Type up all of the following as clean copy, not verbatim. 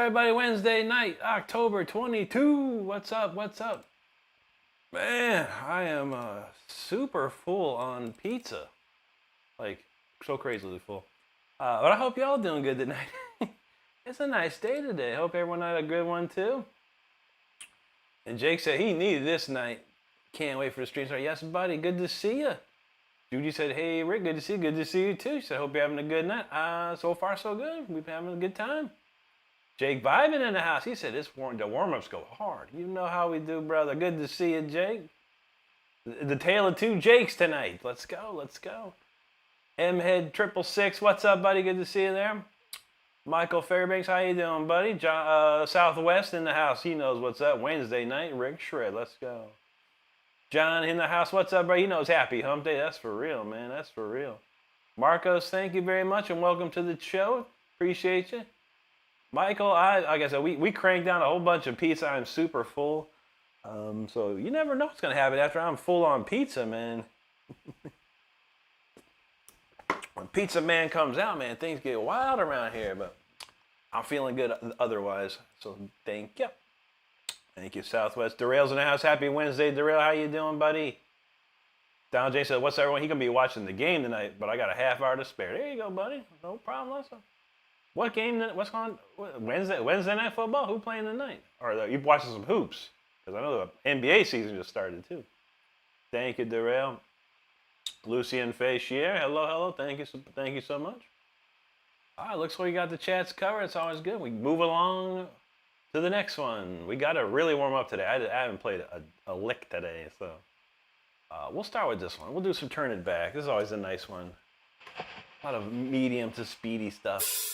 everybody? Wednesday night, October 22. What's up? What's up? Man, I am super full on pizza. Like, so crazily full. But I hope y'all doing good tonight. It's a nice day today. Hope everyone had a good one too. And Jake said he needed this night. Can't wait for the stream start. Yes, buddy. Good to see you. Judy said, hey, Rick, good to see you. Good to see you too. She said, hope you're having a good night. So far, so good. We've been having a good time. Jake vibing in the house. He said, the warm-ups go hard. You know how we do, brother. Good to see you, Jake. The tale of two Jakes tonight. Let's go. Let's go. M-Head 666. What's up, buddy? Good to see you there. Michael Fairbanks, how you doing, buddy? John, Southwest in the house. He knows what's up. Wednesday night, Rick Shred. Let's go. John in the house. What's up, bro? He knows happy hump day. That's for real, man. That's for real. Marcos, thank you very much, and welcome to the show. Appreciate you. Michael, like I said, we cranked down a whole bunch of pizza. I'm super full. So you never know what's going to happen after I'm full on pizza, man. When Pizza Man comes out, man, things get wild around here, but I'm feeling good otherwise. So thank you. Thank you, Southwest. Darrell's in the house. Happy Wednesday, Darrell. How you doing, buddy? Don J said, what's everyone? He going to be watching the game tonight, but I got a half hour to spare. There you go, buddy. No problem. Listen. What game? What's going on? Wednesday night football? Who playing tonight? Or you watching some hoops? Because I know the NBA season just started, too. Thank you, Darrell. Lucy and Faye Shier, hello. Thank you so much. All right, looks like we got the chats covered. It's always good. We move along to the next one. We got to really warm up today. I haven't played a lick today, so we'll start with this one. We'll do some turn it back. This is always a nice one. A lot of medium to speedy stuff.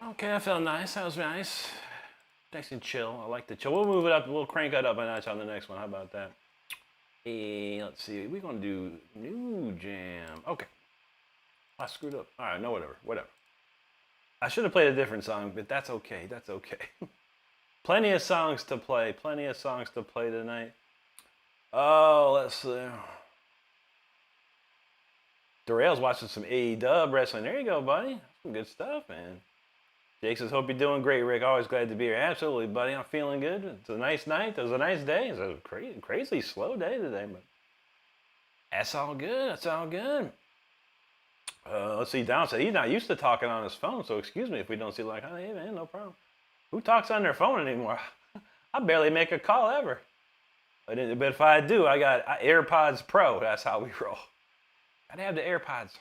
Okay, that felt nice. That was nice. Nice and chill. I like the chill. We'll move it up. We'll crank it up a notch on the next one. How about that? Hey, let's see. We're going to do new jam. Okay. I screwed up. All right, no, whatever. I should have played a different song, but that's okay. That's okay. Plenty of songs to play. Plenty of songs to play tonight. Oh, let's see. Darrell's watching some AEW wrestling. There you go, buddy. Some good stuff, man. Jake says, hope you're doing great, Rick. Always glad to be here. Absolutely, buddy. I'm feeling good. It's a nice night. It was a nice day. It's a crazy slow day today, but that's all good. That's all good. Let's see. Don said he's not used to talking on his phone, so excuse me if we don't see like, hey, man, no problem. Who talks on their phone anymore? I barely make a call ever. But if I do, I got AirPods Pro. That's how we roll. Gotta have the AirPods.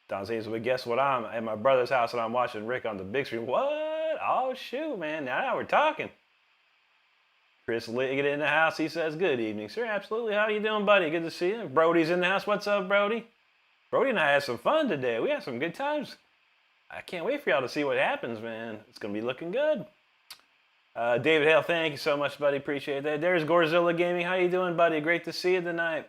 Don says, well, guess what? I'm at my brother's house and I'm watching Rick on the big screen. What? Oh, shoot, man. Now we're talking. Chris Liggett in the house. He says, good evening, sir. Absolutely. How you doing, buddy? Good to see you. Brody's in the house. What's up, Brody? Brody and I had some fun today. We had some good times. I can't wait for y'all to see what happens, man. It's going to be looking good. David Hale, thank you so much, buddy. Appreciate that. There's Gorzilla Gaming. How you doing, buddy? Great to see you tonight.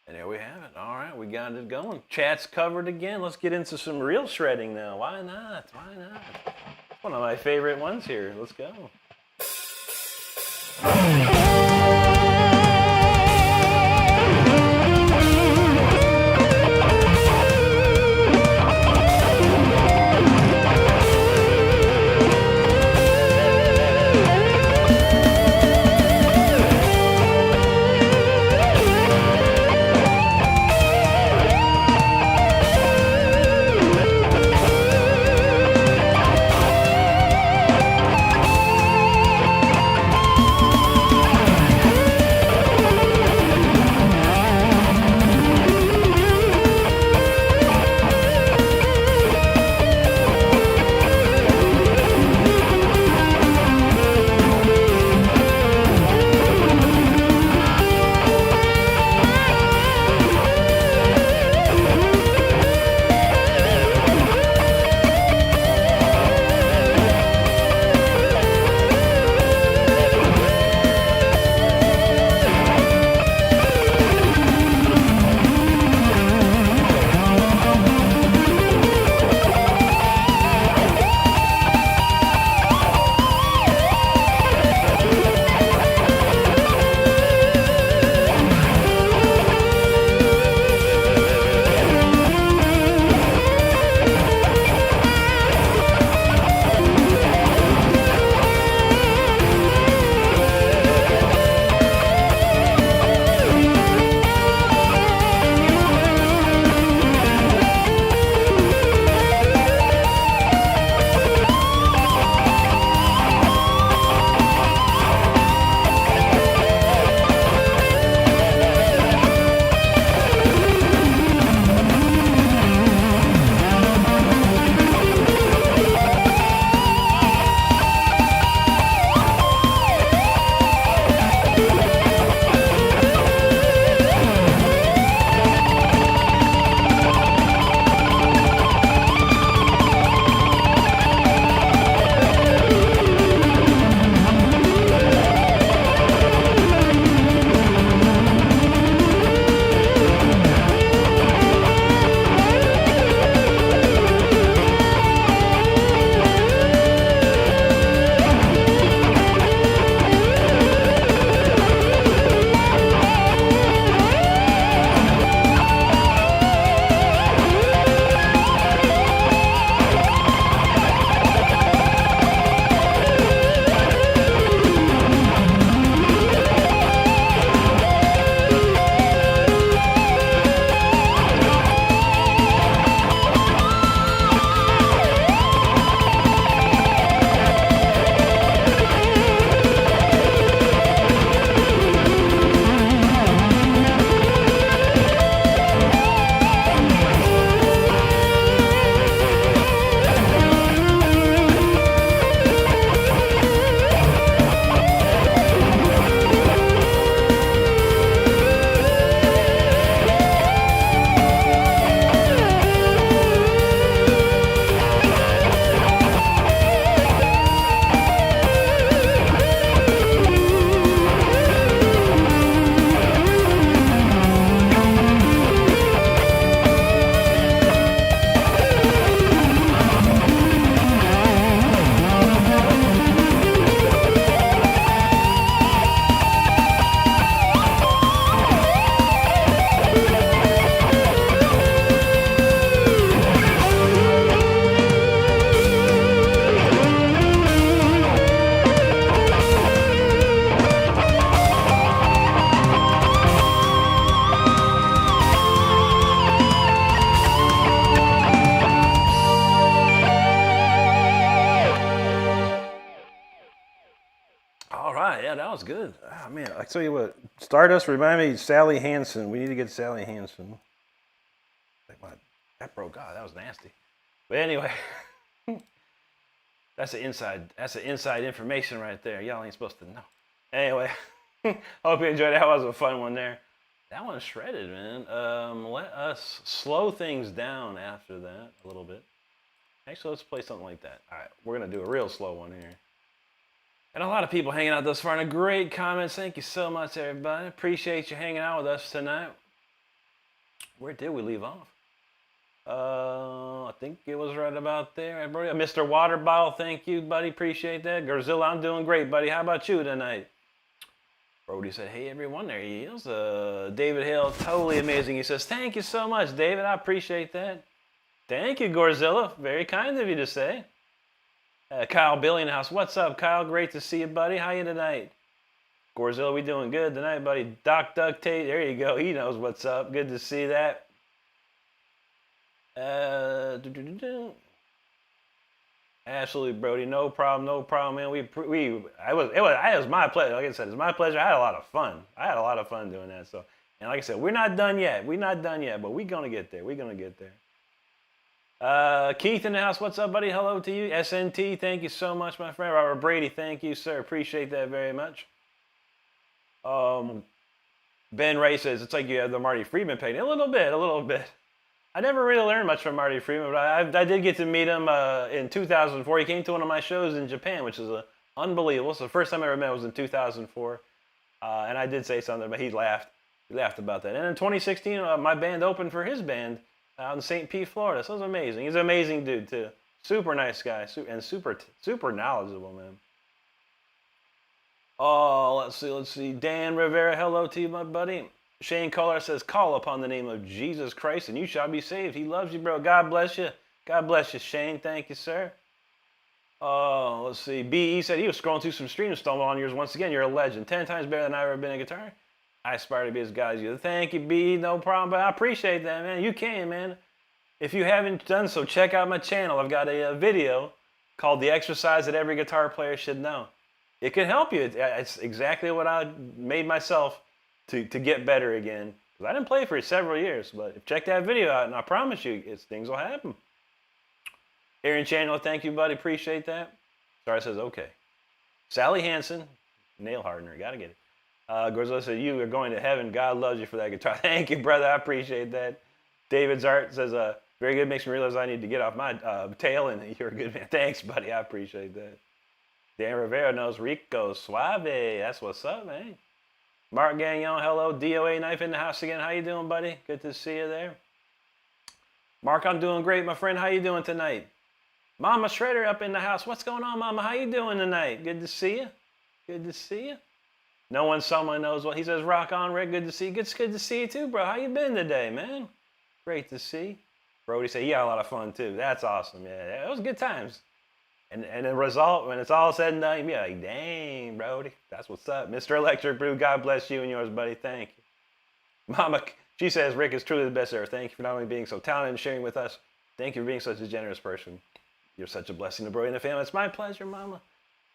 And there we have it. All right, we got it going. Chat's covered again. Let's get into some real shredding now. Why not? Why not? One of my favorite ones here. Let's go. that was good. Oh, man, I tell you what. Stardust, remind me, Sally Hansen. We need to get Sally Hansen. That broke out. That was nasty. But anyway, that's the inside information right there. Y'all ain't supposed to know. Anyway, hope you enjoyed. That was a fun one there. That one's shredded, man. Let us slow things down after that a little bit. Actually, let's play something like that. All right, we're gonna do a real slow one here. And a lot of people hanging out thus far, and great comments. Thank you so much, everybody. Appreciate you hanging out with us tonight. Where did we leave off? I think it was right about there. Mr. Water Bottle, thank you, buddy. Appreciate that. Gorzilla, I'm doing great, buddy. How about you tonight? Brody said, hey, everyone. There he is. David Hale, totally amazing. He says, thank you so much, David. I appreciate that. Thank you, Gorzilla. Very kind of you to say. Kyle Billinghouse, what's up, Kyle? Great to see you, buddy. How you tonight? Gorzilla, we doing good tonight, buddy. Doc Duck Tate, there you go. He knows what's up. Good to see that. Absolutely, Brody. No problem, man. It was my pleasure. Like I said, it's my pleasure. I had a lot of fun. Doing that. So, and like I said, we're not done yet. But we're gonna get there. Keith in the house, what's up, buddy? Hello to you. SNT, thank you so much, my friend. Robert Brady, thank you, sir. Appreciate that very much. Ben Ray says, it's like you have the Marty Friedman painting. A little bit. I never really learned much from Marty Friedman, but I did get to meet him in 2004. He came to one of my shows in Japan, which is unbelievable. So the first time I ever met was in 2004. And I did say something, but he laughed. He laughed about that. And in 2016, my band opened for his band out in St. Pete, Florida. So it was amazing. He's an amazing dude, too. Super nice guy, and super knowledgeable, man. Oh, let's see. Dan Rivera, hello to you, my buddy. Shane Kohler says, call upon the name of Jesus Christ, and you shall be saved. He loves you, bro. God bless you. God bless you, Shane. Thank you, sir. Oh, let's see. B.E. said he was scrolling through some streams, stumbled on yours once again. You're a legend. 10 times better than I've ever been a guitar. I aspire to be as good as you. Thank you, B. No problem, but I appreciate that, man. You can, man. If you haven't done so, check out my channel. I've got a video called The Exercise That Every Guitar Player Should Know. It can help you. It's exactly what I made myself to get better again. Because I didn't play for several years, but check that video out, and I promise you, things will happen. Aaron Chandler, thank you, buddy. Appreciate that. Sorry, says, okay. Sally Hansen, nail hardener. Got to get it. Gorzilla said, you are going to heaven. God loves you for that guitar. Thank you, brother. I appreciate that. David Zart says, very good. Makes me realize I need to get off my tail, and you're a good man. Thanks, buddy. I appreciate that. Dan Rivera knows Rico Suave. That's what's up, man. Mark Gagnon, hello. DOA Knife in the house again. How you doing, buddy? Good to see you there. Mark, I'm doing great, my friend. How you doing tonight? Mama Shredder up in the house. What's going on, Mama? How you doing tonight? Good to see you. Good to see you. No one, someone knows what. He says, rock on, Rick. Good to see you. It's good to see you, too, bro. How you been today, man? Great to see. Brody said he had a lot of fun, too. That's awesome, yeah. It was good times. And the result, when it's all said and done, you'll be like, dang, Brody. That's what's up. Mr. Electric Brew, God bless you and yours, buddy. Thank you. Mama, she says, Rick is truly the best ever. Thank you for not only being so talented and sharing with us. Thank you for being such a generous person. You're such a blessing to Brody and the family. It's my pleasure, Mama.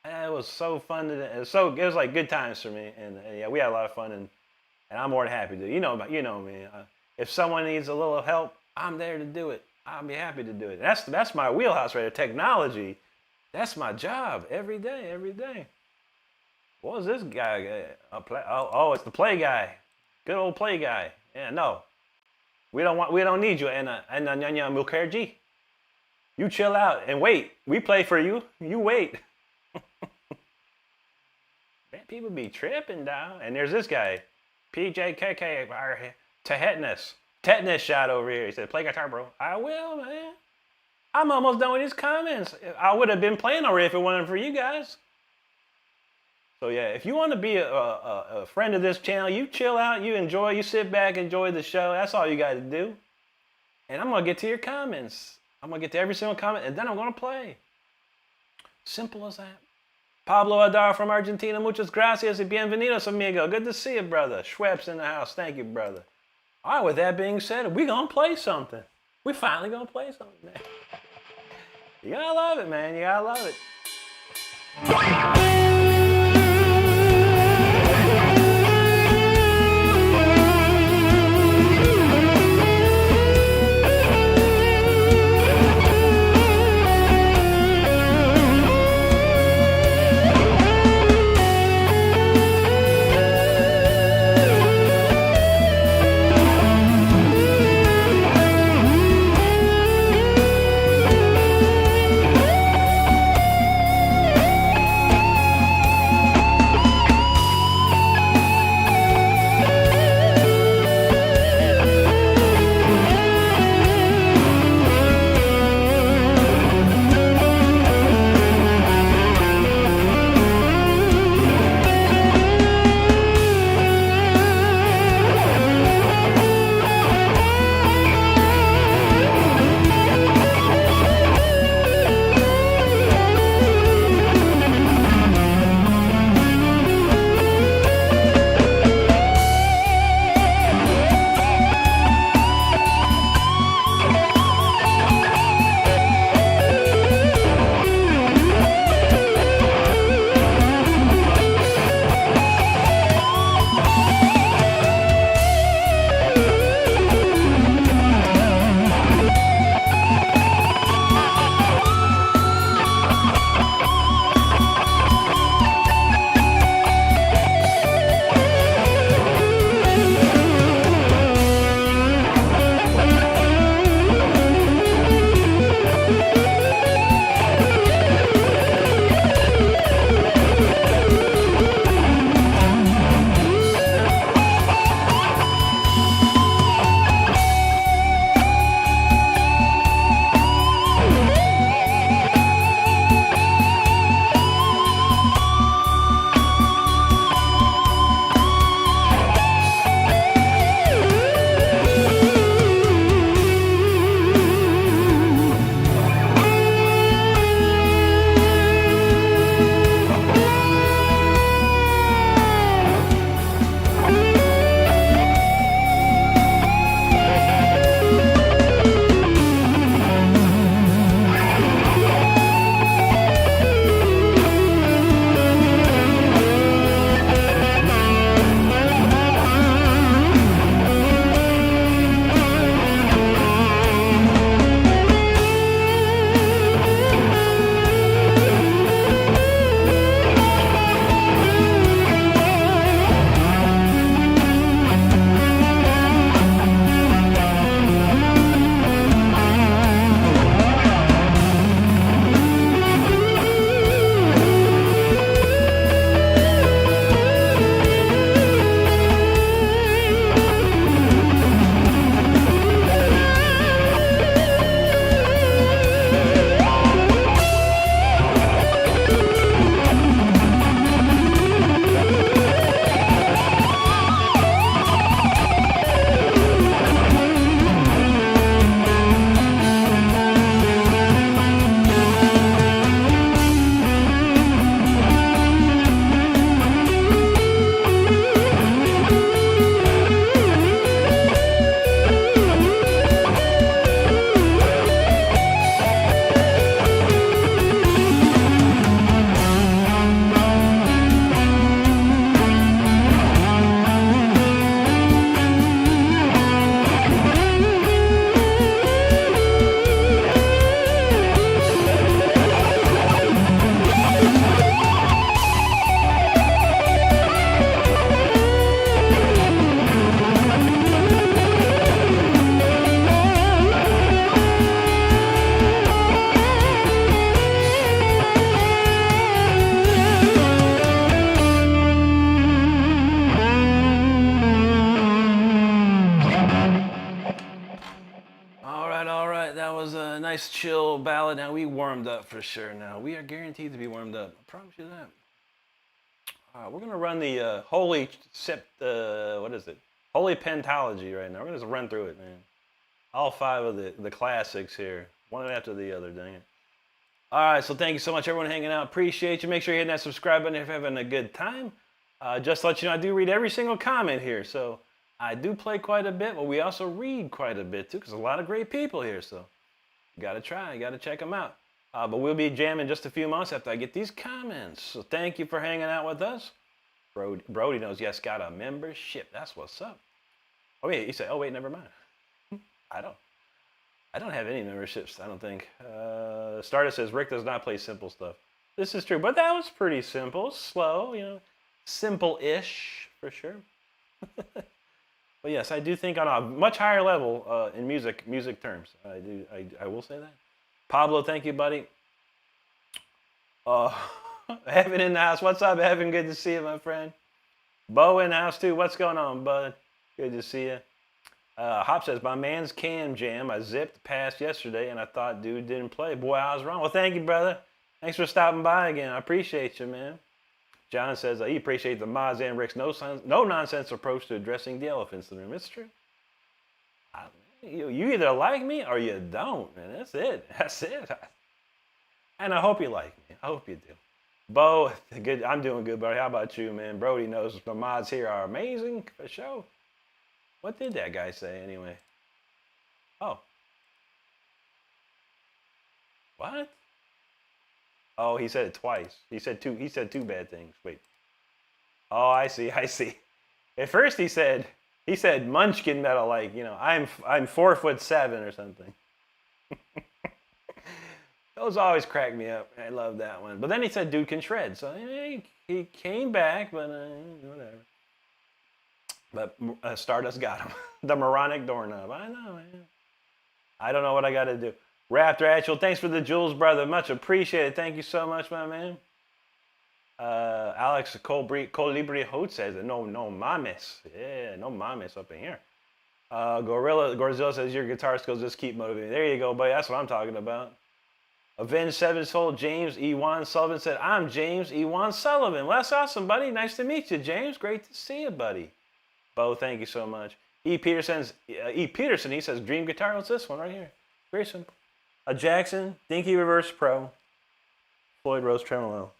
It was so fun. It was like good times for me. And yeah, we had a lot of fun. And I'm more than happy to. You know me. If someone needs a little help, I'm there to do it. I'll be happy to do it. That's my wheelhouse right there. Technology. That's my job every day. What was this guy? It's the play guy. Good old play guy. Yeah, no. We don't need you. And Mukherjee. You chill out and wait. We play for you. You wait. Man, people be tripping down. And there's this guy, PJKK, tetanus shot over here. He said, play guitar, bro. I will, man. I'm almost done with his comments. I would have been playing already if it wasn't for you guys. So yeah, if you want to be a friend of this channel, you chill out, you enjoy, you sit back, enjoy the show. That's all you got to do. And I'm going to get to your comments. I'm going to get to every single comment, and then I'm going to play. Simple as that. Pablo Adar from Argentina. Muchas gracias y bienvenidos, amigo. Good to see you, brother. Schweppes in the house. Thank you, brother. All right, with that being said, we're going to play something. We're finally going to play something, man. You got to love it, man. You got to love it. nice chill ballad. Now we warmed up for sure. Now we are guaranteed to be warmed up. I promise you that. We're gonna run the Holy what is it? Holy Pentology right now. We're gonna just run through it, man. All 5 of the classics here, one after the other. Dang it. All right, so thank you so much, everyone, hanging out. Appreciate you. Make sure you're hitting that subscribe button if you're having a good time. Just to let you know, I do read every single comment here, so I do play quite a bit, but we also read quite a bit too, because a lot of great people here. So you gotta try, you gotta check them out. But we'll be jamming just a few months after I get these comments. So thank you for hanging out with us. Brody knows, yes, got a membership. That's what's up. Oh wait, he said, oh wait, never mind. I don't have any memberships, I don't think. Stardust says, Rick does not play simple stuff. This is true, but that was pretty simple, slow, you know, simple-ish for sure. But yes, I do think on a much higher level in music terms. I will say that. Pablo, thank you, buddy. Evan in the house. What's up, Evan? Good to see you, my friend. Bo in the house, too. What's going on, bud? Good to see you. Hop says, my man's Cam Jam. I zipped past yesterday, and I thought dude didn't play. Boy, I was wrong. Well, thank you, brother. Thanks for stopping by again. I appreciate you, man. John says, he appreciates the Moz and Rick's no-nonsense approach to addressing the elephants in the room. It's true. You either like me or you don't, man. That's it. That's it. And I hope you like me. I hope you do. Bo, good. I'm doing good, buddy. How about you, man? Brody knows the mods here are amazing for sure. What did that guy say anyway? Oh. What? Oh, he said it twice. He said two bad things. Wait. Oh, I see. At first he said Munchkin metal, like, you know, I'm 4'7" or something. Those always crack me up. I love that one. But then he said dude can shred. So he came back, but whatever. But Stardust got him. The moronic doorknob. I know, man. I don't know what I got to do. Raptor Actual, thanks for the jewels, brother. Much appreciated. Thank you so much, my man. Alex Colibri Hote says, no mames. Yeah, no mames up in here. Gorzilla says, your guitar skills just keep motivating. There you go, buddy. That's what I'm talking about. Avenged Sevenfold, James Ewan Sullivan said, I'm James Ewan Sullivan. Well, that's awesome, buddy. Nice to meet you, James. Great to see you, buddy. Bo, thank you so much. E. Peterson, he says, dream guitar. What's this one right here? Very simple. A Jackson Dinky Reverse Pro, Floyd Rose Tremolo,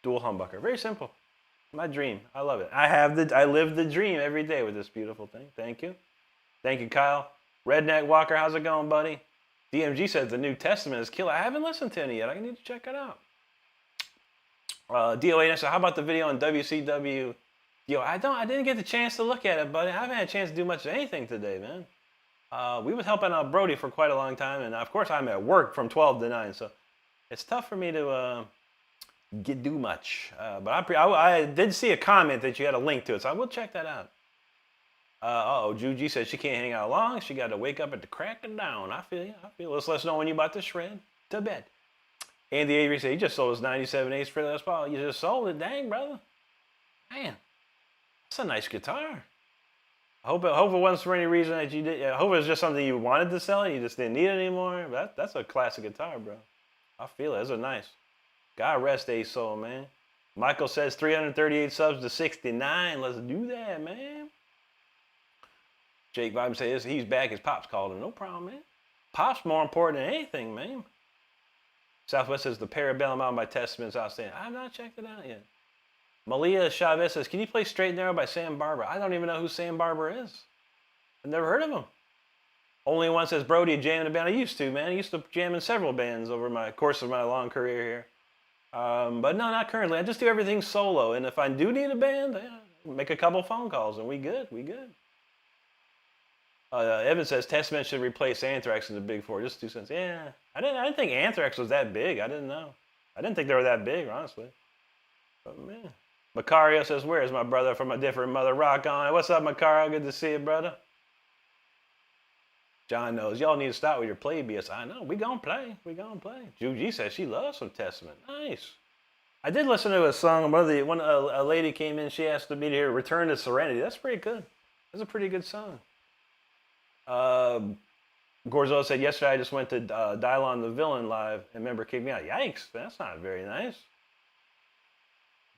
dual humbucker. Very simple. My dream. I love it. I live the dream every day with this beautiful thing. Thank you. Thank you, Kyle. Redneck Walker, how's it going, buddy? DMG says the New Testament is killer. I haven't listened to any yet. I need to check it out. DOA said, how about the video on WCW? Yo, I didn't get the chance to look at it, buddy. I haven't had a chance to do much of anything today, man. We was helping out Brody for quite a long time, and of course I'm at work from 12 to 9, so it's tough for me to do much. But I did see a comment that you had a link to it, so I will check that out. Juji says she can't hang out long. She got to wake up at the crack of dawn. I feel you. Let's let us know when you about to shred to bed. Andy Avery said he just sold his 97 Ace for Les Paul. You just sold it, dang brother. Man, that's a nice guitar. I hope it wasn't for any reason that you did. I hope it was just something you wanted to sell and you just didn't need it anymore. But that's a classic guitar, bro. I feel it. Those are nice. God rest Ace soul, man. Michael says 338 subs to 69. Let's do that, man. Jake Vibe says he's back. His pops called him. No problem, man. Pop's more important than anything, man. Southwest says the Parabellum album by Testament's outstanding. I've not checked it out yet. Malia Chavez says, can you play Straight and Narrow by Sam Barber? I don't even know who Sam Barber is. I've never heard of him. Only one says, Brody, jam in a band. I used to, man. I used to jam in several bands over my course of my long career here. But no, not currently. I just do everything solo. And if I do need a band, make a couple phone calls and we good. Evan says Testament should replace Anthrax in the Big Four. Just 2 cents. Yeah, I didn't think Anthrax was that big. I didn't know. I didn't think they were that big, honestly. But man, Macario says, "Where's my brother from a different mother? Rock on." What's up, Macario? Good to see you, brother. John knows y'all need to stop with your play BS. I know. We gonna play. Juji says she loves some Testament. Nice. I did listen to a song. A lady came in. She asked me to hear "Return to Serenity." That's pretty good. That's a pretty good song. Gorzo said, yesterday I just went to Dylon the Villain live and member kicked me out. Yikes, that's not very nice.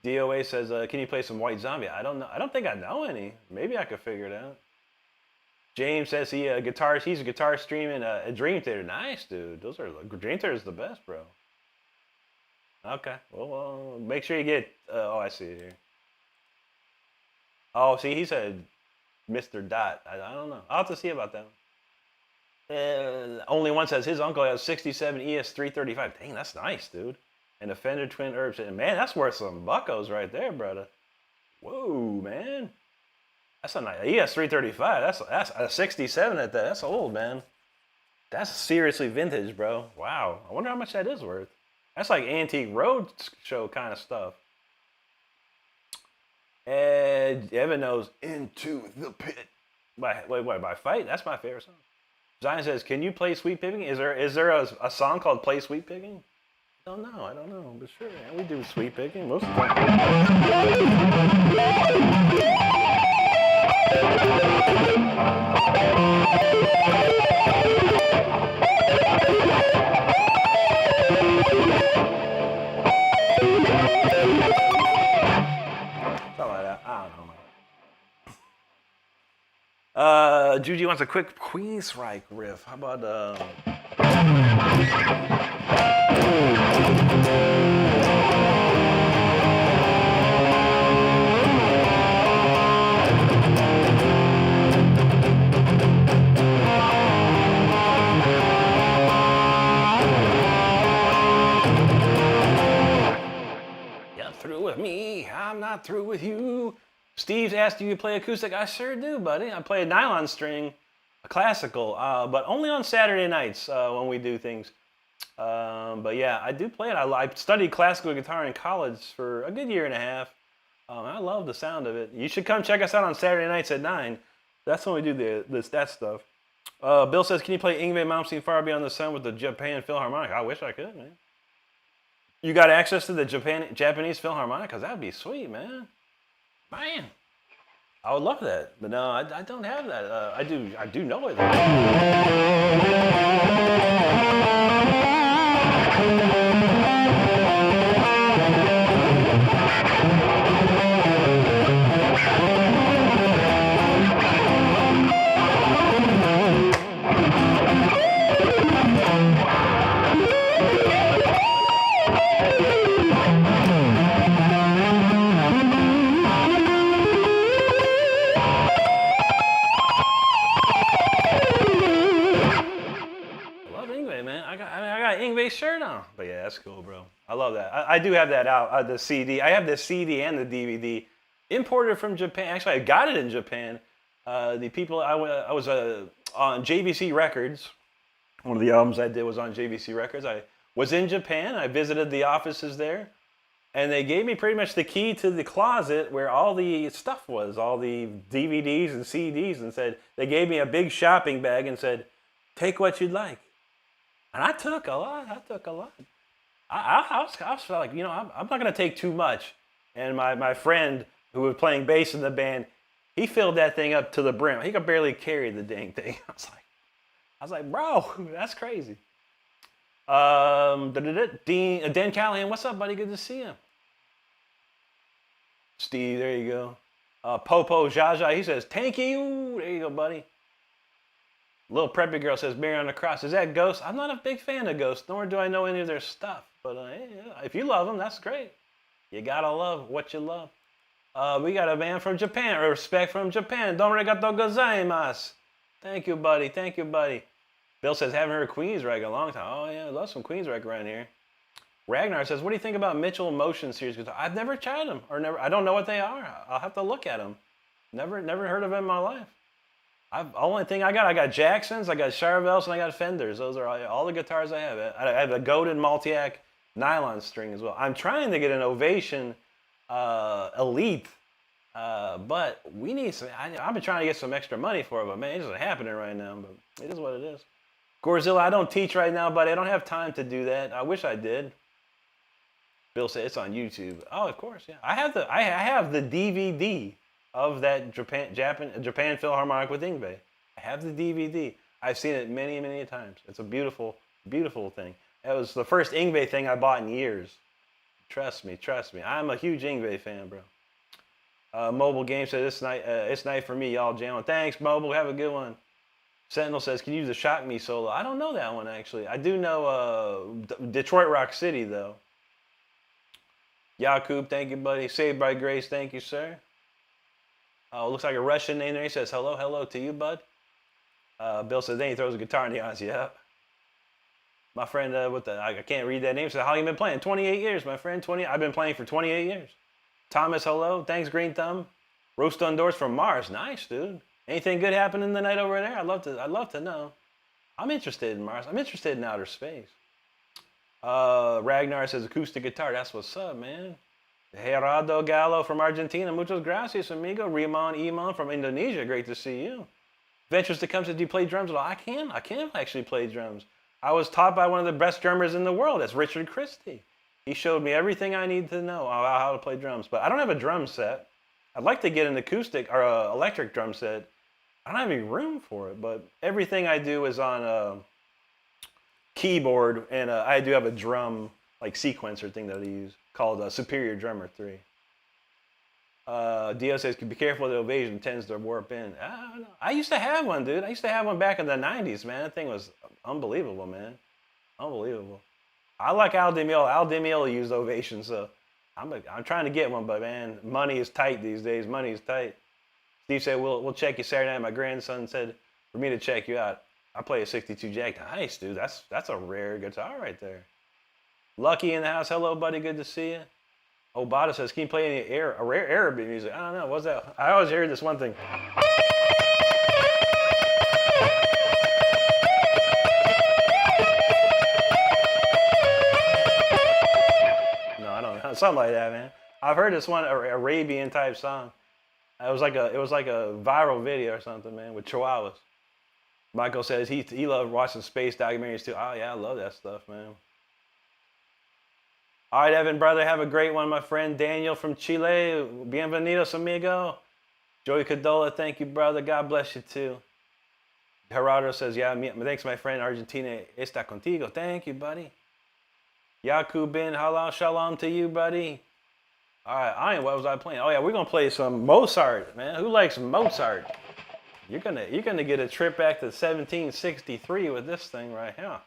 DOA says, can you play some White Zombie? I don't know. I don't think I know any. Maybe I could figure it out. James says he's a guitar streaming at Dream Theater. Nice, dude. Dream Theater is the best, bro. Okay. Well, make sure you get. Oh, I see it here. Oh, see, he said Mr. Dot. I don't know. I'll have to see about that. Only one says his uncle has 67 ES 335. Dang, that's nice, dude. And a Fender Twin Herbs. Man, that's worth some buckos right there, brother. Whoa, man. That's a nice ES 335. That's a 67 at that. That's old, man. That's seriously vintage, bro. Wow. I wonder how much that is worth. That's like antique road show kind of stuff. And Evan knows Into the Pit. By Fight? That's my favorite song. Zion says, can you play Sweet Picking? Is there a song called Play Sweet Picking? I don't know, but sure, man. We do Sweet Picking most of the time. Something like that. I don't know. Juji wants a quick Queensryche riff. How about You're through with me, I'm not through with you. Steve's asked, do you play acoustic? I sure do, buddy. I play a nylon string, a classical, but only on Saturday nights when we do things. But yeah, I do play it. I studied classical guitar in college for a good year and a half. I love the sound of it. You should come check us out on Saturday nights at 9. That's when we do that stuff. Bill says, can you play Yngwie Malmsteen Far Beyond the Sun with the Japan Philharmonic? I wish I could, man. You got access to the Japanese Philharmonic? Because that would be sweet, man. Man, I would love that, but no, I don't have that. I do know it. Shirt on, but yeah, that's cool, bro. I love that. I do have that out, the CD. I have the CD and the DVD imported from Japan. Actually, I got it in Japan. The people I was on JVC Records. One of the albums I did was on JVC Records. I was in Japan. I visited the offices there, and they gave me pretty much the key to the closet where all the stuff was, all the DVDs and CDs, and said they gave me a big shopping bag and said, "Take what you'd like." And I took a lot. I was like, you know, I'm not going to take too much. And my friend who was playing bass in the band, he filled that thing up to the brim. He could barely carry the dang thing. I was like, bro, that's crazy. Dan Callahan, what's up, buddy? Good to see you. Steve, there you go. Popo Jaja, he says, thank you. There you go, buddy. Little Preppy Girl says, Mary on the Cross. Is that Ghost? I'm not a big fan of Ghost, nor do I know any of their stuff. But if you love them, that's great. You gotta love what you love. We got a man from Japan, or respect from Japan. Domarigato gozaimasu. Thank you, buddy. Thank you, buddy. Bill says, haven't heard Queensryche in a long time. Oh, yeah, I love some Queensryche around here. Ragnar says, what do you think about Mitchell Motion Series guitar? I've never tried them, I don't know what they are. I'll have to look at them. Never heard of them in my life. Only thing I got Jacksons, I got Charvels, and I got Fenders. Those are all the guitars I have. I have a Godin Multiac nylon string as well. I'm trying to get an Ovation Elite, but we need some. I've been trying to get some extra money for it, but man, it isn't happening right now. But it is what it is. Gorzilla, I don't teach right now, buddy. I don't have time to do that. I wish I did. Bill said it's on YouTube. Oh, of course, yeah. I have the DVD of that Japan Philharmonic with Yngwie. I have the DVD. I've seen it many, many times. It's a beautiful, beautiful thing. It was the first Yngwie thing I bought in years. Trust me, trust me. I'm a huge Yngwie fan, bro. Mobile Game said it's night for me, y'all jamming. Thanks, Mobile. Have a good one. Sentinel says, can you use the Shock Me solo? I don't know that one, actually. I do know Detroit Rock City, though. Yakub, thank you, buddy. Saved by Grace, thank you, sir. Looks like a Russian name there. He says, hello, hello to you, bud. Bill says, then he throws a guitar in the audience. Yeah. My friend I can't read that name, said, how you been playing? 28 years, my friend. I've been playing for 28 years. Thomas, hello. Thanks, Green Thumb. Roast on Doors from Mars. Nice, dude. Anything good happening tonight over there? I'd love to know. I'm interested in Mars. I'm interested in outer space. Ragnar says acoustic guitar. That's what's up, man. Gerardo Gallo from Argentina. Muchas gracias, amigo. Riman Iman from Indonesia. Great to see you. Ventures to come says, do you play drums at all? I can actually play drums. I was taught by one of the best drummers in the world. That's Richard Christie. He showed me everything I need to know about how to play drums. But I don't have a drum set. I'd like to get an acoustic or electric drum set. I don't have any room for it, but everything I do is on a keyboard, and I do have a drum like sequencer thing that I use called Superior Drummer 3. Dio says, be careful, the Ovation tends to warp in. I used to have one, dude. I used to have one back in the 90s, man. That thing was unbelievable, man. Unbelievable. I like Al Di Meola. Al Di Meola used Ovation, so I'm trying to get one, but man, money is tight these days. Money is tight. Steve said, we'll check you Saturday night. My grandson said for me to check you out. I play a 62 Jack. Nice, dude. That's a rare guitar right there. Lucky in the house. Hello, buddy. Good to see you. Obata says, can you play any rare Arabic music? I don't know. What's that? I always hear this one thing. No, I don't know. Something like that, man. I've heard this one Arabian type song. It was like a viral video or something, man, with chihuahuas. Michael says he loved watching space documentaries too. Oh yeah, I love that stuff, man. All right, Evan, brother, have a great one, my friend. Daniel from Chile, bienvenidos, amigo. Joey Cadola, thank you, brother. God bless you too. Gerardo says, yeah, thanks, my friend. Argentina está contigo. Thank you, buddy. Yakub bin halal shalom to you, buddy. All right, what was I playing? Oh yeah, we're gonna play some Mozart, man. Who likes Mozart? You're gonna get a trip back to 1763 with this thing right here.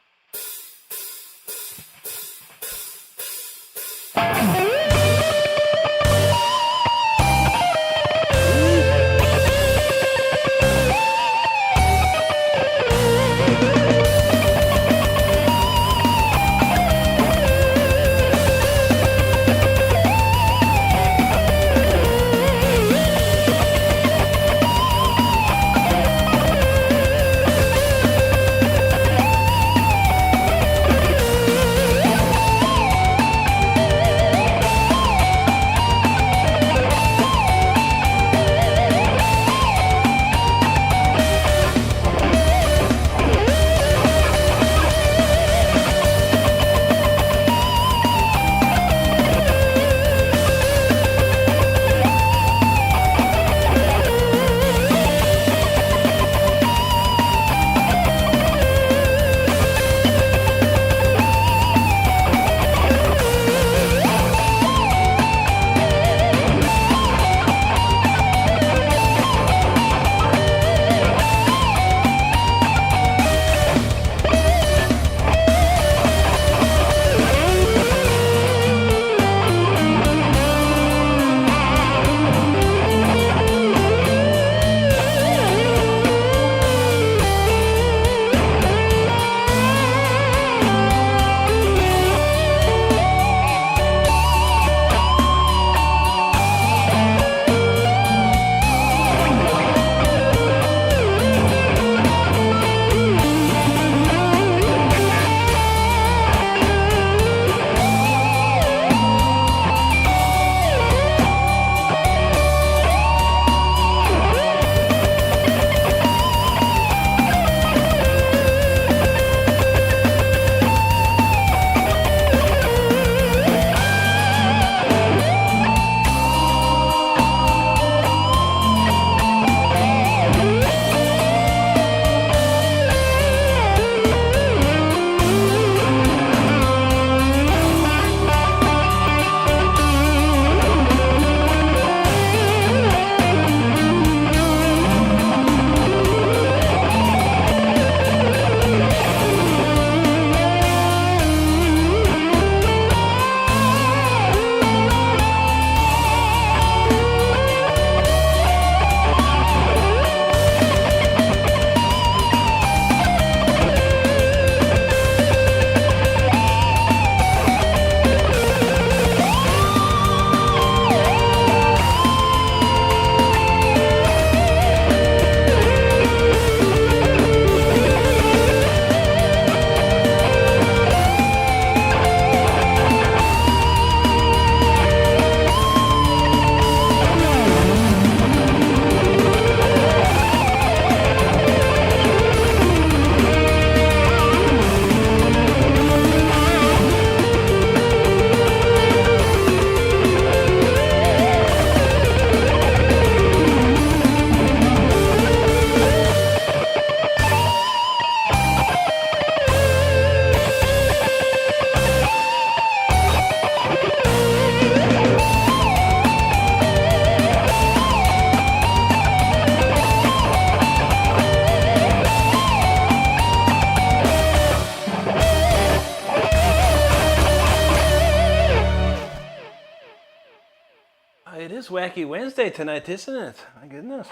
Wacky Wednesday tonight, isn't it? My goodness.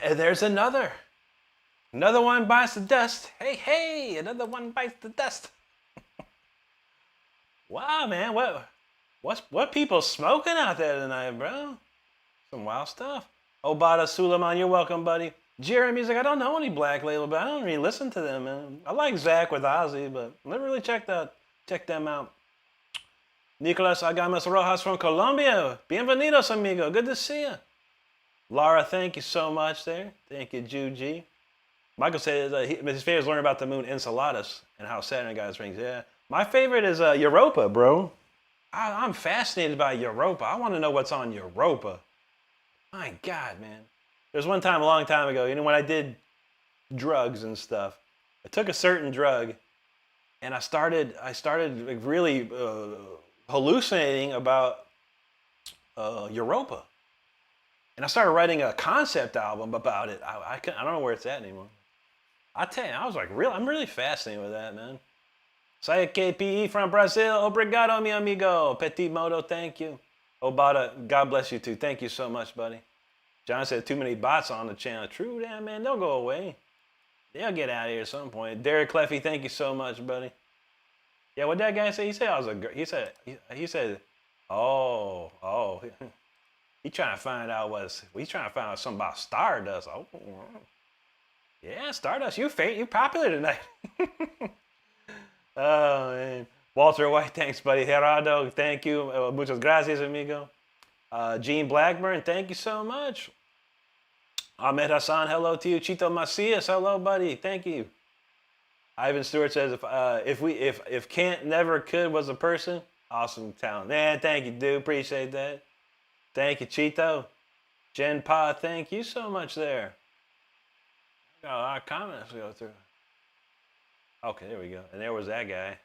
And there's another. Another one bites the dust. Hey, hey, another one bites the dust. Wow, man, what people smoking out there tonight, bro? Some wild stuff. Obata Suleiman, you're welcome, buddy. Jeremy's like, I don't know any Black Label, but I don't really listen to them, man. I like Zach with Ozzy, but never really check them out. Nicolas Agamas Rojas from Colombia. Bienvenidos, amigo. Good to see you. Laura, thank you so much there. Thank you, Juji. Michael said his favorite is learning about the moon Enceladus and how Saturn got its rings. Yeah. My favorite is Europa, bro. I'm fascinated by Europa. I want to know what's on Europa. My God, man. There's one time a long time ago, when I did drugs and stuff, I took a certain drug and I started really hallucinating about Europa. And I started writing a concept album about it. I don't know where it's at anymore. I tell you, I'm really fascinated with that, man. Saya KPE from Brazil. Obrigado, mi amigo. Petit Moto, thank you. Obata, God bless you too. Thank you so much, buddy. John said too many bots on the channel. True that, man. They'll go away. They'll get out of here at some point. Derek Cleffy, thank you so much, buddy. Yeah, what that guy say? He said he said, oh. He trying to find out something about Stardust. Oh, yeah, Stardust. You're popular tonight. Oh man. Walter White, thanks, buddy. Gerardo, thank you. Muchas gracias, amigo. Gene Blackburn, thank you so much. Ahmed Hassan, hello to you. Chito Macias, hello, buddy. Thank you. Ivan Stewart says, if can't, never could was a person, awesome talent. Man, thank you, dude. Appreciate that. Thank you, Chito. Jen Pa, thank you so much there. Got a lot of comments to go through. Okay, there we go. And there was that guy.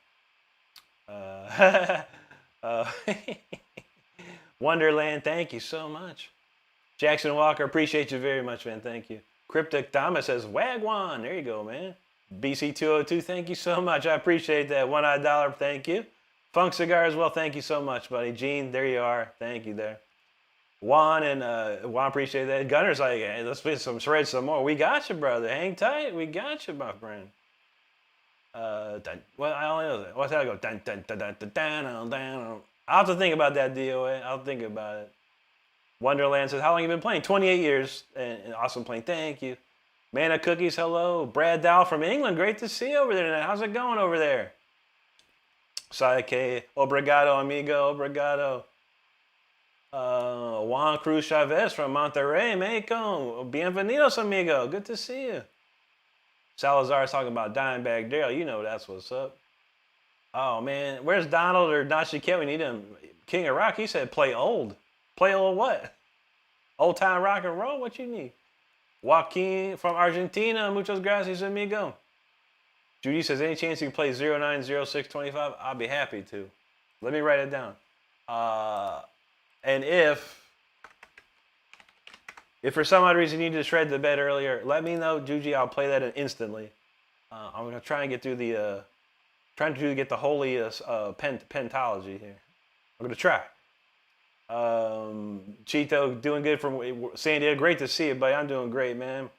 Wonderland, thank you so much. Jackson Walker, appreciate you very much, man. Thank you. Cryptic Thomas says, Wagwan. There you go, man. BC202, thank you so much. I appreciate that. $1 dollar, thank you. Funk Cigar as well, thank you so much, buddy. Gene, there you are. Thank you there. Juan, appreciate that. Gunner's like, hey, let's play shred some more. We got you, brother. Hang tight. We got you, my friend. I only know that. What's that go? Dun, dun, dun, dun, dun, dun, dun. I'll have to think about that, DOA. I'll think about it. Wonderland says, how long have you been playing? 28 years. And awesome playing. Thank you. Mana Cookies, hello. Brad Dow from England. Great to see you over there tonight. How's it going over there? Saike, obrigado, amigo. Obrigado. Juan Cruz Chavez from Monterrey, Mexico. Bienvenidos, amigo. Good to see you. Salazar is talking about Dimebag Daryl. You know that's what's up. Oh, man. Where's Donald or Dashi Cat? We need him. King of Rock, he said play old. Play old what? Old time rock and roll? What you need? Joaquin from Argentina. Muchas gracias, amigo. Judy says, any chance you can play 090625? I'll be happy to. Let me write it down. And if for some odd reason you need to shred the bed earlier, let me know, Juji. I'll play that instantly. I'm gonna try and get through the get the holy pentology here. I'm gonna try. Chito, doing good from San Diego. Great to see you, buddy. I'm doing great, man.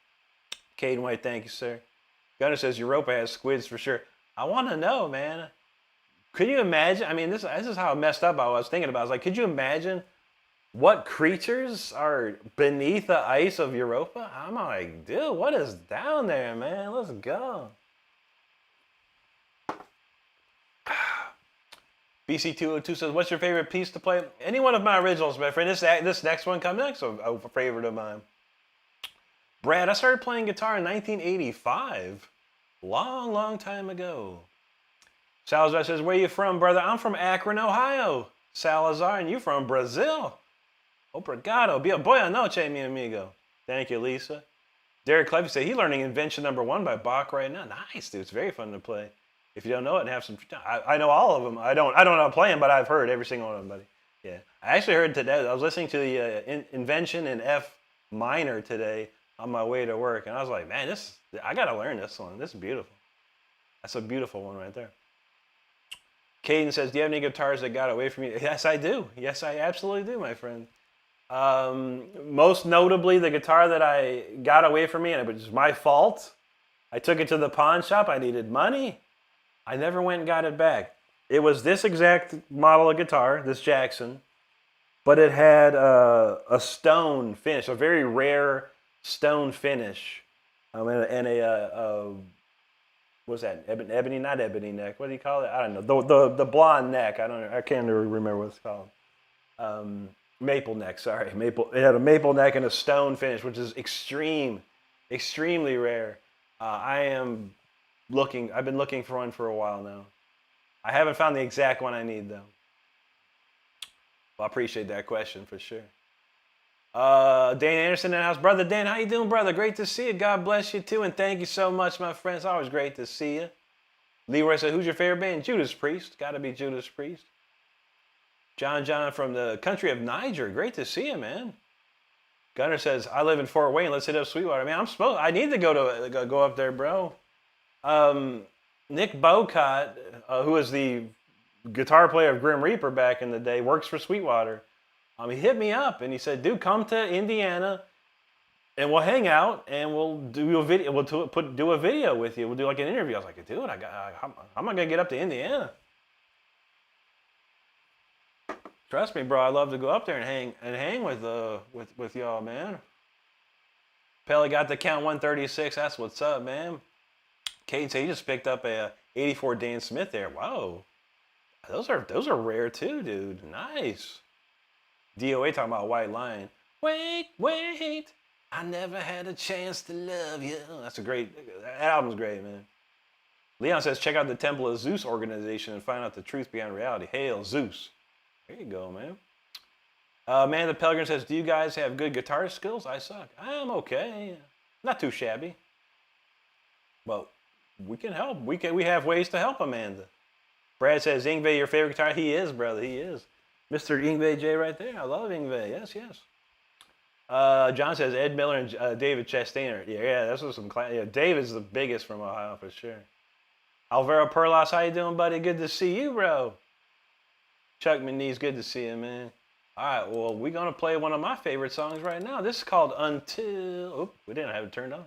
Caden White, thank you, sir. Gunner says Europa has squids for sure. I want to know, man. Could you imagine? I mean, this is how messed up I was thinking about. I was like, could you imagine what creatures are beneath the ice of Europa? I'm like, dude, what is down there, man? Let's go. BC202 says, what's your favorite piece to play? Any one of my originals, my friend. This next one comes next, a favorite of mine. Brad, I started playing guitar in 1985. Long, long time ago. Salazar says, where are you from, brother? I'm from Akron, Ohio. Salazar, and you from Brazil. Obrigado. Boa noche, mi amigo. Thank you, Lisa. Derek Clevy said, he's learning Invention No. 1 by Bach right now. Nice, dude. It's very fun to play. If you don't know it, have some. I know all of them. I don't know how to play them, but I've heard every single one of them, buddy. Yeah. I actually heard today. I was listening to the Invention in F minor today on my way to work, and I was like, man, I gotta learn this one. This is beautiful. That's a beautiful one right there. Caden says, do you have any guitars that got away from you? Yes, I do. Yes, I absolutely do, my friend. Most notably, the guitar that I got away from me, and it was my fault. I took it to the pawn shop. I needed money. I never went and got it back. It was this exact model of guitar, this Jackson, but it had a stone finish, a very rare stone finish, and a what's that? Ebony, not ebony neck. What do you call it? I don't know. The blonde neck. I can't remember what it's called. Maple neck. Sorry, maple. It had a maple neck and a stone finish, which is extremely rare. I've been looking for one for a while now. I haven't found the exact one I need though. Well, I appreciate that question for sure. Dan Anderson in the house. Brother Dan, how you doing, brother? Great to see you. God bless you too, and thank you so much, my friends. Always great to see you. Leroy said, who's your favorite band? Judas Priest. Got to be Judas Priest. John from the country of Niger. Great to see you, man. Gunnar says, I live in Fort Wayne. Let's hit up Sweetwater. Man, I need to go up there, bro. Nick Bocott, who was the guitar player of Grim Reaper back in the day, works for Sweetwater. He hit me up and he said, dude, come to Indiana and we'll hang out and we'll do a video. We'll do a video with you. We'll do like an interview. I was like, dude, how am I going to get up to Indiana? Trust me, bro. I love to go up there and hang with y'all, man. Pelly got to count 136. That's what's up, man. Kate said he just picked up a 84 Dan Smith there. Whoa. Those are rare too, dude. Nice. DOA talking about White Lion. Wait. I never had a chance to love you. That album's great, man. Leon says, check out the Temple of Zeus organization and find out the truth behind reality. Hail Zeus. There you go, man. Man the Pelgrim says, do you guys have good guitar skills? I suck. I'm okay. Not too shabby. Well, we can help. We have ways to help Amanda. Brad says, Ingve, your favorite guitar? He is, brother. He is. Mr. Ingve J right there. I love Ingve. Yes. John says, Ed Miller and David Chastain. Yeah, this was some class. Yeah, David's the biggest from Ohio for sure. Alvaro Perlas, how you doing, buddy? Good to see you, bro. Chuck McNeese, good to see you, man. All right, well, we're going to play one of my favorite songs right now. This is called Until... Oop, we didn't have it turned on.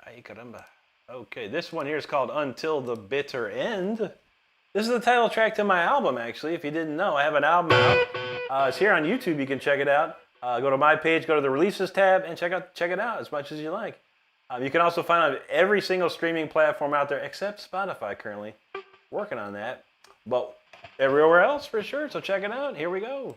Ay, caramba. Okay, this one here is called Until the Bitter End. This is the title track to my album, actually. If you didn't know, I have an album out. It's here on YouTube. You can check it out. Go to my page, go to the Releases tab, and check it out as much as you like. You can also find it on every single streaming platform out there except Spotify currently. Working on that. But everywhere else for sure, so check it out. Here we go.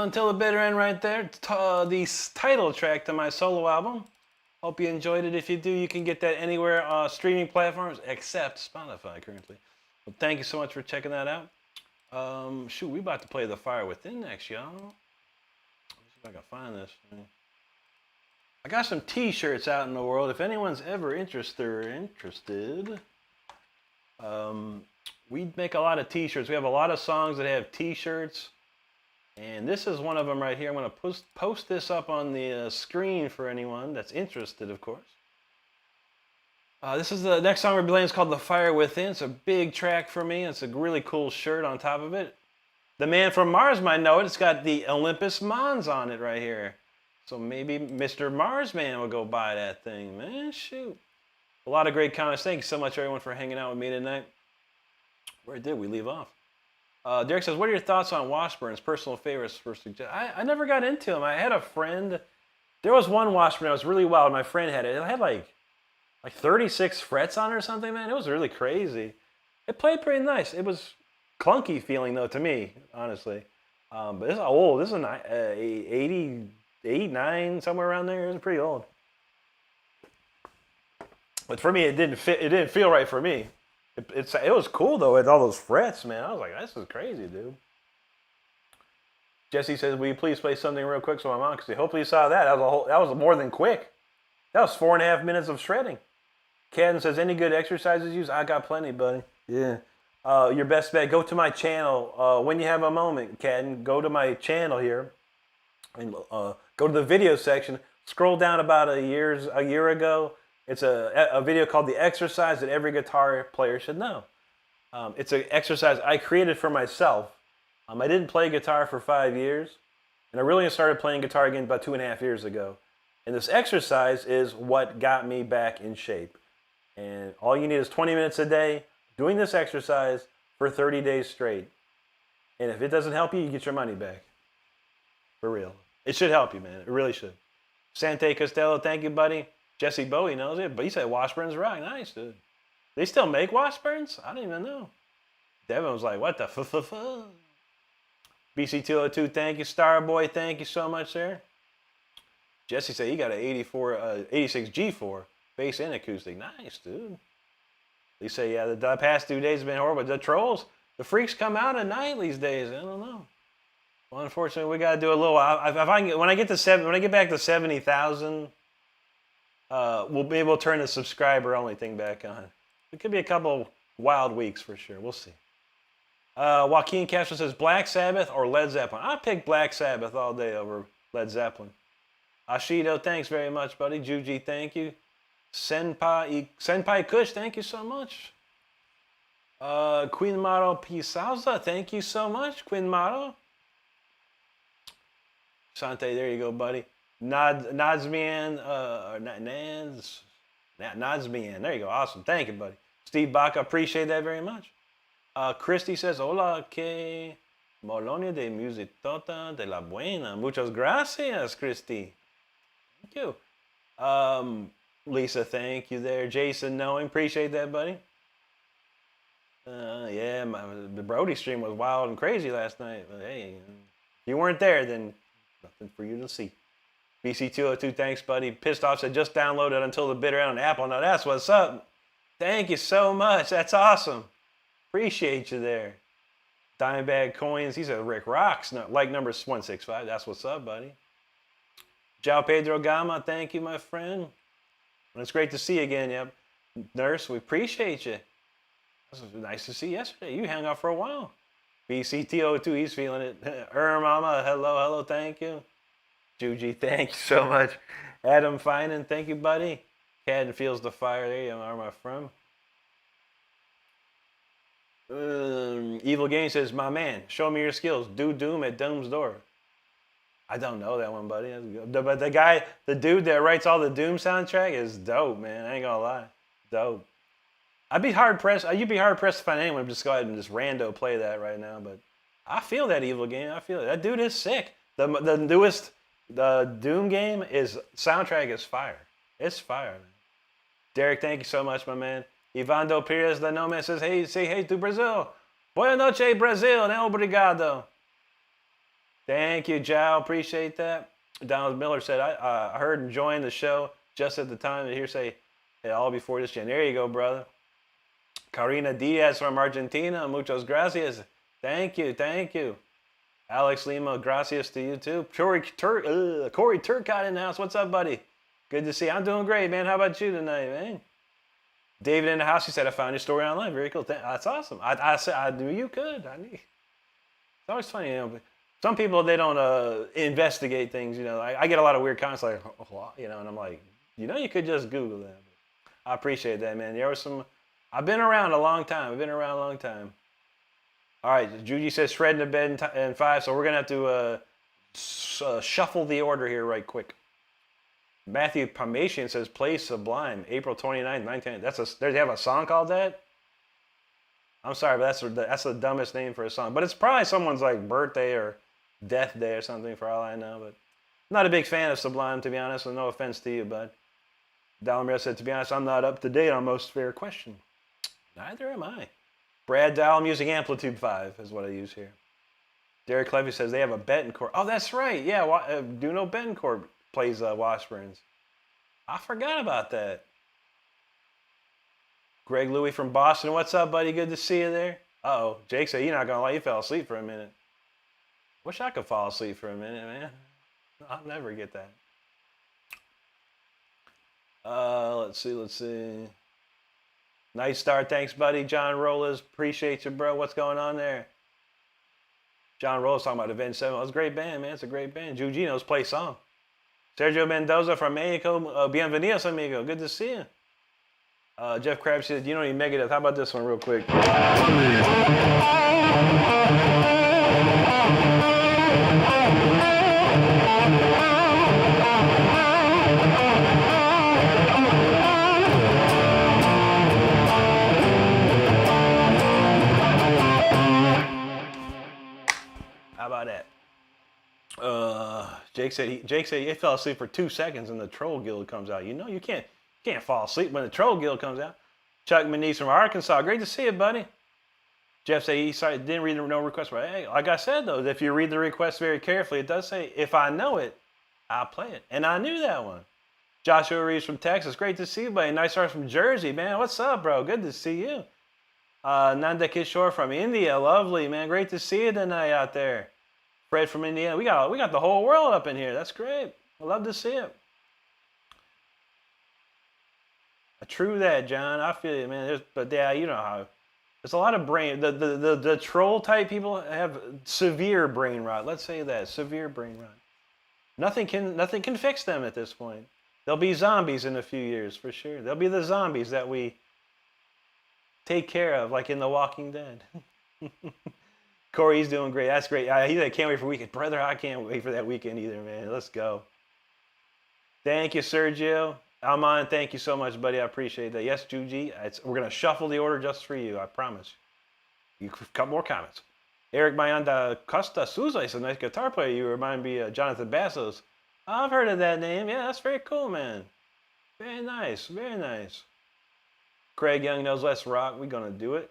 Until the Bitter End right there. The title track to my solo album. Hope you enjoyed it. If you do, you can get that anywhere streaming platforms except Spotify currently. Well, thank you so much for checking that out. Shoot, we about to play The Fire Within next, y'all. Let's see if I can find this. I got some t-shirts out in the world. If anyone's ever interested, we make a lot of t-shirts. We have a lot of songs that have t-shirts. And this is one of them right here. I'm going to post this up on the screen for anyone that's interested, of course. This is the next song we're playing. It's called The Fire Within. It's a big track for me. It's a really cool shirt on top of it. The man from Mars might know it. It's got the Olympus Mons on it right here. So maybe Mr. Mars Man will go buy that thing, man. Shoot. A lot of great comments. Thank you so much, everyone, for hanging out with me tonight. Where did we leave off? Derek says, what are your thoughts on Washburn's personal favorites for suggestion? I never got into them. I had a friend. There was one Washburn that was really wild. My friend had it. It had like 36 frets on it or something, man. It was really crazy. It played pretty nice. It was clunky feeling, though, to me, honestly. But this is old. This is an 88, 9, somewhere around there. It was pretty old. But for me, it didn't feel right for me. It was cool, though, with all those frets, man. I was like, this is crazy, dude. Jesse says, will you please play something real quick so my mom can see? Hopefully you saw that. That was more than quick. That was 4.5 minutes of shredding. Cadden says, any good exercises used? I got plenty, buddy. Yeah. Your best bet, go to my channel. When you have a moment, Cadden, go to my channel here. And go to the video section. Scroll down about a year ago. It's a video called The Exercise That Every Guitar Player Should Know. It's an exercise I created for myself. I didn't play guitar for 5 years, and I really started playing guitar again about 2.5 years ago. And this exercise is what got me back in shape. And all you need is 20 minutes a day doing this exercise for 30 days straight. And if it doesn't help you, you get your money back. For real. It should help you, man. It really should. Sante Costello, thank you, buddy. Jesse Bowie knows it, but he said Washburn's rock. Nice, dude. They still make Washburns? I didn't even know. Devin was like, what the f? BC202, thank you. Starboy, thank you so much, sir. Jesse said he got an 86 G4, bass and acoustic. Nice, dude. They say, yeah, the past 2 days have been horrible. The trolls, the freaks come out at night these days. I don't know. Well, unfortunately, we got to do a little. When I get back to 70,000. We'll be able to turn the subscriber-only thing back on. It could be a couple wild weeks for sure. We'll see. Joaquin Castro says, Black Sabbath or Led Zeppelin? I pick Black Sabbath all day over Led Zeppelin. Ashido, thanks very much, buddy. Juji, thank you. Senpai Kush, thank you so much. Queen Maro Pisauza, thank you so much, Queen Maro. Sante, there you go, buddy. Nadsmian, Nadsmian. There you go. Awesome. Thank you, buddy. Steve Baca, appreciate that very much. Christy says, hola, que Molonia de Musitota de la Buena. Muchas gracias, Christy. Thank you. Lisa, thank you there. Jason, knowing. Appreciate that, buddy. Yeah, the Brody stream was wild and crazy last night. But hey, if you weren't there, then nothing for you to see. BC202, thanks, buddy. Pissed Off said, just downloaded Until the Bitter End on Apple. Now that's what's up. Thank you so much. That's awesome. Appreciate you there. Dimebag Coins, he said, Rick rocks. No, like number 165. That's what's up, buddy. Jao Pedro Gama, thank you, my friend. And it's great to see you again, yep. Nurse, we appreciate you. It was nice to see you yesterday. You hung out for a while. BCTO2, he's feeling it. Mama, hello, thank you. Juji, thank you so much. Adam Finan, thank you, buddy. Cadden feels the fire. There you are, my friend. Evil Game says, my man, show me your skills. Do Doom at Doom's door. I don't know that one, buddy. But the dude that writes all the Doom soundtrack is dope, man. I ain't gonna lie. Dope. You'd be hard pressed to find anyone to just go ahead and just rando play that right now. But I feel that, Evil Game. I feel it. That dude is sick. The Doom game soundtrack is fire. It's fire, man. Derek, thank you so much, my man. Ivando Pires da Nome says, hey, say hey to Brazil. Boa noite, Brazil, né? Obrigado. Thank you, Joe. Appreciate that. Donald Miller said, I heard and joined the show just at the time to hear say, hey, all before this gen. There you go, brother. Karina Diaz from Argentina. Muchas gracias. Thank you. Thank you. Alex Lima, gracias to you too. Corey Turcott in the house. What's up, buddy? Good to see you. I'm doing great, man. How about you tonight, man? David in the house. He said, I found your story online. Very cool. That's awesome. I said I knew you could. It's always funny, you know. Some people, they don't investigate things, you know. I get a lot of weird comments like, you know, and I'm like, you know, you could just Google that. I appreciate that, man. There was some. I've been around a long time. All right, Juji says Fred in the bed in 5, so we're going to have to shuffle the order here right quick. Matthew Pomatian says Play Sublime, April 29th, 19. They have a song called that? I'm sorry, but that's the dumbest name for a song. But it's probably someone's like birthday or death day or something for all I know. But I'm not a big fan of Sublime, to be honest, with no offense to you, bud. Dalamir said, to be honest, I'm not up to date on most fair question. Neither am I. Brad Dowell, I'm using Amplitude 5 is what I use here. Derek Levy says they have a Betancourt. Oh, that's right. Yeah, Duno Betancourt plays Washburns. I forgot about that. Greg Louie from Boston. What's up, buddy? Good to see you there. Uh-oh. Jake said, you're not going to lie. You fell asleep for a minute. Wish I could fall asleep for a minute, man. I'll never get that. Let's see. Nice start. Thanks, buddy. John Rollers. Appreciate you, bro. What's going on there? John Rollers talking about Avenged Sevenfold. It's a great band, man. It's a great band. Juginos play song. Sergio Mendoza from Mexico. Bienvenidos, amigo. Good to see you. Jeff Krabs said, you don't need Megadeth. How about this one real quick? How about that? Jake said he fell asleep for 2 seconds and the Troll Guild comes out. You know you can't fall asleep when the Troll Guild comes out. Chuck Manise from Arkansas. Great to see you, buddy. Jeff said he didn't read no request. But hey, like I said though, if you read the request very carefully, it does say if I know it, I'll play it. And I knew that one. Joshua Reeves from Texas. Great to see you, buddy. Nice start from Jersey, man. What's up, bro? Good to see you. Nanda Kishore from India. Lovely, man. Great to see you tonight out there. Fred from Indiana. We got the whole world up in here. That's great. I love to see it. True that, John. I feel you, man. But yeah, you know how there's a lot of brain. The troll type people have severe brain rot. Let's say that severe brain rot. Nothing can fix them at this point. They'll be zombies in a few years for sure. They'll be the zombies that we take care of, like in The Walking Dead. Corey's doing great. That's great. He said, can't wait for weekend. Brother, I can't wait for that weekend either, man. Let's go. Thank you, Sergio. Alman, thank you so much, buddy. I appreciate that. Yes, Juji, we're going to shuffle the order just for you. I promise. You a couple more comments. Eric Mayanda Costa Souza is a nice guitar player. You remind me of Jonathan Bassos. I've heard of that name. Yeah, that's very cool, man. Very nice. Very nice. Craig Young knows Let's Rock. We're going to do it.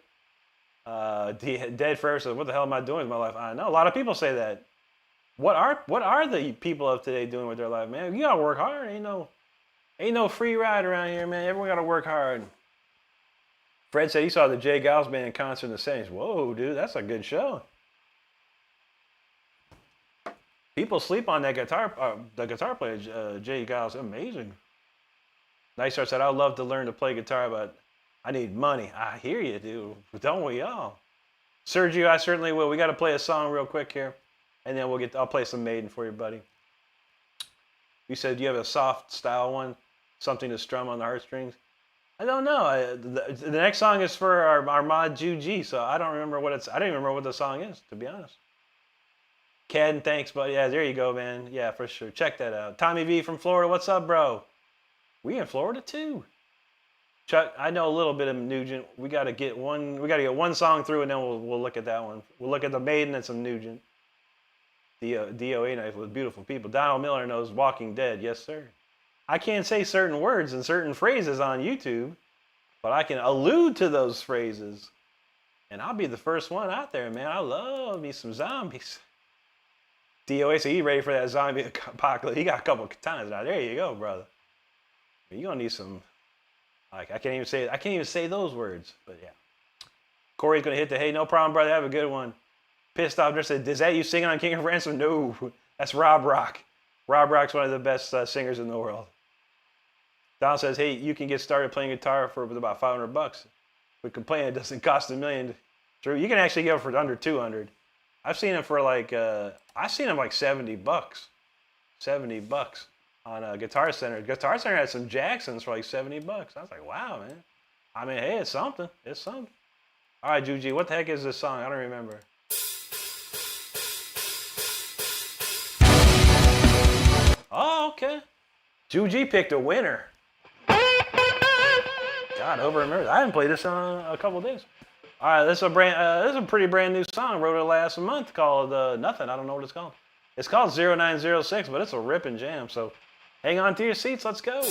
Dead Forever says, what the hell am I doing with my life? I know. A lot of people say that. What are the people of today doing with their life, man? You got to work hard. Ain't no free ride around here, man. Everyone got to work hard. Fred said he saw the Jay Giles Band in concert in the Saints. Whoa, dude, that's a good show. People sleep on that guitar, the guitar player, Jay Giles. Amazing. Nice Start said, I'd love to learn to play guitar, but I need money. I hear you, dude. Don't we all? Sergio, I certainly will. We got to play a song real quick here, and then I'll play some Maiden for you, buddy. You said you have a soft style one, something to strum on the heartstrings. I don't know. The next song is for our mod Juji, so I don't remember I don't even remember what the song is, to be honest. Ken, thanks, buddy. Yeah, there you go, man. Yeah, for sure. Check that out. Tommy V from Florida. What's up, bro? We in Florida too. Chuck, I know a little bit of Nugent. We got to get one song through, and then we'll look at that one. We'll look at the Maiden and some Nugent. DOA Knife with beautiful people. Donald Miller knows Walking Dead. Yes, sir. I can't say certain words and certain phrases on YouTube, but I can allude to those phrases. And I'll be the first one out there, man. I love me some zombies. DOA, so he ready for that zombie apocalypse. He got a couple of katanas now. There you go, brother. You're gonna need some. Like I can't even say those words. But yeah. Corey's gonna hit the hey, no problem, brother. Have a good one. Pissed off. Just said, is that you singing on King of Renstrom? No, that's Rob Rock. Rob Rock's one of the best singers in the world. Don says, hey, you can get started playing guitar for about $500. We complain it doesn't cost $1 million. True, you can actually get it for under 200. I've seen it for like I've seen them like $70. $70 on Guitar Center. Guitar Center had some Jacksons for like $70. I was like, wow, man. I mean, hey, it's something. It's something. All right, Juji, what the heck is this song? I don't remember. Oh, okay. Juji picked a winner. God, I hope I remember. I haven't played this in a couple of days. All right, this is a pretty brand new song. Wrote it last month called Nothing. I don't know what it's called. It's called 0906, but it's a ripping jam. So hang on to your seats. Let's go.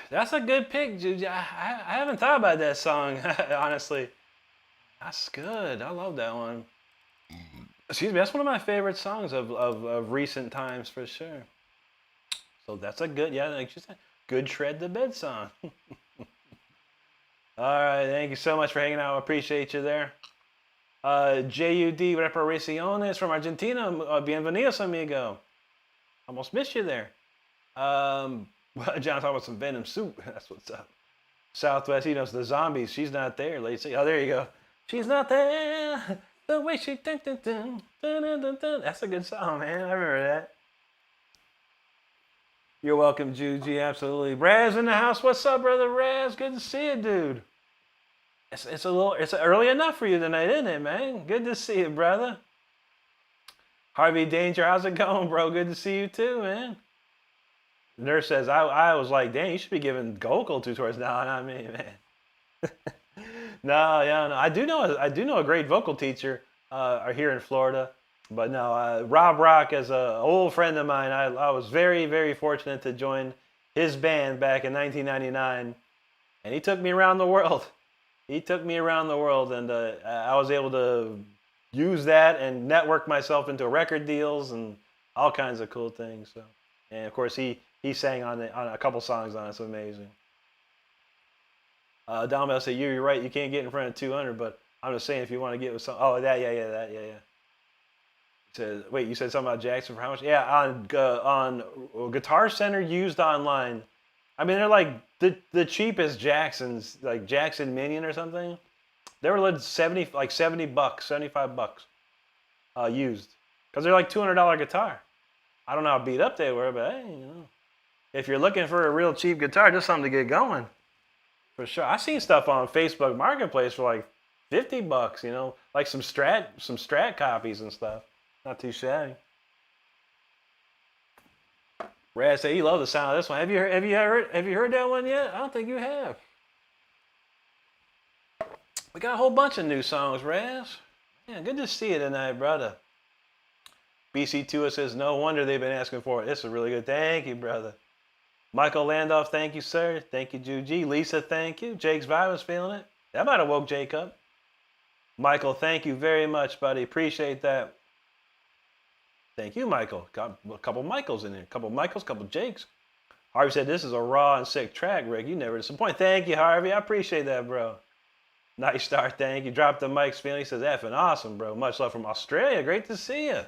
That's a good pick, Juju. I haven't thought about that song, honestly. That's good. I love that one. Excuse me. That's one of my favorite songs of recent times for sure. So that's a good, yeah, like you said, good shred the bed song. All right. Thank you so much for hanging out. I appreciate you there. JUD Reparaciones from Argentina. Bienvenidos, amigo. Almost missed you there. John talking about some Venom soup. That's what's up. Southwest, he knows the zombies. She's not there. Let's see. Oh, there you go. She's not there. The way she dun, dun, dun, dun, dun, dun, dun. That's a good song, man. I remember that. You're welcome, Juji. Absolutely. Raz in the house. What's up, brother Raz? Good to see you, dude. It's early enough for you tonight, isn't it, man? Good to see you, brother. Harvey Danger, how's it going, bro? Good to see you too, man. Nurse says, I was like, dang, you should be giving vocal tutorials. No, not me, man. No, yeah, no. I do know a great vocal teacher here in Florida. But no, Rob Rock is an old friend of mine. I was very, very fortunate to join his band back in 1999. And he took me around the world. He took me around the world, and I was able to use that and network myself into record deals and all kinds of cool things. So, and of course, he sang on a couple songs on it. It's amazing. Don said, you're right. You can't get in front of 200, but I'm just saying if you want to get with some. Oh, that, yeah. Said, wait, you said something about Jackson for how much? Yeah, on Guitar Center used online. I mean, they're like the cheapest Jacksons, like Jackson Minion or something. They were like 70 bucks, $75 used, because they're like $200 guitar. I don't know how beat up they were, but hey, you know, if you're looking for a real cheap guitar, just something to get going, for sure. I've seen stuff on Facebook Marketplace for like $50, you know, like some Strat copies and stuff. Not too shabby. Raz said he loved the sound of this one. Have you heard that one yet? I don't think you have. We got a whole bunch of new songs, Raz. Yeah, good to see you tonight, brother. BC2 says, no wonder they've been asking for it. This is really good. Thank you, brother. Michael Landoff, thank you, sir. Thank you, Juji. Lisa, thank you. Jake's vibe was feeling it. That might have woke Jake up. Michael, thank you very much, buddy. Appreciate that. Thank you, Michael. Got a couple Michaels in there. Couple Michaels, couple Jakes. Harvey said, this is a raw and sick track, Rick. You never disappoint. Thank you, Harvey. I appreciate that, bro. Nice start. Thank you. Drop the mics, feeling. He says, effing awesome, bro. Much love from Australia. Great to see you.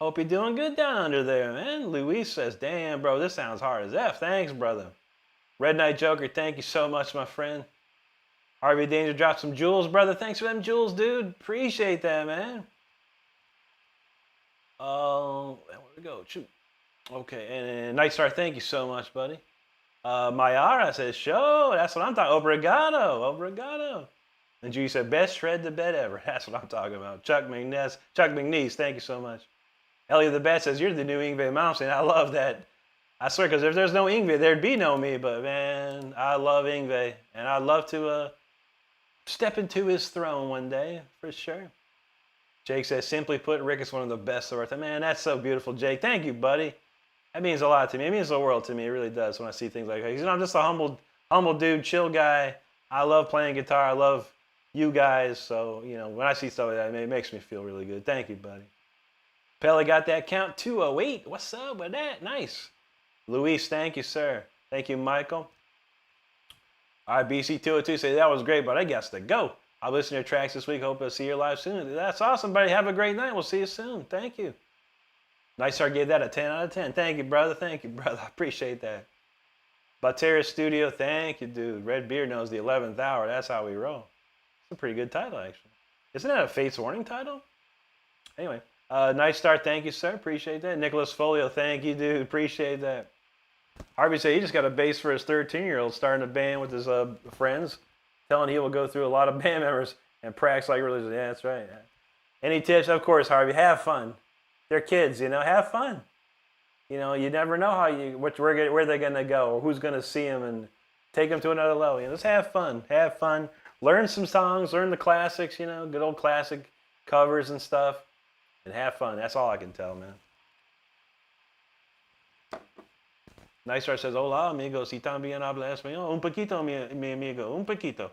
Hope you're doing good down under there, man. Luis says, damn, bro, this sounds hard as F. Thanks, brother. Red Knight Joker, thank you so much, my friend. Harvey Danger dropped some jewels, brother. Thanks for them jewels, dude. Appreciate that, man. Where to go? Shoot. Okay, and Nightstar, thank you so much, buddy. Mayara says, show. That's what I'm talking. Obrigado. And Judy said, best shred the bed ever. That's what I'm talking about. Chuck McNeese, thank you so much. Elliot the Bat says, you're the new Yngwie Malmsteen. I love that. I swear, because if there's no Yngwie, there'd be no me. But, man, I love Yngwie. And I'd love to step into his throne one day, for sure. Jake says, simply put, Rick is one of the best of our time. Man, that's so beautiful, Jake. Thank you, buddy. That means a lot to me. It means the world to me. It really does when I see things like that. You know, I'm just a humble dude, chill guy. I love playing guitar. I love you guys. So, you know, when I see stuff like that, it makes me feel really good. Thank you, buddy. Pele got that count 208. What's up with that? Nice. Luis, thank you, sir. Thank you, Michael. All right, BC202 say that was great, but I guess to go. I'll listen to your tracks this week. Hope to see you live soon. That's awesome, buddy. Have a great night. We'll see you soon. Thank you. Nice Star gave that a 10 out of 10. Thank you, brother. Thank you, brother. I appreciate that. Batera Studio, thank you, dude. Red Beard knows the 11th hour. That's how we roll. It's a pretty good title, actually. Isn't that a Fates Warning title? Anyway, Nice Star, thank you, sir. Appreciate that. Nicholas Folio, thank you, dude. Appreciate that. Harvey said he just got a bass for his 13-year-old, starting a band with his friends, telling he will go through a lot of band members and practice like religion. Yeah, that's right. Any tips? Of course, Harvey. Have fun. They're kids, you know. Have fun. You know, you never know where they're gonna go or who's gonna see them and take them to another level. You know, just have fun. Have fun. Learn some songs. Learn the classics. You know, good old classic covers and stuff, and have fun. That's all I can tell, man. Nice Start says, hola, amigo, si también habla español. Un poquito, mi amigo, un poquito.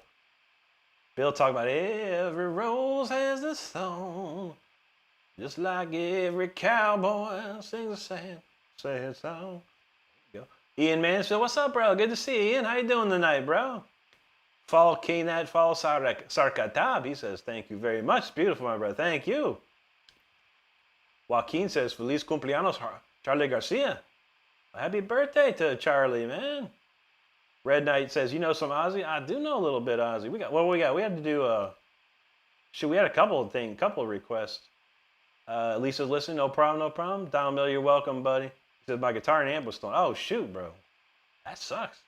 Bill talking about every rose has a song. Just like every cowboy sings a sad song. Ian Mansfield, what's up, bro? Good to see you, Ian. How you doing tonight, bro? Follow Keenat, follow Sarkatab. He says, thank you very much. Beautiful, my brother. Thank you. Joaquin says, Feliz cumpleaños, Charlie Garcia. Happy birthday to Charlie, man. Red Knight says, you know some Ozzy? I do know a little bit of Ozzy. We had to do we had a couple of requests. Lisa's listening, no problem. Don Miller, you're welcome, buddy. He said my guitar and amp was stolen. Oh shoot, bro. That sucks.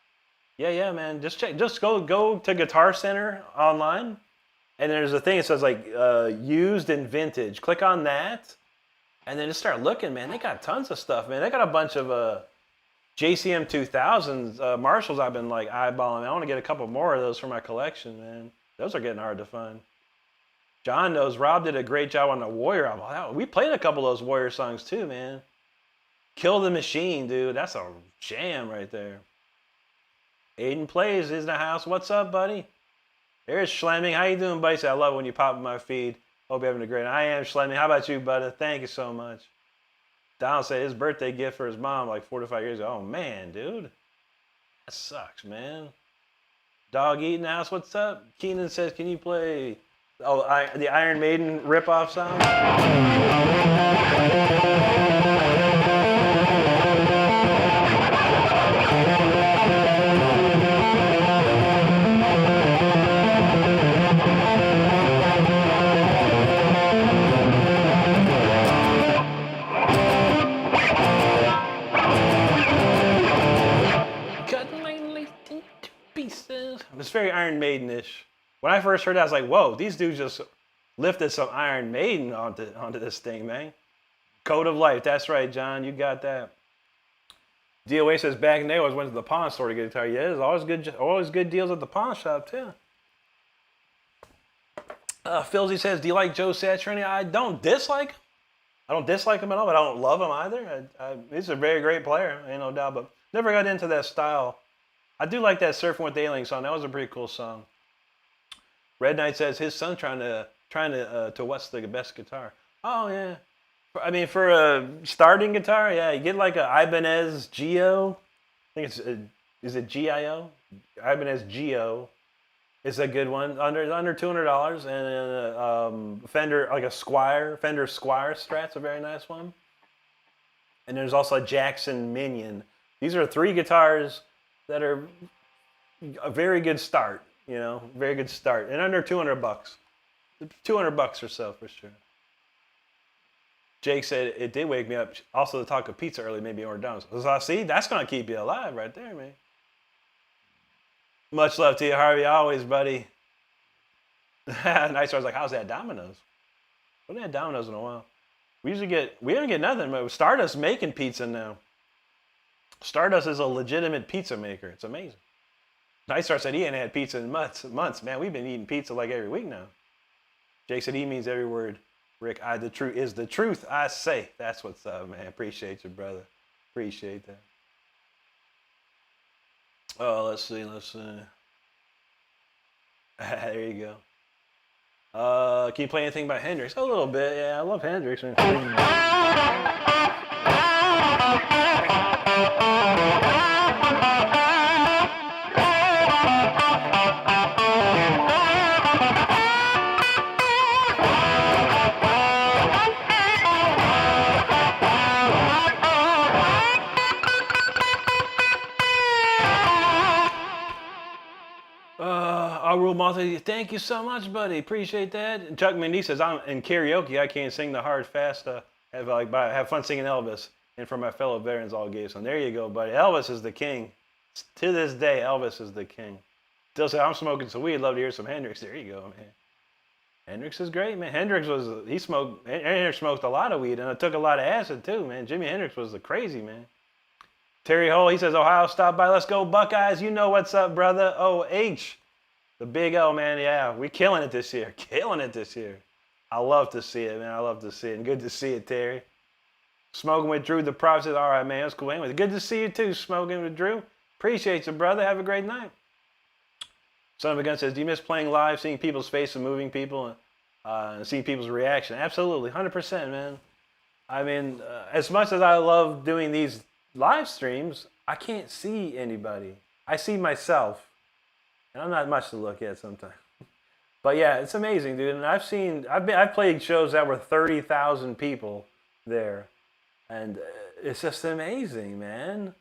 Yeah, man. Just go to Guitar Center online, and there's a thing that says like used and vintage. Click on that, and then just start looking, man. They got tons of stuff, man. They got a bunch of JCM 2000s Marshalls I've been like eyeballing. I want to get a couple more of those for my collection, man. Those are getting hard to find. John knows Rob did a great job on the Warrior album. We played a couple of those Warrior songs too, man. Kill the Machine, dude. That's a jam right there. Aiden Plays is in the house. What's up, buddy? There's Schlemming. How you doing, buddy? I love it when you pop in my feed. Hope you're having a great. I am Schlemming. How about you, buddy? Thank you so much. Donald said his birthday gift for his mom like 4 to 5 years ago. Oh, man, dude. That sucks, man. Dog Eating House, what's up? Keenan says, can you play the Iron Maiden ripoff song? It's very Iron Maiden-ish. When I first heard that, I was like, whoa, these dudes just lifted some Iron Maiden onto this thing, man. Code of Life, that's right, John, you got that. DOA says back in the day, I always went to the pawn store to get a guitar. Yeah, there's always good deals at the pawn shop, too. Philzy says, do you like Joe Satriani? I don't dislike him. I don't dislike him at all, but I don't love him either. He's a very great player, ain't no doubt, but never got into that style. I do like that Surfing with the Aliens song. That was a pretty cool song. Red Knight says his son's trying to what's the best guitar. Oh yeah, I mean for a starting guitar, yeah, you get like a Ibanez Geo. I think is it Gio? Ibanez Geo is a good one under $200, and a Fender like a Fender Squire Strat's a very nice one. And there's also a Jackson Minion. These are 3 guitars that are a very good start, very good start, and under $200, $200 or so for sure. Jake said it did wake me up. Also, the talk of pizza early made me order down. So see, that's gonna keep you alive right there, man. Much love to you, Harvey, always, buddy. Nice. I was like, how's that Domino's? We haven't had Domino's in a while. We don't get nothing, but Stardust making pizza now. Stardust is a legitimate pizza maker. It's amazing. Nightstar said he ain't had pizza in months. Man, we've been eating pizza like every week now. Jake said he means every word. Rick, the truth is the truth I say. That's what's up, man. Appreciate you, brother. Appreciate that. Oh, let's see. There you go. Can you play anything by Hendrix? A little bit, yeah. I love Hendrix. Thank you so much, buddy. Appreciate that. And Chuck Mendy says, I'm in karaoke. I can't sing the hard, fast. Have fun singing Elvis. And for my fellow veterans, all gave some. There you go, buddy. Elvis is the king. To this day, Elvis is the king. Still say, I'm smoking some weed. Love to hear some Hendrix. There you go, man. Hendrix is great, man. Hendrix smoked a lot of weed, and it took a lot of acid, too, man. Jimi Hendrix was the crazy, man. Terry Hole, he says, Ohio, stop by. Let's go, Buckeyes. You know what's up, brother. OH. The Big O, man, yeah, we're killing it this year. Killing it this year. I love to see it, man. I love to see it. And good to see it, Terry. Smoking with Drew the Prophet says, all right, man, that's cool. Anyway, good to see you too, Smoking with Drew. Appreciate you, brother. Have a great night. Son of a Gun says, do you miss playing live, seeing people's faces, moving people, and seeing people's reaction? Absolutely, 100%, man. I mean, as much as I love doing these live streams, I can't see anybody. I see myself, and I'm not much to look at sometimes. But yeah, it's amazing, dude. And I've played shows that were 30,000 people there, and it's just amazing, man.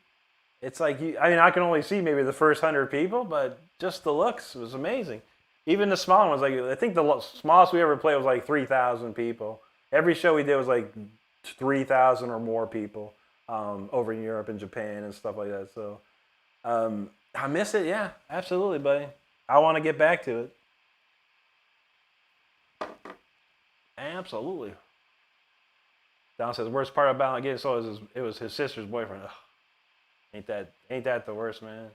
It's like I can only see maybe the first 100 people, but just the looks was amazing. Even the smaller ones, like I think the smallest we ever played was like 3,000 people. Every show we did was like 3,000 or more people over in Europe and Japan and stuff like that. So I miss it, yeah, absolutely, buddy. I want to get back to it. Absolutely. Don says, worst part about getting sold is it was his sister's boyfriend. Ugh. Ain't that the worst, man?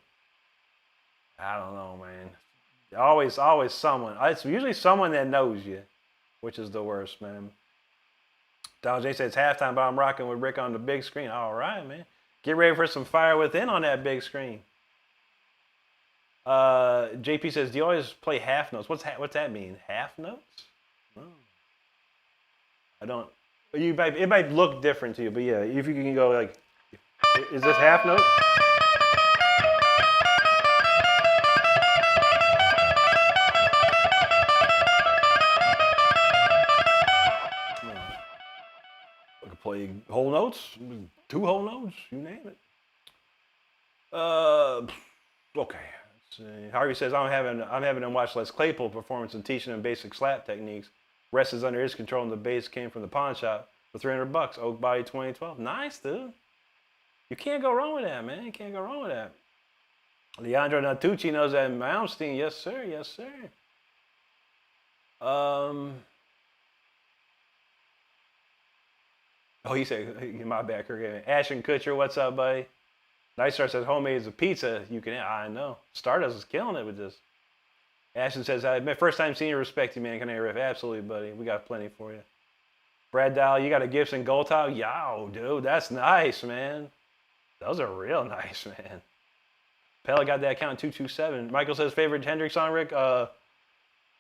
I don't know, man. Always someone. It's usually someone that knows you, which is the worst, man. Donald J says it's halftime, but I'm rocking with Rick on the big screen. All right, man. Get ready for some fire within on that big screen. JP says, do you always play half notes? What's that mean? Half notes? Oh. I don't. It might look different to you, but yeah, if you can go like, is this half note? I could play whole notes, 2 whole notes, you name it. Okay. Harvey says I'm having him watch Les Claypool performance and teaching him basic slap techniques. Rest is under his control, and the bass came from the pawn shop for $300. Oak Body 2012. Nice, dude. You can't go wrong with that, man. You can't go wrong with that. Leandro Natucci knows that Malmsteen. Yes, sir. Yes, sir. Oh, he said, my bad, Kirk. Ashton Kutcher, what's up, buddy? Nice Star says, homemade is a pizza. You can, I know. Stardust is killing it with this. Ashton says, first time seeing you, respect you, man. Can I riff? Absolutely, buddy. We got plenty for you. Brad Dow, you got a Gibson Gold Tile? Yow, dude, that's nice, man. Those are real nice, man. Pella got that count 227. Michael says, favorite Hendrix song, Rick?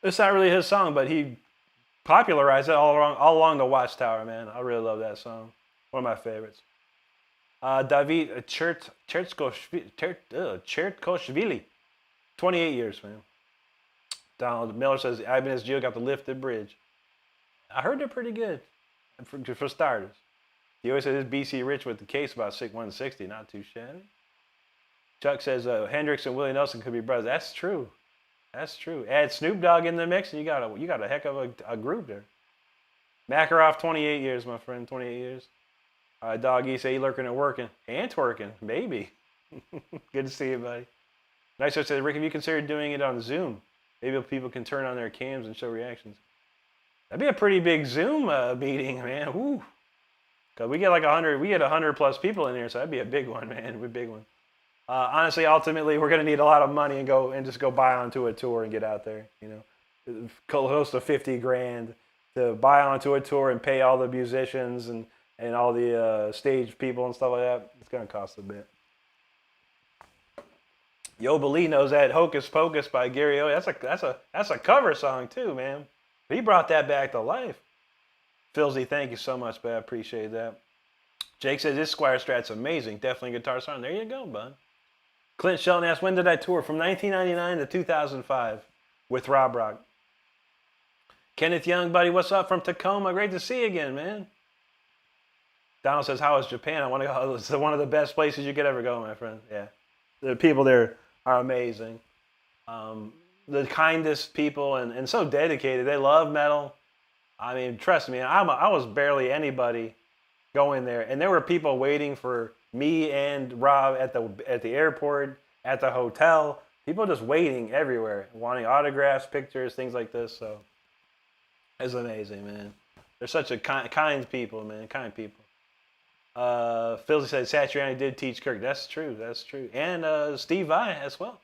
It's not really his song, but he popularized it all along the Watchtower, man. I really love that song. One of my favorites. David Chertkoshvili, 28 years, man. Donald Miller says, Ibanez Gio got the lifted bridge. I heard they're pretty good, for starters. He always says this BC Rich with the case about 160, not too shabby. Chuck says Hendrix and Willie Nelson could be brothers. That's true. That's true. Add Snoop Dogg in the mix, and you got a heck of a group there. Makarov, 28 years, my friend, 28 years. Doggy say he lurking and working. And twerking, maybe. Good to see you, buddy. Nicer says, Rick, have you considered doing it on Zoom? Maybe people can turn on their cams and show reactions. That'd be a pretty big Zoom meeting, man. Woo. Cause we get like 100 plus people in here, so that'd be a big one, man. A big one. Honestly, ultimately, we're gonna need a lot of money and just go buy onto a tour and get out there. You know, close to 50 grand to buy onto a tour and pay all the musicians and all the stage people and stuff like that. It's gonna cost a bit. Yoba Lee knows that Hocus Pocus by Gary O. That's a cover song too, man. He brought that back to life. Philzy, thank you so much, bud. I appreciate that. Jake says this Squire Strat's amazing. Definitely a guitar song. There you go, bud. Clint Shelton asks, when did I tour? From 1999 to 2005 with Rob Rock. Kenneth Young, buddy, what's up from Tacoma? Great to see you again, man. Donald says, how is Japan? I want to go. It's one of the best places you could ever go, my friend. Yeah. The people there are amazing. The kindest people and so dedicated. They love metal. I mean, trust me, I was barely anybody going there. And there were people waiting for me and Rob at the airport, at the hotel. People just waiting everywhere, wanting autographs, pictures, things like this. So it's amazing, man. They're such a kind people, man. Kind people. Philzy said Satriani did teach Kirk. That's true. That's true. And Steve Vai as well.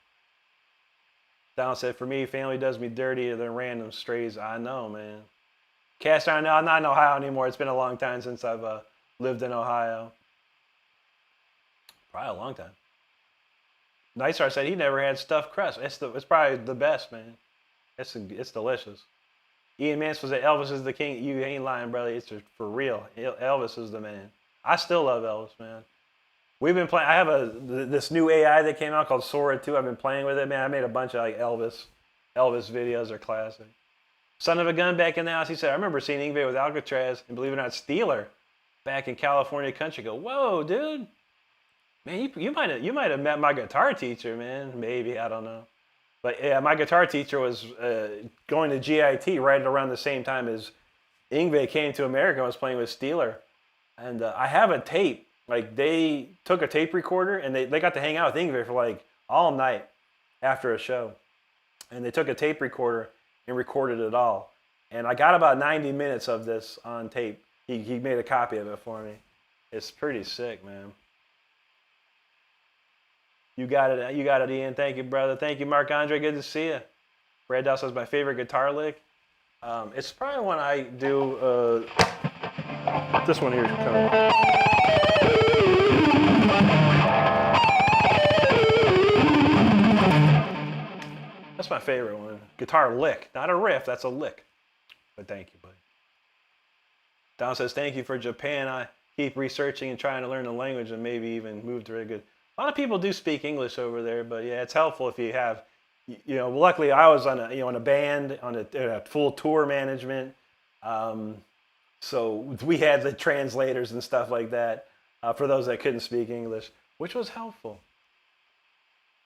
Donald said, for me, family does me dirtier than random strays. I know, man. Cast iron, I'm not in Ohio anymore. It's been a long time since I've lived in Ohio. Probably a long time. Nightstar said he never had stuffed crust. It's probably the best, man. It's delicious. Ian Mansfield said Elvis is the king. You ain't lying, brother. It's just for real. Elvis is the man. I still love Elvis, man. We've been playing. I have this new AI that came out called Sora 2. I've been playing with it, man. I made a bunch of like Elvis videos. Are classic. Son of a Gun back in the house. He said I remember seeing Yngwie with Alcatraz and believe it or not Steeler back in California country. Go, whoa, dude. Man, you might have met my guitar teacher, man. Maybe, I don't know. But yeah, my guitar teacher was going to GIT right around the same time as Yngwie came to America and was playing with Steeler. And I have a tape. Like, they took a tape recorder and they got to hang out with Yngwie for like all night after a show. And they took a tape recorder and recorded it all. And I got about 90 minutes of this on tape. He made a copy of it for me. It's pretty sick, man. You got it, Ian. Thank you, brother. Thank you, Mark Andre. Good to see you. Brad Dow says my favorite guitar lick. It's probably when I do this one here. That's my favorite one. Guitar lick, not a riff. That's a lick. But thank you, buddy. Don says thank you for Japan. I keep researching and trying to learn the language and maybe even move to really good. A lot of people do speak English over there, but yeah, it's helpful if you have, luckily I was on a band, on a full tour management. So we had the translators and stuff like that for those that couldn't speak English, which was helpful.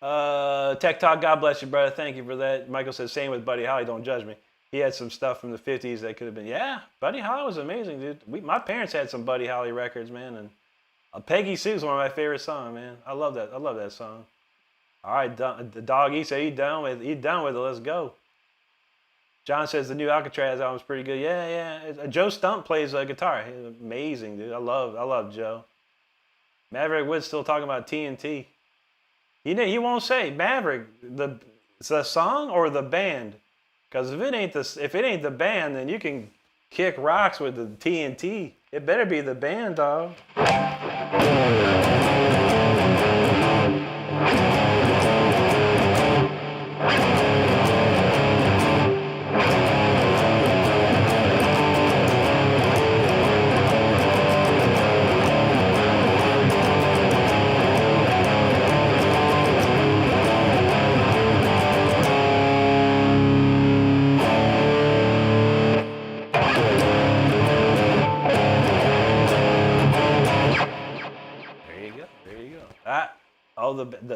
Tech Talk, God bless you, brother. Thank you for that. Michael says, same with Buddy Holly, don't judge me. He had some stuff from the 50s that could have been, yeah, Buddy Holly was amazing, dude. My parents had some Buddy Holly records, man, and Peggy Sue's one of my favorite songs, man. I love that song. All right, the dog, he said he done with it. Let's go. John says the new Alcatraz album's pretty good. Yeah. Joe Stump plays guitar. He's amazing, dude. I love Joe. Maverick Wood's still talking about TNT. He won't say Maverick, the song or the band, because if it ain't the band, then you can kick rocks with the TNT. It better be the band, dog.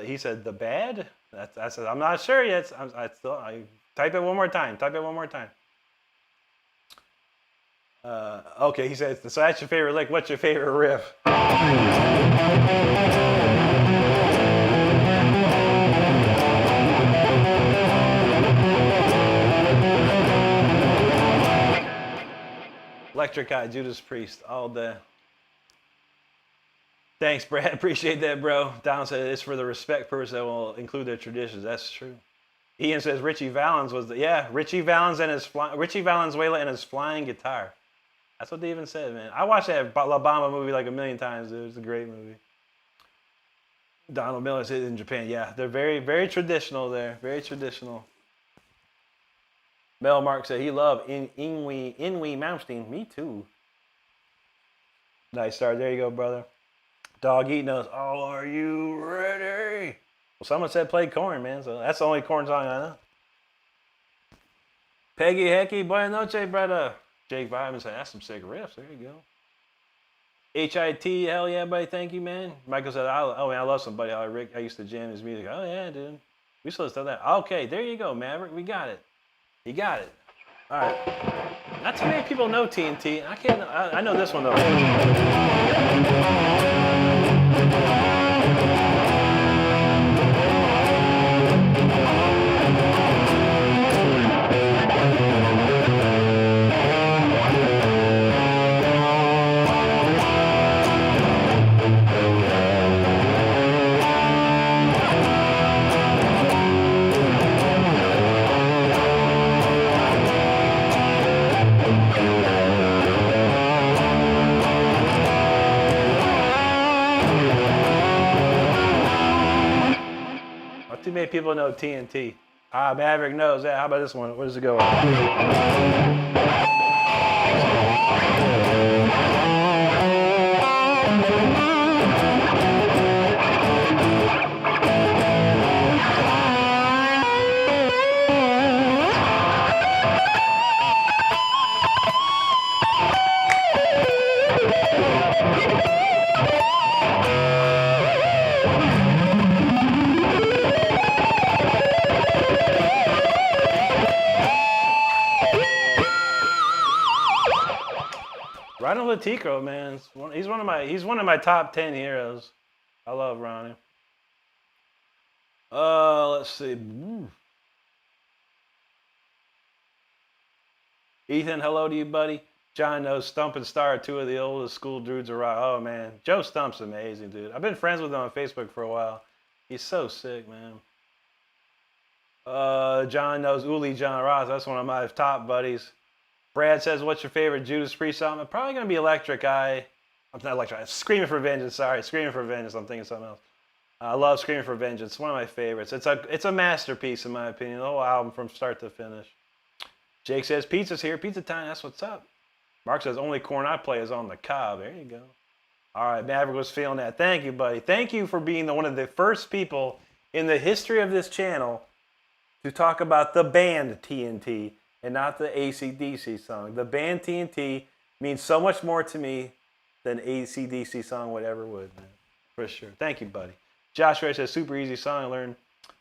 He said the bad. I said I'm not sure yet. I type it one more time. Okay, he says so. That's your favorite lick. What's your favorite riff? Electric Eye, Judas Priest, all day. Thanks, Brad. Appreciate that, bro. Don said it's for the respect purpose that will include their traditions. That's true. Ian says Richie Valens was Richie Valenzuela and his flying guitar. That's what they even said, man. I watched that La Bamba movie like a million times, dude. It's a great movie. Donald Miller said in Japan. Yeah, they're very, very traditional there. Very traditional. Mel Mark said he loved Yngwie Malmsteen. Me too. Nice start. There you go, brother. Dog eating us. Oh, are you ready? Well, someone said play Korn, man. So that's the only Korn song I know. Peggy Hecky, buenas noches, brother. Jake Vyman said that's some sick riffs. There you go. HIT, hell yeah, buddy. Thank you, man. Michael said, oh man, I love somebody. Rick, I used to jam his music. Oh yeah, dude. We still listen to that. Okay, there you go, Maverick. We got it. You got it. All right. Not too many people know TNT. I know this one though. many people know TNT? Maverick knows that. How about this one? What does it go? Ronnie Latico, man, he's one of my top 10 heroes. I love Ronnie. Let's see. Ethan, hello to you, buddy. John knows Stump and Star are two of the oldest school dudes around. Oh man, Joe Stump's amazing, dude. I've been friends with him on Facebook for a while. He's so sick, man. John knows Uli John Ross. That's one of my top buddies. Brad says, what's your favorite Judas Priest song? I'm probably going to be Electric Eye. I'm not Electric Eye. Screaming for Vengeance. Sorry, Screaming for Vengeance. I'm thinking of something else. I love Screaming for Vengeance. It's one of my favorites. It's a masterpiece, in my opinion. The whole album from start to finish. Jake says, pizza's here. Pizza time. That's what's up. Mark says, only corn I play is on the cob. There you go. All right, Maverick was feeling that. Thank you, buddy. Thank you for being one of the first people in the history of this channel to talk about the band TNT. And not the AC/DC song. The band TNT means so much more to me than AC/DC song would ever would, man. For sure. Thank you, buddy. Josh Ray says, super easy song I learned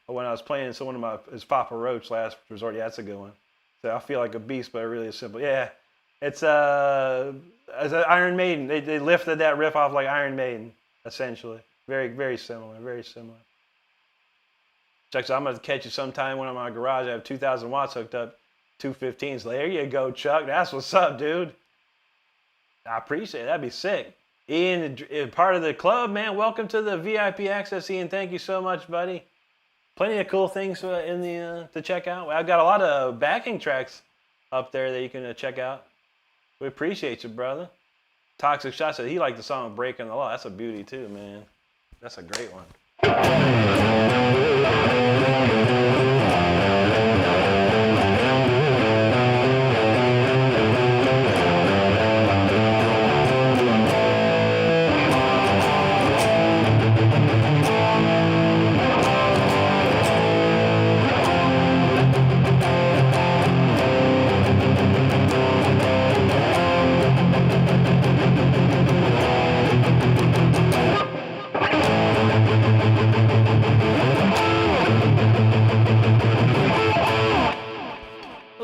when I was playing his Papa Roach last resort. Yeah, that's a good one. So I feel like a beast, but it really is simple. Yeah, it's as Iron Maiden. They lifted that riff off like Iron Maiden, essentially. Very, very similar. Very similar. Chuck says, I'm going to catch you sometime when I'm in my garage. I have 2,000 watts hooked up. 215s. There you go, Chuck. That's what's up, dude. I appreciate it. That'd be sick. Ian, part of the club, man. Welcome to the VIP access, Ian. Thank you so much, buddy. Plenty of cool things in the to check out. I've got a lot of backing tracks up there that you can check out. We appreciate you, brother. Toxic Shot said he liked the song Breaking the Law. That's a beauty, too, man. That's a great one.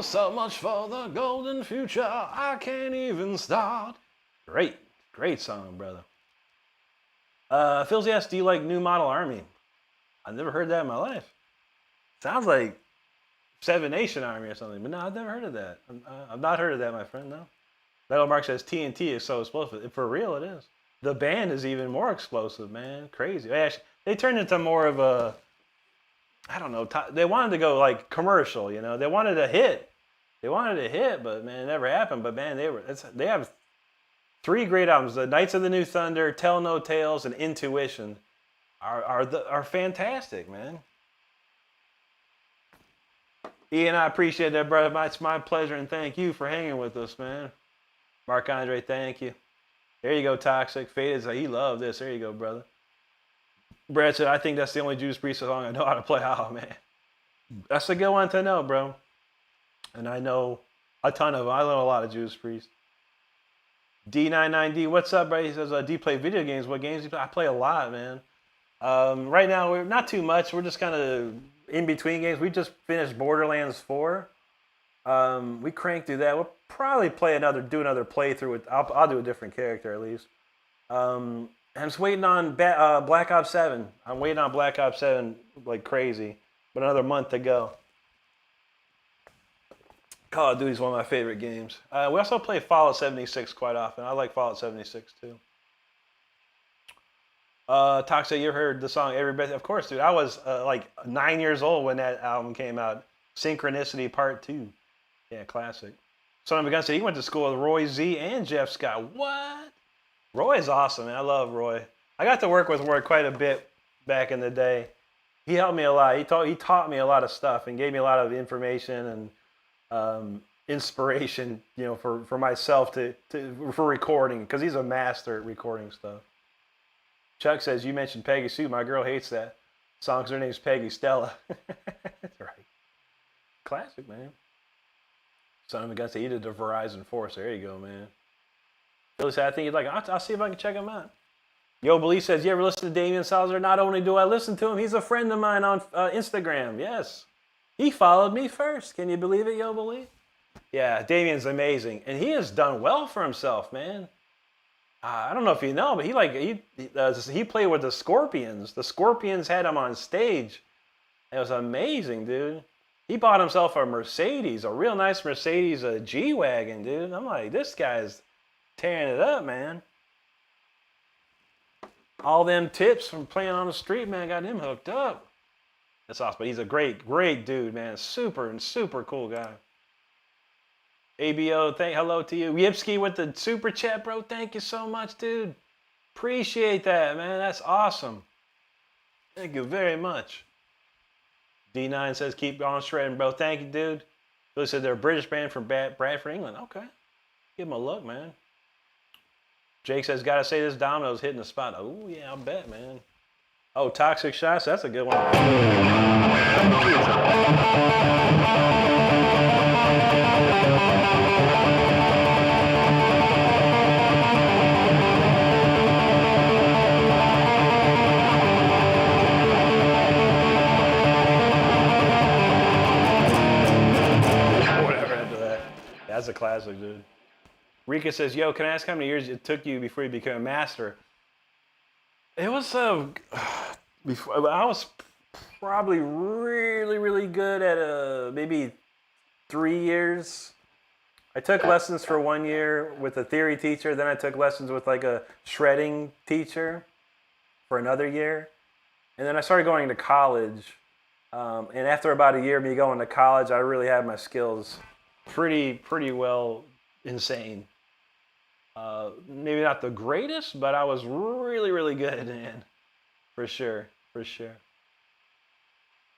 So much for the golden future, I can't even start. Great song, brother. Phil's asked, do you like New Model Army? I've never heard that in my life. Sounds like Seven Nation Army or something, but no, I've never heard of that. I've not heard of that, my friend, no. Metal Mark says TNT is so explosive. For real, it is. The band is even more explosive, man. Crazy. They turned into more of a, I don't know, they wanted to go like commercial, you know. They wanted a hit. But man, it never happened. But man, they have 3 great albums: the Knights of the New Thunder, Tell No Tales, and Intuition are fantastic, man. Ian, I appreciate that, brother. It's my pleasure, and thank you for hanging with us, man. Mark Andre, thank you. There you go, Toxic. Faded, he loved this. There you go, brother. Brad said, I think that's the only Judas Priest song I know how to play. Oh, man. That's a good one to know, bro. And I know a ton of them. I know a lot of Judas Priest. D99D, what's up, bro? He says, do you play video games? What games do you play? I play a lot, man. Right now, we're not too much. We're just kind of in between games. We just finished Borderlands 4. We cranked through that. We'll probably do another playthrough. I'll do a different character at least. I'm just waiting on Black Ops 7. I'm waiting on Black Ops 7 like crazy, but another month to go. Call of Duty is one of my favorite games. We also play Fallout 76 quite often. I like Fallout 76 too. Toxic, you ever heard the song Every Breath? Of course, dude. I was like 9 years old when that album came out. Synchronicity Part 2. Yeah, classic. Son of a Gun said he went to school with Roy Z and Jeff Scott. What? Roy is awesome, man. I love Roy. I got to work with Roy quite a bit back in the day. he helped me a lot. He taught me a lot of stuff and gave me a lot of information and inspiration, for myself for recording, because he's a master at recording stuff. Chuck says, you mentioned Peggy Sue. My girl hates that song because her name's Peggy Stella. That's right. Classic, man. Son of a gun said he did the Verizon Force. There you go, man. Billy said, I think you'd like it. I'll see if I can check him out. Yo, Belief says, you ever listen to Damian Salzer? Not only do I listen to him, he's a friend of mine on Instagram. Yes. He followed me first. Can you believe it, Yo, Belief? Yeah, Damian's amazing. And he has done well for himself, man. I don't know if you know, but he played with the Scorpions. The Scorpions had him on stage. It was amazing, dude. He bought himself a Mercedes, a real nice Mercedes, a G-Wagon, dude. I'm like, this guy's tearing it up, man. All them tips from playing on the street, man, got him hooked up. That's awesome. But he's a great, great dude, man. Super cool guy. ABO, hello to you. Yipski with the super chat, bro. Thank you so much, dude. Appreciate that, man. That's awesome. Thank you very much. D9 says, keep on shredding, bro. Thank you, dude. Billy said they're a British band from Bradford, England. Okay. Give them a look, man. Jake says, gotta say this Domino's hitting the spot. Oh, yeah, I'll bet, man. Oh, Toxic Shots. That's a good one. That's a classic, dude. Rika says, yo, can I ask how many years it took you before you became a master? It was, before, I was probably really, really good at maybe 3 years. I took lessons for 1 year with a theory teacher. Then I took lessons with like a shredding teacher for another year. And then I started going to college. And after about a year of me going to college, I really had my skills pretty well insane. Maybe not the greatest, but I was really good, man. For sure.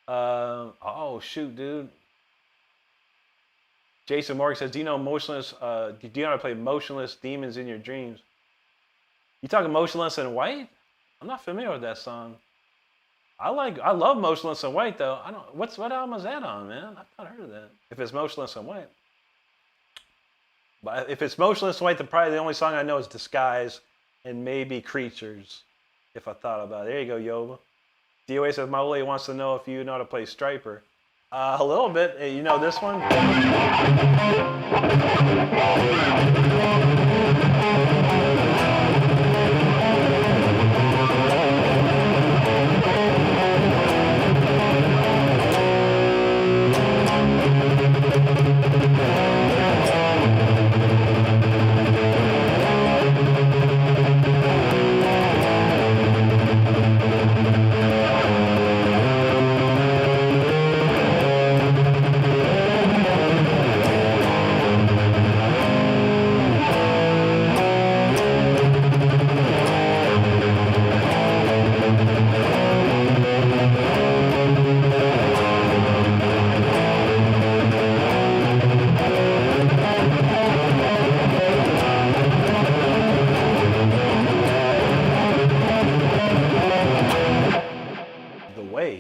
Oh shoot, dude. Jason Morgan says, do you know how to play Motionless Demons in Your Dreams? You talking Motionless in White? I'm not familiar with that song. I love Motionless in White though. What album is that on, man? I've not heard of that. If it's Motionless in White. But if it's Motionless in White, then probably the only song I know is Disguise and maybe Creatures, if I thought about it. There you go, Yoba. DOA says, Maule wants to know if you know how to play Striper. A little bit. You know this one?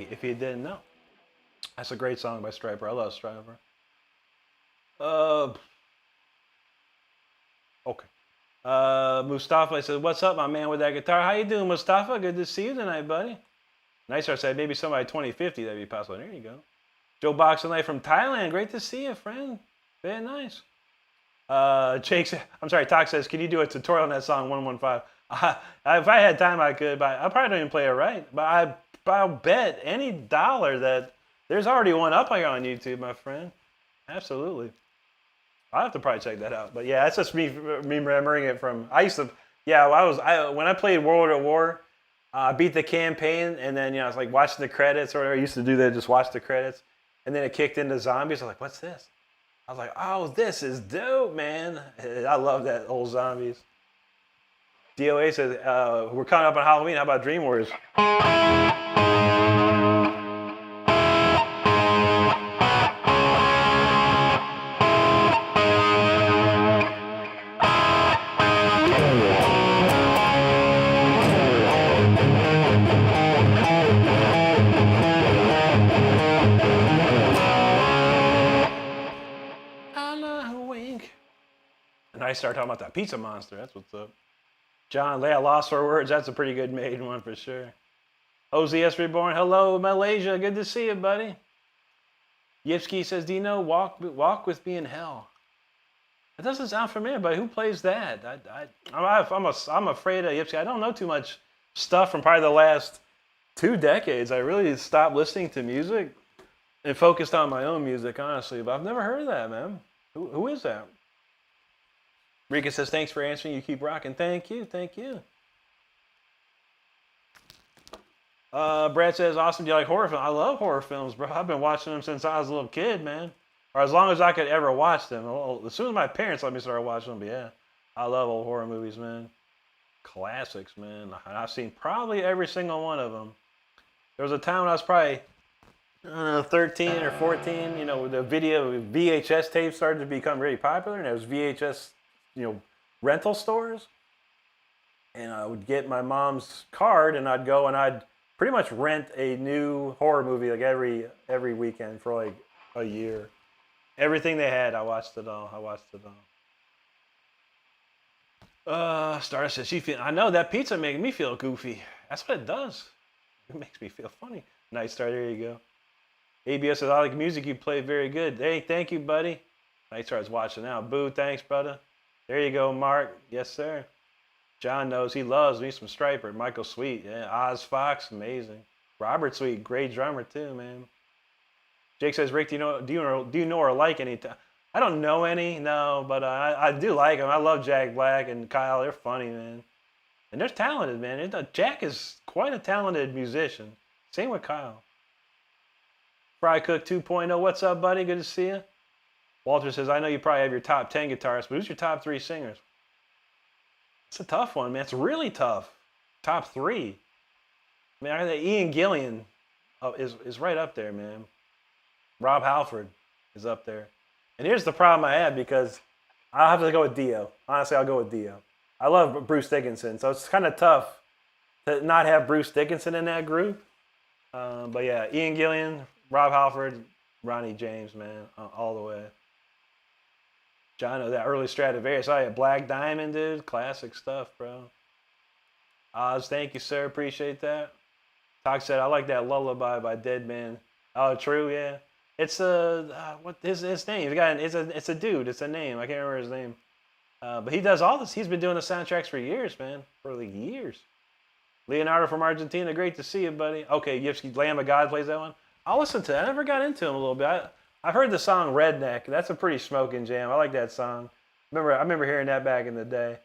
If you didn't know. That's a great song by Striper. I love Striper. Okay. Mustafa says, what's up, my man with that guitar? How you doing, Mustafa? Good to see you tonight, buddy. Nicer said, maybe somebody 2050, that'd be possible. There you go. Joe Boxing Light from Thailand. Great to see you, friend. Very nice. Talk says, can you do a tutorial on that song 115? If I had time, I could, but I probably don't even play it right. But I'll bet any dollar that there's already one up here on YouTube, my friend. Absolutely. I'll have to probably check that out. But yeah, that's just me remembering it from, when I played World at War, I beat the campaign, and then, I was like watching the credits or whatever. I used to do that, just watch the credits. And then it kicked into zombies. I was like, what's this? I was like, oh, this is dope, man. I love that old zombies. DOA says, we're coming up on Halloween. How about Dream Warriors? might start talking about that pizza monster. That's what's up. John, Leia, lost for words. That's a pretty good maiden one for sure. OZS Reborn, hello, Malaysia. Good to see you, buddy. Yipski says, do you know Walk With Me in Hell? That doesn't sound familiar, but who plays that? I'm afraid of Yipski. I don't know too much stuff from probably the last 2 decades. I really stopped listening to music and focused on my own music, honestly. But I've never heard of that, man. Who is that? Rika says, thanks for answering. You keep rocking. Thank you. Thank you. Brad says, awesome. Do you like horror films? I love horror films, bro. I've been watching them since I was a little kid, man. Or as long as I could ever watch them. As soon as my parents let me start watching them, but yeah. I love old horror movies, man. Classics, man. I've seen probably every single one of them. There was a time when I was probably 13 or 14, you know, the VHS tapes started to become really popular, and there was VHS, you know, rental stores. And I would get my mom's card, and I'd go and I'd pretty much rent a new horror movie like every weekend for like a year. Everything they had, I watched it all. Star says, I know that pizza makes me feel goofy. That's what it does. It makes me feel funny. Night Star, there you go. ABS says, I like music you play very good. Hey, thank you, buddy. Night Star's watching now. Boo, thanks, brother. There you go, Mark. Yes, sir. John knows he loves me some Striper. Michael Sweet, yeah. Oz Fox, amazing. Robert Sweet, great drummer too, man. Jake says, Rick, do you know or like any? I don't know any, no, but I do like them. I love Jack Black and Kyle. They're funny, man. And they're talented, man. Jack is quite a talented musician. Same with Kyle. Fry Cook 2.0, what's up, buddy? Good to see you. Walter says, I know you probably have your top 10 guitarists, but who's your top 3 singers? It's a tough one, man. It's really tough. Top 3. I mean, I think Ian Gillan is right up there, man. Rob Halford is up there. And here's the problem I have, because I'll have to go with Dio. Honestly, I'll go with Dio. I love Bruce Dickinson, so it's kind of tough to not have Bruce Dickinson in that group. But yeah, Ian Gillan, Rob Halford, Ronnie James, man, all the way. John, that early Stradivarius. Oh yeah, Black Diamond, dude. Classic stuff, bro. Oz, thank you, sir. Appreciate that. Talk said, I like that Lullaby by Dead Man. Oh, true, yeah. It's what is his name? It's a dude. It's a name. I can't remember his name. But he does all this. He's been doing the soundtracks for years, man. For like years. Leonardo from Argentina. Great to see you, buddy. Okay, Yipsky, Lamb of God plays that one. I'll listen to that. I never got into him a little bit. I've heard the song Redneck. That's a pretty smoking jam. I like that song. I remember hearing that back in the day.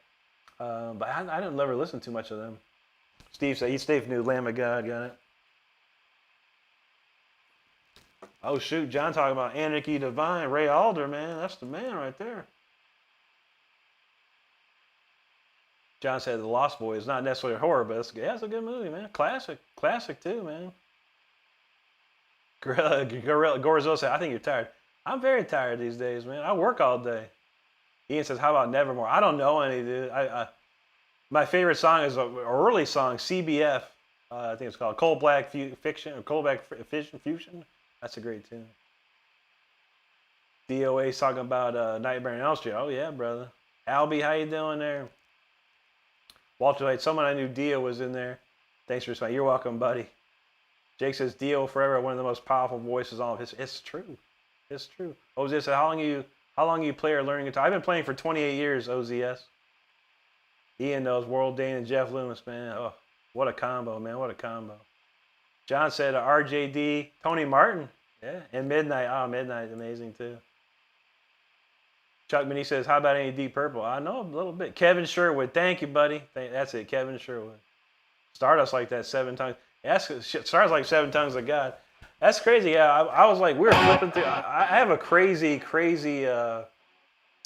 But I didn't ever listen to much of them. Steve knew Lamb of God. Got it. Oh, shoot. John talking about Anarchy Divine. Ray Alder, man. That's the man right there. John said The Lost Boys. Not necessarily horror, but it's a good movie, man. Classic too, man. Gorzilla said, I think you're tired. I'm very tired these days, man. I work all day. Ian says, how about Nevermore? I don't know any, dude. My favorite song is an early song, CBF. I think it's called Coal Black Fiction or Coal Black Fusion. That's a great tune. DOA's talking about Nightmare on Elm Street. Oh yeah, brother. Albie, how you doing there? Walter Light, someone I knew Dio was in there. Thanks for responding. You're welcome, buddy. Jake says Dio forever, one of the most powerful voices on his. It's true. It's true. OZS said, how long you play or learning guitar? I've been playing for 28 years, OZS. Ian knows World Dane and Jeff Loomis, man. Oh, what a combo, man. What a combo. John said RJD, Tony Martin. Yeah, and Midnight. Oh, Midnight, amazing too. Chuck Minnie says, how about any Deep Purple? I know a little bit. Kevin Sherwood, thank you, buddy. That's it, Kevin Sherwood. Stardust like that 7 tongues. Stars like 7 tongues of God. That's crazy. Yeah, I was like, we were flipping through. I have a crazy iTunes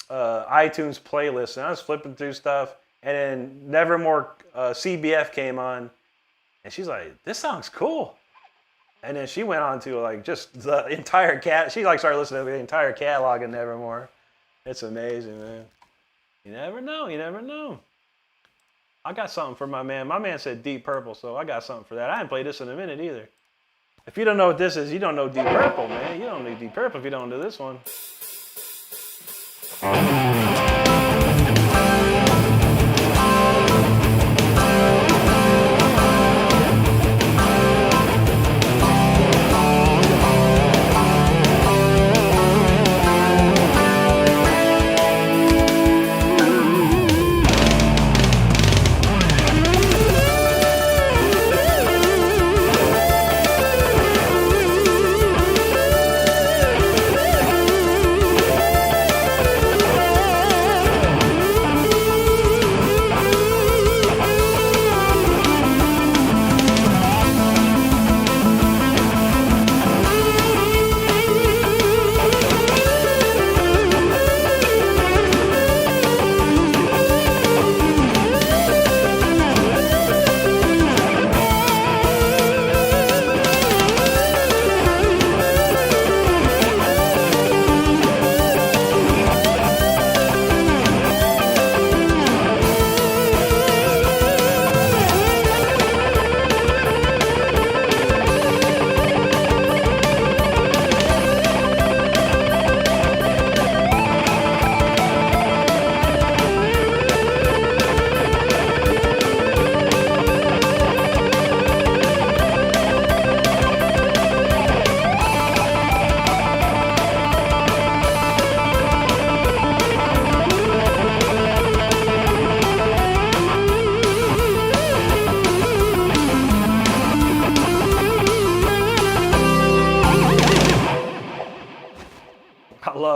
playlist, and I was flipping through stuff, and then Nevermore CBF came on, and she's like, this song's cool. And then she went on to like just the entire she like started listening to the entire catalog of Nevermore. It's amazing, man. You never know. I got something for my man. My man said Deep Purple, so I got something for that. I haven't played this in a minute either. If you don't know what this is, you don't know Deep Purple, man. You don't know Deep Purple if you don't know this one.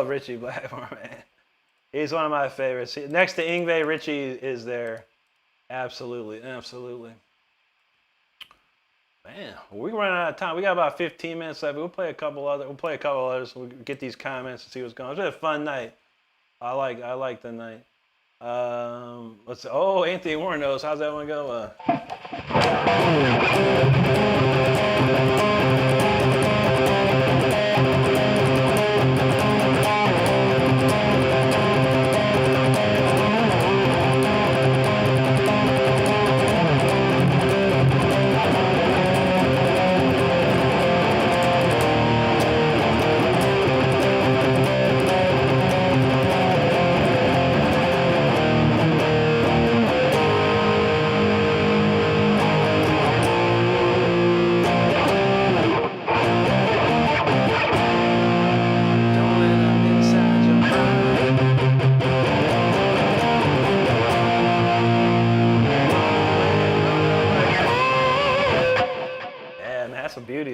love Richie Blackmore, man. He's one of my favorites. Next to Yngwie, Richie is there. Absolutely, absolutely. Man, we're running out of time. We got about 15 minutes left. We'll play a couple others. We'll get these comments and see what's going on. It's been a fun night. I like the night. Let's see. Oh, Anthony Warren knows. How's that one go?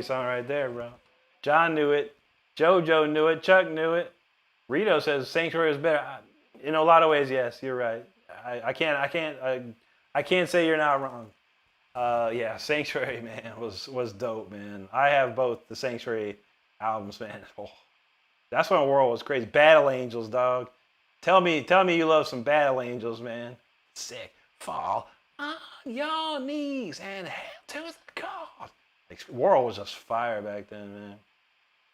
Song right there, bro. John knew it. JoJo knew it. Chuck knew it. Rito says Sanctuary is better. In a lot of ways, yes, you're right. I can't say you're not wrong. Yeah, Sanctuary, man, was dope, man. I have both the Sanctuary albums, man. Oh, that's when the world was crazy. Battle Angels, dog. Tell me you love some Battle Angels, man. Sick. Fall on your knees and hail to the God. World was just fire back then, man.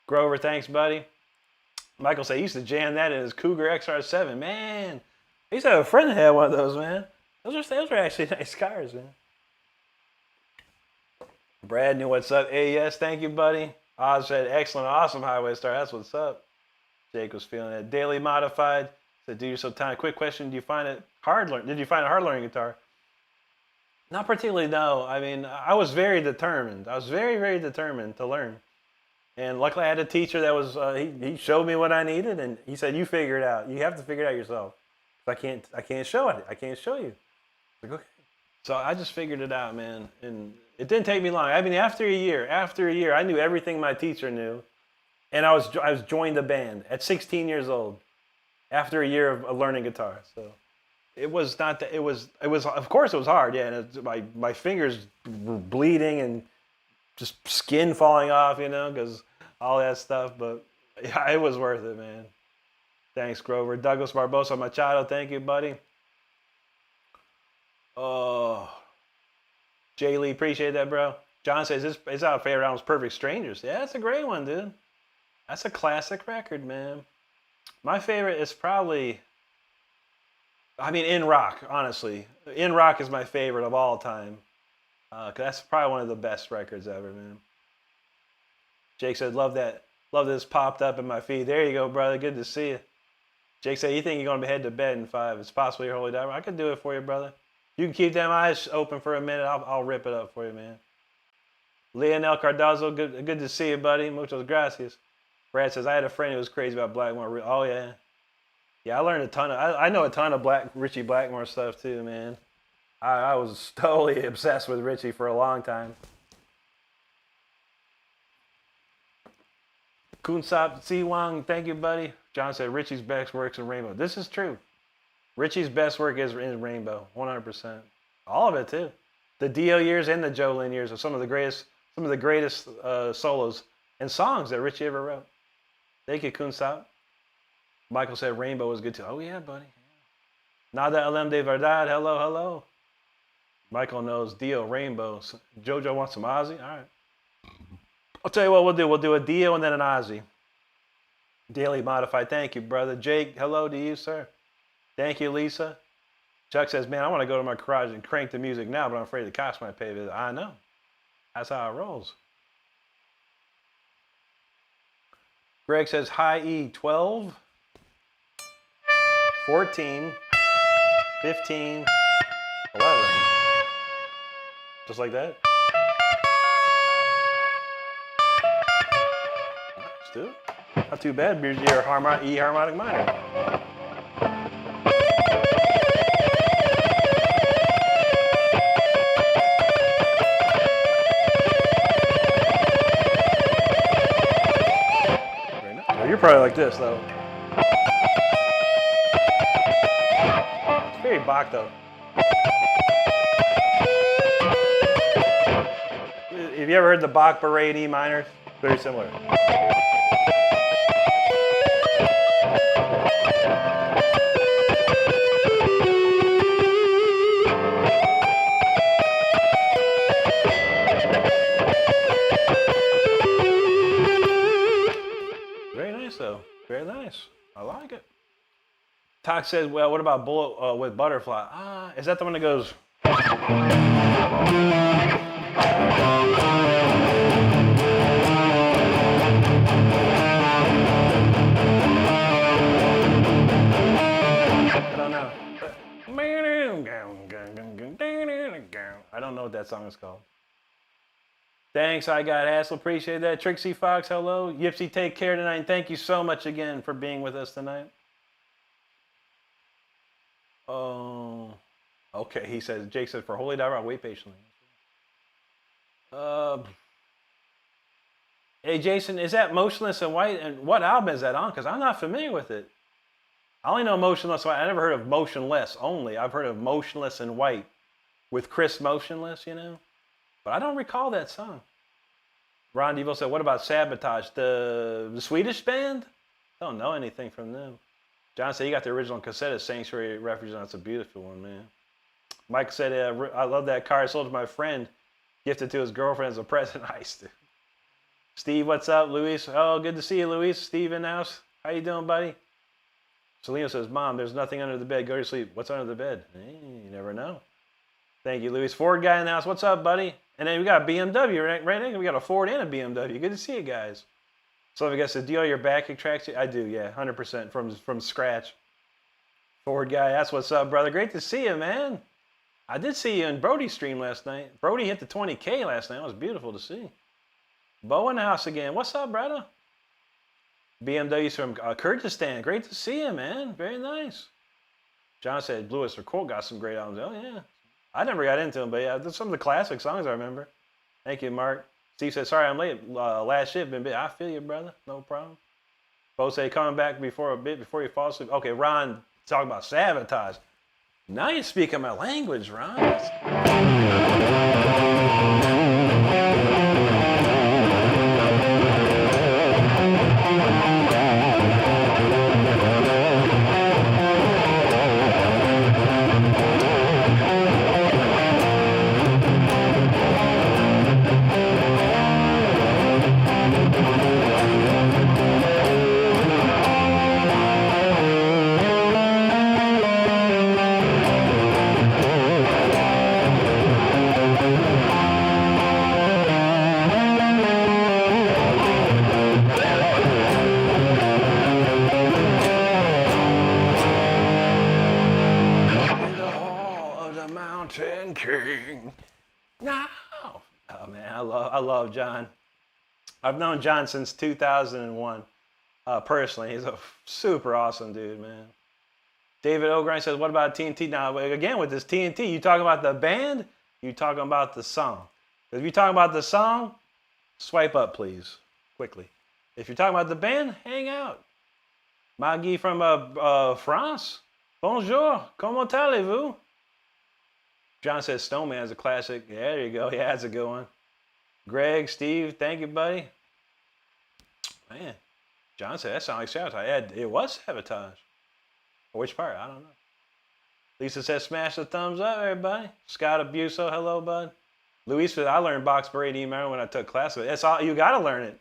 Grover, thanks, buddy. Michael said he used to jam that in his Cougar XR7. Man, I used to have a friend that had one of those, man. Those were actually nice cars, man. Brad knew what's up. Hey, yes, thank you, buddy. Oz said, excellent, awesome highway star. That's what's up. Jake was feeling it. Daily Modified said, dude, you're so talented. Quick question, did you find it hard learning guitar? Not particularly, no. I mean, I was very determined. I was very, very determined to learn. And luckily I had a teacher that was, he showed me what I needed, and he said, you figure it out. You have to figure it out yourself. I can't show it. I can't show you. Like, okay. So I just figured it out, man. And it didn't take me long. I mean, after a year, I knew everything my teacher knew. And I was joined a band at 16 years old after a year of learning guitar. So it was not that, it was, of course it was hard, yeah, and my fingers were bleeding and just skin falling off, you know, because all that stuff, but yeah, it was worth it, man. Thanks, Grover. Douglas Barbosa Machado, thank you, buddy. Oh, Jay Lee, appreciate that, bro. John says, it's our favorite album, Perfect Strangers. Yeah, that's a great one, dude. That's a classic record, man. My favorite is probably, I mean, In Rock, honestly. In Rock is my favorite of all time. 'Cause that's probably one of the best records ever, man. Jake said, love this popped up in my feed. There you go, brother. Good to see you. Jake said, you think you're going to head to bed in 5. It's possibly your holy diver. I can do it for you, brother. You can keep them eyes open for a minute. I'll rip it up for you, man. Leonel Cardozo, good to see you, buddy. Muchas gracias. Brad says, I had a friend who was crazy about Blackmore. Oh, yeah. Yeah, I learned a ton of, I know a ton of Richie Blackmore stuff too, man. I was totally obsessed with Richie for a long time. Kunsap Siwang, thank you, buddy. John said Richie's best work's in Rainbow. This is true. Richie's best work is in Rainbow, 100%. All of it too. The Dio years and the Joe Lynn years are some of the greatest solos and songs that Richie ever wrote. Thank you, Kunsap. Michael said Rainbow was good too. Oh yeah, buddy. Nada Alem de Verdad. Hello, hello. Michael knows Dio, Rainbow. JoJo wants some Ozzy. All right. I'll tell you what we'll do. We'll do a Dio and then an Ozzy. Daily Modified. Thank you, brother. Jake, hello to you, sir. Thank you, Lisa. Chuck says, man, I want to go to my garage and crank the music now, but I'm afraid the cops might pay visit. I know. That's how it rolls. Greg says, high E, 12, 14, 15, 11. Just like that. Let's do it. Not too bad. Here's your E harmonic minor. Very nice. Well, you're probably like this, though. It's very Bach though. Have you ever heard the Bach Beret in E minor? Very similar. Very nice though. Very nice. I like it. Talk says, well, what about Bullet with Butterfly? Is that the one that goes? I don't know. I don't know what that song is called. Thanks, I got Hassel. Appreciate that. Trixie Fox, hello. Yipsy, take care tonight. And thank you so much again for being with us tonight. Oh, okay. He says, Jake says, for Holy Diver, I'll wait patiently. Hey, Jason, is that Motionless in White? And what album is that on? Because I'm not familiar with it. I only know Motionless in White. I never heard of Motionless only. I've heard of Motionless in White with Chris Motionless, you know. But I don't recall that song. Ron Devo said, what about Sabotage? The Swedish band? I don't know anything from them. John said, you got the original cassette of Sanctuary Refuge. That's a beautiful one, man. Mike said, I love that car. I sold it to my friend. Gifted to his girlfriend as a present. Nice, dude. Steve, what's up? Luis, oh, good to see you, Luis. Steve in the house. How you doing, buddy? Selena says, Mom, there's nothing under the bed. Go to sleep. What's under the bed? Hey, you never know. Thank you, Luis. Ford guy in the house. What's up, buddy? And then we got a BMW, right now. We got a Ford and a BMW. Good to see you guys. So I guess, do you know your backing tracks? I do, yeah, 100% from scratch. Ford guy, that's what's up, brother. Great to see you, man. I did see you in Brody's stream last night. Brody hit the 20K last night. It was beautiful to see. Bo in the house again. What's up, brother? BMW's from Kyrgyzstan. Great to see you, man. Very nice. John said Blue Oyster Cult got some great albums. Oh, yeah. I never got into them, but yeah, some of the classic songs I remember. Thank you, Mark. Steve said, sorry I'm late. Last shift been busy. I feel you, brother. No problem. Bo said, coming back before you fall asleep. Okay, Ron, talking about Sabotage. Now you're speaking my language, Ron. King. No. Oh man, I love John. I've known John since 2001. Personally, he's a super awesome dude, man. David O'Grind says, "What about TNT?" Now, again with this TNT, you talking about the band? You talking about the song? If you're talking about the song, swipe up, please, quickly. If you're talking about the band, hang out. Maggie from France. Bonjour. Comment allez-vous? John says Snowman's a classic. Yeah, there you go. Yeah, that's a good one. Greg, Steve, thank you, buddy. Man, John said that sounds like Sabotage. Yeah, it was Sabotage. Which part? I don't know. Lisa says smash the thumbs up, everybody. Scott Abuso, hello, bud. Luis said I learned box beret E minor when I took classical. That's all you got to learn it.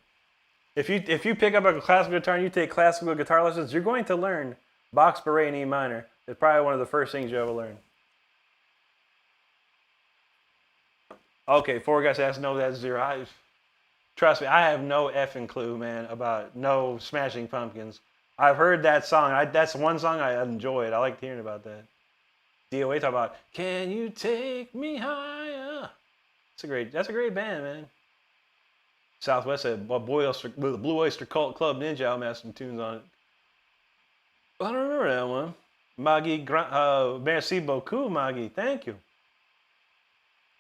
If you pick up a classical guitar and you take classical guitar lessons, you're going to learn box beret in E minor. It's probably one of the first things you ever learn. Okay, four guys asked, no, that's zero. Trust me, I have no effing clue, man, about no Smashing Pumpkins. I've heard that song. That's one song I enjoyed. I liked hearing about that. DOA talk about, can you take me higher? That's a great band, man. Southwest said, well, Blue Oyster Cult Club Ninja album has some tunes on it. I don't remember that one. Maggie, merci beaucoup, Maggie. Thank you.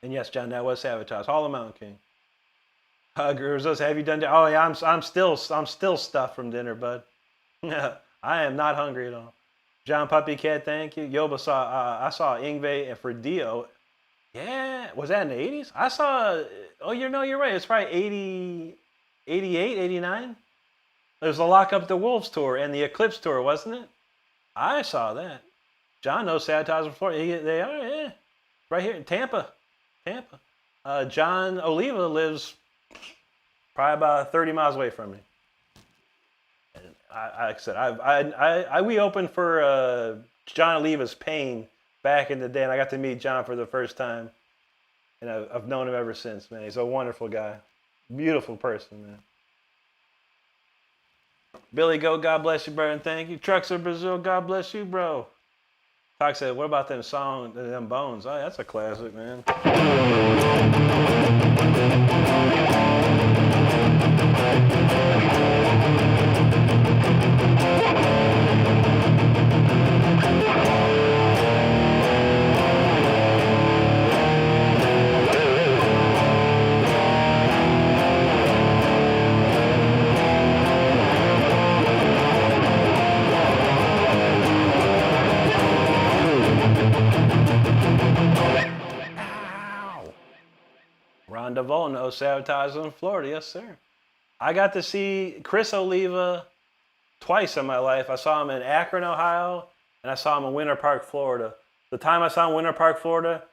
And yes, John, that was Sabotage. Hall of Mountain King. Gurus, have you done? Oh yeah, I'm still stuffed from dinner, bud. I am not hungry at all. John Puppy Cat, thank you. Yoba saw, I saw Ingve and for Dio. Yeah, was that in the 80s? I saw, oh, you're right. It's probably 80, 88, 89. There's the Lock Up the Wolves tour and the Eclipse tour, wasn't it? I saw that. John knows Sabotaging Florida. They are, yeah. Right here in Tampa. Tampa. John Oliva lives probably about 30 miles away from me. And like I said, we opened for John Oliva's Pain back in the day, and I got to meet John for the first time. And I've known him ever since, man. He's a wonderful guy. Beautiful person, man. Billy Goat, God bless you, bro, and thank you. Trucks of Brazil, God bless you, bro. Talk said, what about them songs, them Bones? Oh, that's a classic, man. Ron DeVoe knows Sabotaging in Florida, yes sir. I got to see Chris Oliva twice in my life. I saw him in Akron, Ohio, and I saw him in Winter Park, Florida. The time I saw him in Winter Park, Florida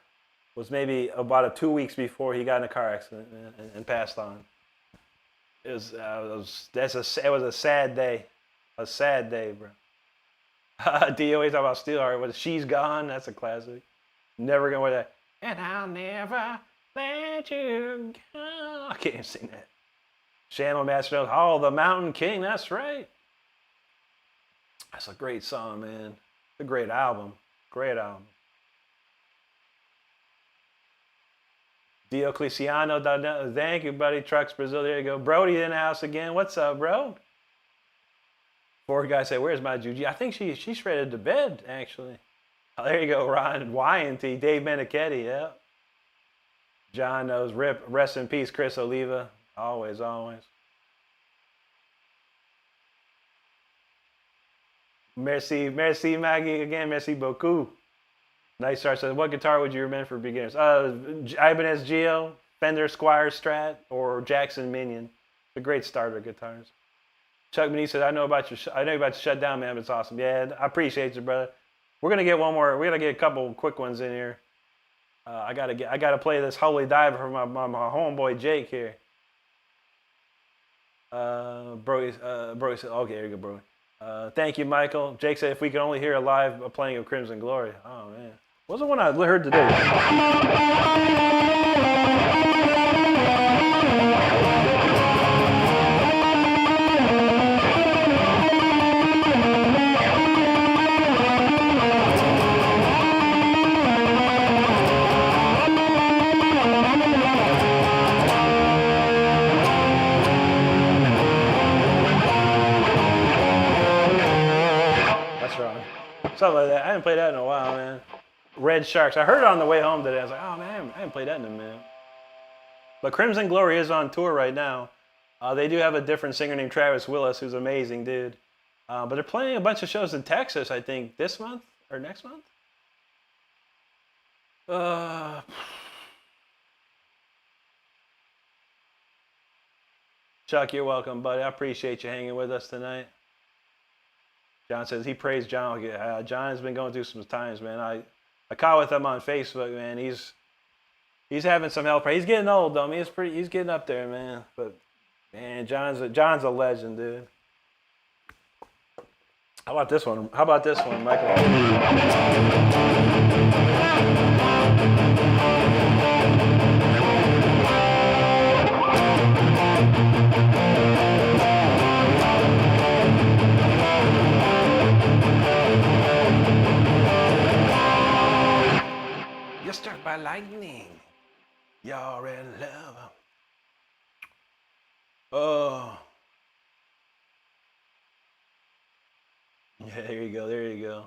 was maybe about 2 weeks before he got in a car accident and passed on. It was a sad day. A sad day, bro. DOA talking about Steelheart, but She's Gone, that's a classic. Never gonna wear that. And I'll never let you go. I can't even sing that. Shamo Master, oh, the Mountain King, that's right. That's a great song, man. It's a great album. Great album. Diocleciano, thank you, buddy. Trucks Brazil, there you go. Brody in the house again. What's up, bro? Four guys say, where's my Juji? I think she's shredded to bed, actually. Oh, there you go, Ron YNT, Dave Menichetti, yeah. John knows, rip, rest in peace, Chris Oliva. Always, always. Merci, merci, Maggie, again, merci beaucoup. Nice start. Says, what guitar would you recommend for beginners? Ibanez Geo, Fender Squire Strat, or Jackson Minion. It's a great starter guitars. Chuck Manise says, I know about your shutdown, man, but it's awesome. Yeah, I appreciate you, brother. We're gonna get one more. We're gonna get a couple quick ones in here. I gotta play this Holy Diver for my homeboy Jake here. Bro said, okay, here you go, bro. Thank you, Michael. Jake said, if we could only hear a live playing of Crimson Glory. Oh man, what's the one I heard today? Something like that. I haven't played that in a while, man. Red Sharks. I heard it on the way home today. I was like, oh man, I haven't played that in a minute. But Crimson Glory is on tour right now. They do have a different singer named Travis Willis, who's amazing, dude. But they're playing a bunch of shows in Texas, I think, this month or next month. Chuck, you're welcome, buddy. I appreciate you hanging with us tonight. John says he prays John. John has been going through some times, man. I caught with him on Facebook, man. He's having some help. He's getting old, though. I mean, he's getting up there, man. But man, John's a legend, dude. How about this one? Michael? You're struck by lightning. You're in love. Oh. Yeah, there you go.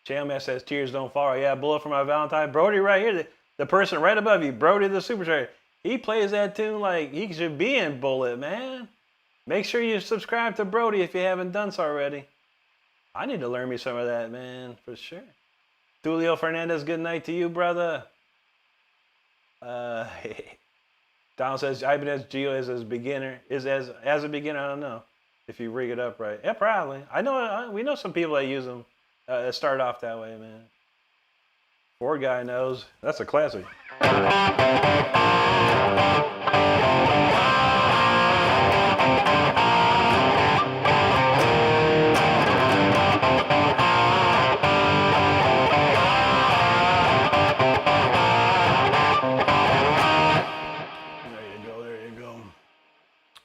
Chalman says, tears don't fall. Yeah, bullet for my Valentine. Brody right here, the person right above you, Brody the Superstar. He plays that tune like he should be in Bullet, man. Make sure you subscribe to Brody if you haven't done so already. I need to learn me some of that, man, for sure. Julio Fernandez, good night to you, brother. Donald says Ibanez Geo is as beginner as a beginner. I don't know if you rig it up right. Yeah, probably. I know we know some people that use them that start off that way, man. Ford guy knows. That's a classic.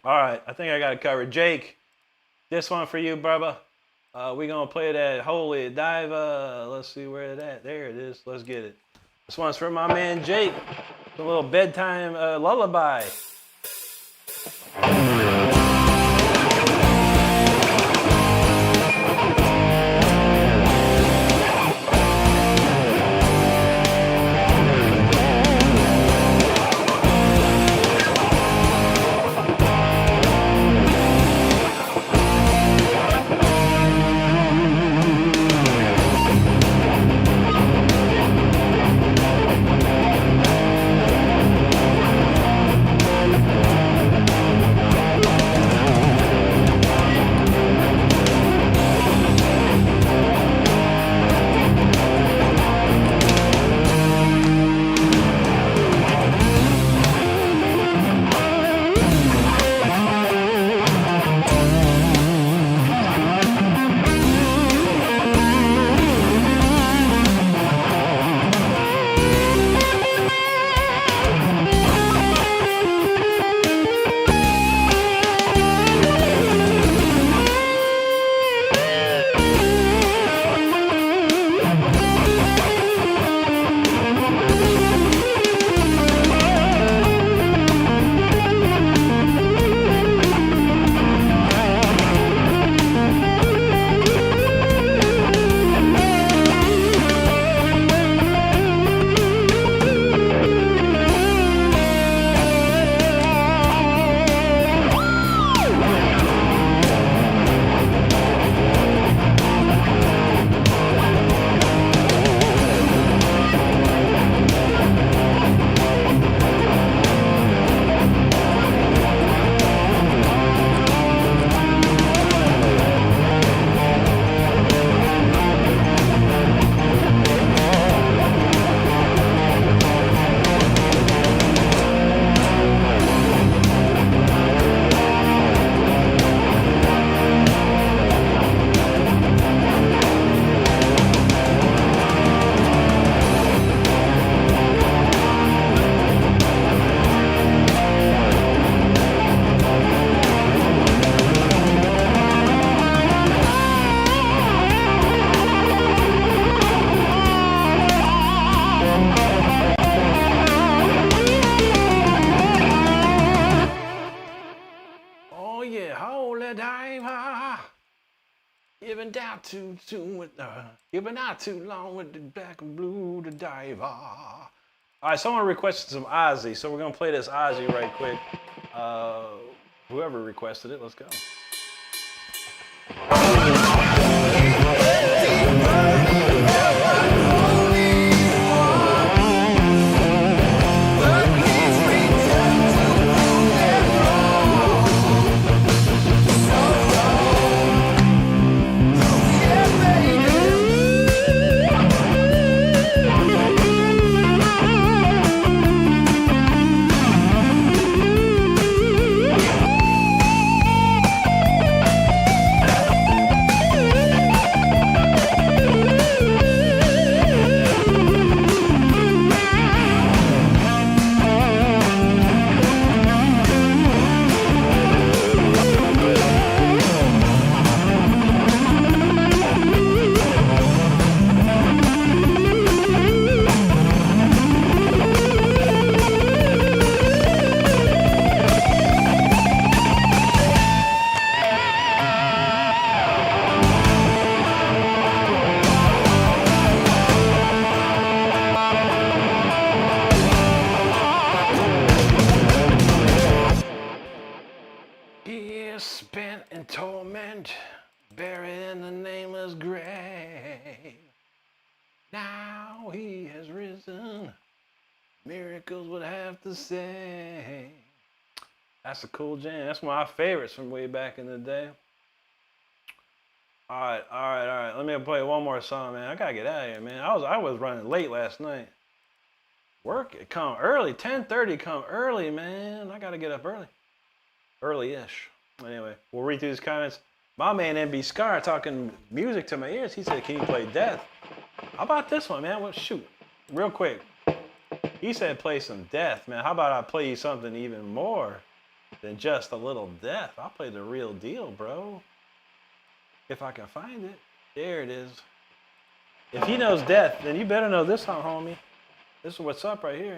All right, I think I got it covered. Jake, this one for you, brother. We're going to play that Holy Diva. Let's see where it at. There it is. Let's get it. This one's from my man Jake. It's a little bedtime lullaby. You've been out too long with the black and blue, the diver. All right, someone requested some Ozzy, so we're gonna play this Ozzy right quick. Whoever requested it, let's go. Now he has risen. Miracles would have to say. That's a cool jam. That's one of my favorites from way back in the day. All right, all right, all right. Let me play one more song, man. I gotta get out of here, man. I was running late last night. Work it come early. 10:30 come early, man. I gotta get up early. Early-ish. Anyway, we'll read through these comments. My man MB Scar talking music to my ears. He said, "Can you play Death?" How about this one, man? Well, shoot, real quick. He said, "Play some Death, man. How about I play you something even more than just a little Death? I'll play the real deal, bro. If I can find it. There it is. If he knows Death, then you better know this song, homie. This is what's up right here."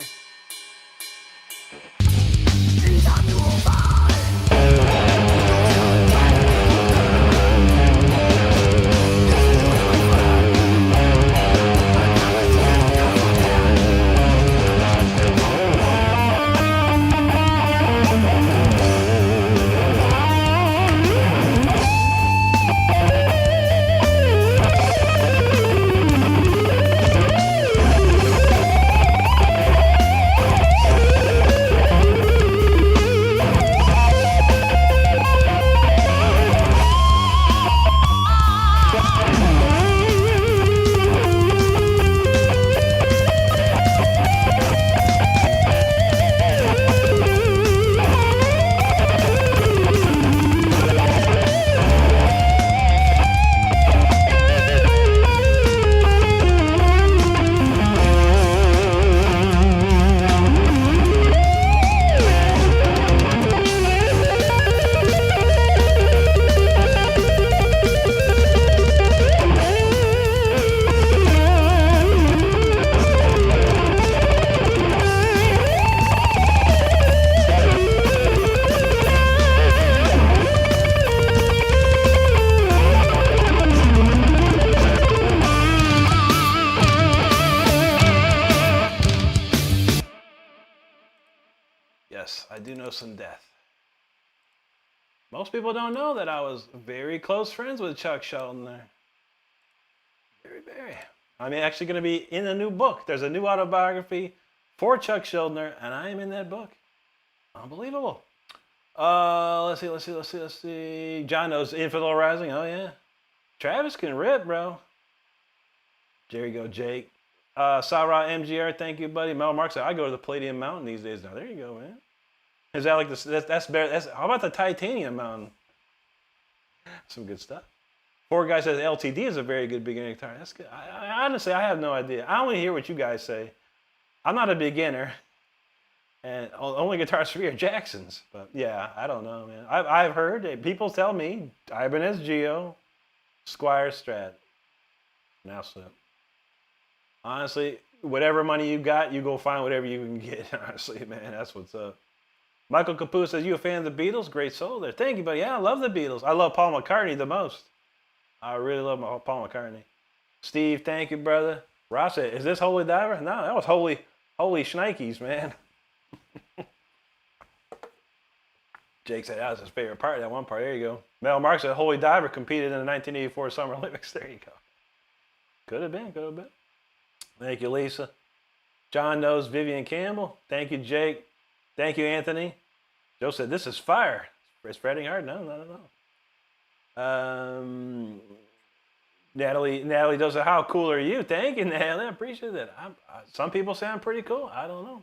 Yes, I do know some Death. Most people don't know that I was very close friends with Chuck Schuldiner. Very, very. I'm actually going to be in a new book. There's a new autobiography for Chuck Schuldiner, and I am in that book. Unbelievable. Let's see. John knows Infidel Rising. Oh, yeah. Travis can rip, bro. Jerry go Jake. Sarah MGR, thank you, buddy. Mel Mark said, I go to the Palladium Mountain these days. Now, there you go, man. Is that like this? That's better. How about the Titanium Mountain? Some good stuff. Poor guy says LTD is a very good beginner guitar. That's good. Honestly, I have no idea. I only hear what you guys say. I'm not a beginner, and only guitars for me are Jacksons. But yeah, I don't know, man. I've heard people tell me Ibanez Geo, Squire Strat. Now slip. Honestly, whatever money you got, you go find whatever you can get. Honestly, man, that's what's up. Michael Capu says, you a fan of the Beatles? Great soul there. Thank you, buddy. Yeah, I love the Beatles. I love Paul McCartney the most. I really love Paul McCartney. Steve, thank you, brother. Ross said, is this Holy Diver? No, that was Holy Shnikes, man. Jake said that was his favorite part, that one part. There you go. Mel Mark said, Holy Diver competed in the 1984 Summer Olympics. There you go. Could have been. Thank you, Lisa. John knows Vivian Campbell. Thank you, Jake. Thank you, Anthony. Joe said, this is fire. It's fretting hard? No, not at all. Natalie does it. How cool are you? Thank you, Natalie. I appreciate that. Some people say I'm pretty cool. I don't know.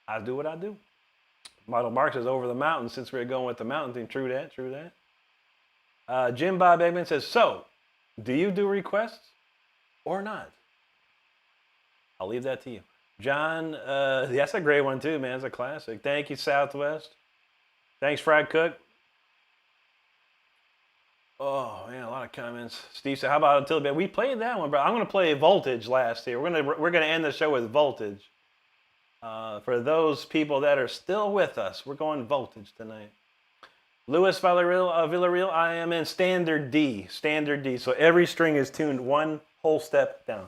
I do what I do. Model Mark says, over the mountain, since we're going with the mountain thing. True that. Jim Bob Eggman says, so, do you do requests or not? I'll leave that to you. John, that's a great one too, man. It's a classic. Thank you, Southwest. Thanks, Fried Cook. Oh man, a lot of comments. Steve said, "How about Until Bed?" We played that one, bro. I'm gonna play Voltage last year. We're gonna end the show with Voltage. For those people that are still with us, we're going Voltage tonight. Louis Villarreal, I am in standard D. So every string is tuned one whole step down.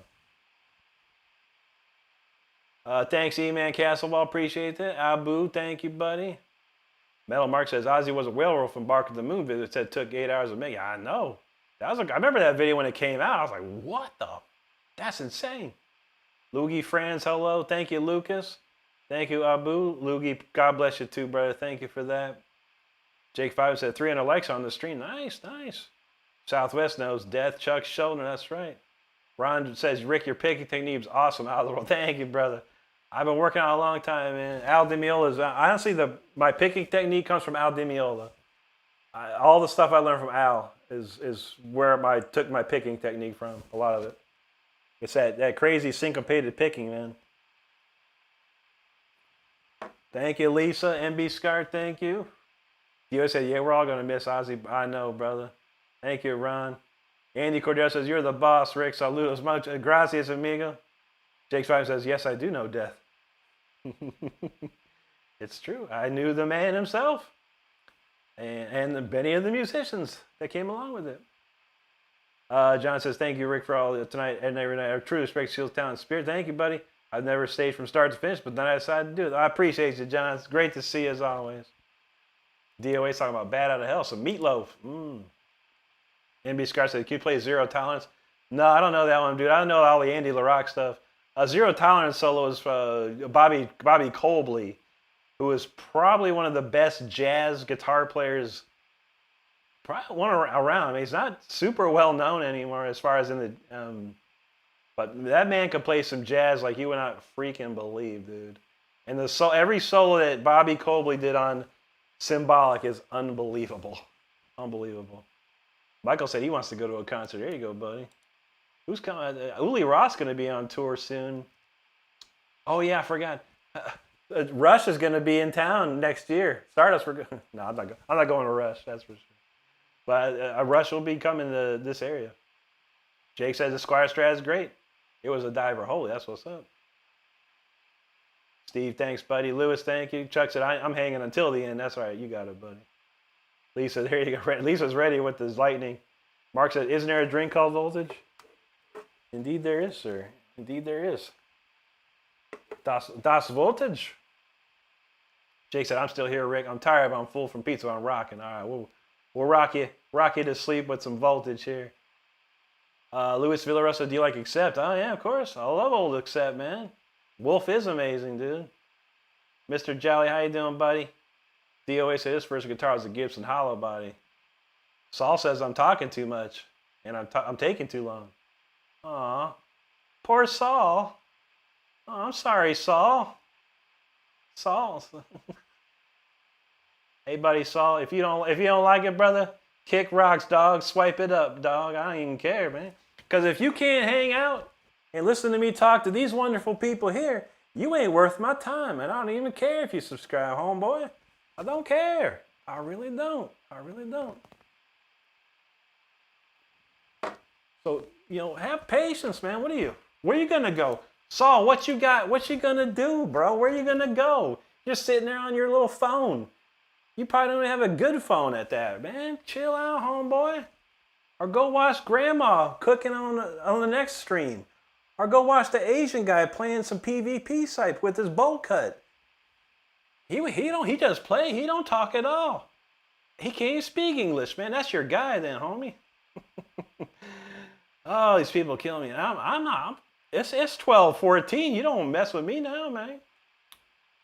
Thanks, E-Man Castlewall. Appreciate that. Abu, thank you, buddy. Metal Mark says, Ozzy was a whale from Bark of the Moon visit. Said it took 8 hours to make. I know. I remember that video when it came out. I was like, what the? That's insane. Loogie Franz, hello. Thank you, Lucas. Thank you, Abu. Loogie, God bless you too, brother. Thank you for that. Jake 5 said 300 likes on the stream. Nice, nice. Southwest knows Death, Chuck Shoulder. That's right. Ron says, Rick, your picking technique is awesome. Out of the world. Thank you, brother. I've been working out a long time, man. Al Di Meola is honestly my picking technique comes from Al Di Meola. All the stuff I learned from Al is where I took my picking technique from. A lot of it. It's that crazy syncopated picking, man. Thank you, Lisa. MB Scar, thank you. You said, yeah, we're all going to miss Ozzy. I know, brother. Thank you, Ron. Andy Cordero says, you're the boss, Rick. Saludos mucho. Gracias, amigo. Jake 5 says, yes, I do know death. It's true. I knew the man himself. And many of the musicians that came along with it. John says, thank you, Rick, for all tonight and every night. I truly respect Seal's talent and spirit. Thank you, buddy. I've never stayed from start to finish, but then I decided to do it. I appreciate you, John. It's great to see you as always. DOA's talking about Bad Out of Hell, some Meatloaf. NB Scar said, can you play Zero Tolerance? No, I don't know that one, dude. I don't know all the Andy LaRock stuff. Zero Tolerance solo is Bobby Colby, who is probably one of the best jazz guitar players, probably one around. I mean, he's not super well known anymore as far as in the, but that man could play some jazz like you would not freaking believe, dude. And every solo that Bobby Colby did on Symbolic is unbelievable. Unbelievable. Michael said he wants to go to a concert. There you go, buddy. Who's coming? Uli Ross going to be on tour soon. Oh, yeah, I forgot. Rush is going to be in town next year. Stardust, no, I'm not going to Rush, that's for sure. But Rush will be coming to this area. Jake says the Squire Strat is great. It was a diver. Holy, that's what's up. Steve, thanks, buddy. Lewis, thank you. Chuck said, I'm hanging until the end. That's all right. You got it, buddy. Lisa, there you go. Lisa's ready with this lightning. Mark said, isn't there a drink called Voltage? Indeed there is, sir. Indeed there is. Das Voltage. Jake said, I'm still here, Rick. I'm tired, but I'm full from pizza. I'm rocking. All right, we'll rock you to sleep with some Voltage here. Luis Villarosa, do you like Accept? Oh, yeah, of course. I love old Accept, man. Wolf is amazing, dude. Mr. Jolly, how you doing, buddy? DOA said his first guitar was a Gibson Hollow Body. Saul says I'm talking too much, and I'm taking too long. Aw, poor Saul. Oh, I'm sorry, Saul. Saul. Hey, buddy, Saul. If you don't like it, brother, kick rocks, dog. Swipe it up, dog. I don't even care, man. Because if you can't hang out and listen to me talk to these wonderful people here, you ain't worth my time, and I don't even care if you subscribe, homeboy. I don't care. I really don't. I really don't. So, have patience, man. Where you gonna go? Saul, what you got? What you gonna do, bro? Where you gonna go? You're sitting there on your little phone. You probably don't even have a good phone at that, man. Chill out, homeboy. Or go watch Grandma cooking on the next stream. Or go watch the Asian guy playing some PvP site with his bowl cut. He just play. He don't talk at all. He can't even speak English, man. That's your guy then, homie. Oh, these people kill me. I'm not. It's 12:14. You don't mess with me now, man.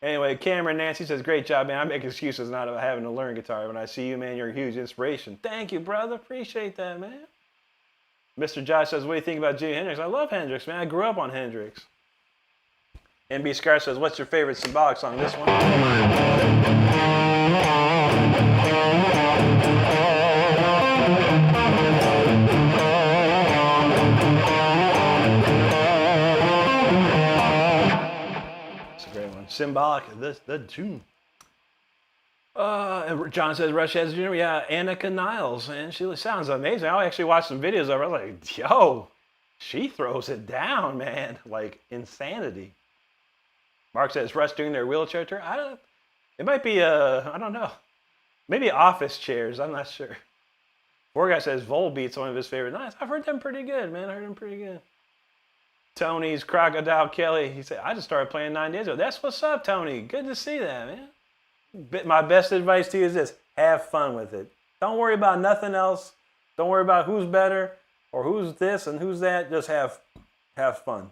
Anyway, Cameron Nancy says, great job, man. I make excuses not of having to learn guitar. When I see you, man, you're a huge inspiration. Thank you, brother. Appreciate that, man. Mr. Josh says, what do you think about Jimi Hendrix? I love Hendrix, man. I grew up on Hendrix. NB Scar says, what's your favorite Symbolic song? This one? It's a great one. Symbolic, the tune. John says, Rush has Junior. Yeah, Annika Niles, man. She sounds amazing. I actually watched some videos of her. I was like, yo, she throws it down, man. Like, insanity. Mark says, Rush doing their wheelchair tour? It might be, I don't know. Maybe office chairs. I'm not sure. Poor guy says, Volbeat's one of his favorite nights. I've heard them pretty good, man. I heard them pretty good. Tony's Crocodile Kelly. He said, I just started playing 9 days ago. That's what's up, Tony. Good to see that, man. My best advice to you is this. Have fun with it. Don't worry about nothing else. Don't worry about who's better or who's this and who's that. Just have Have fun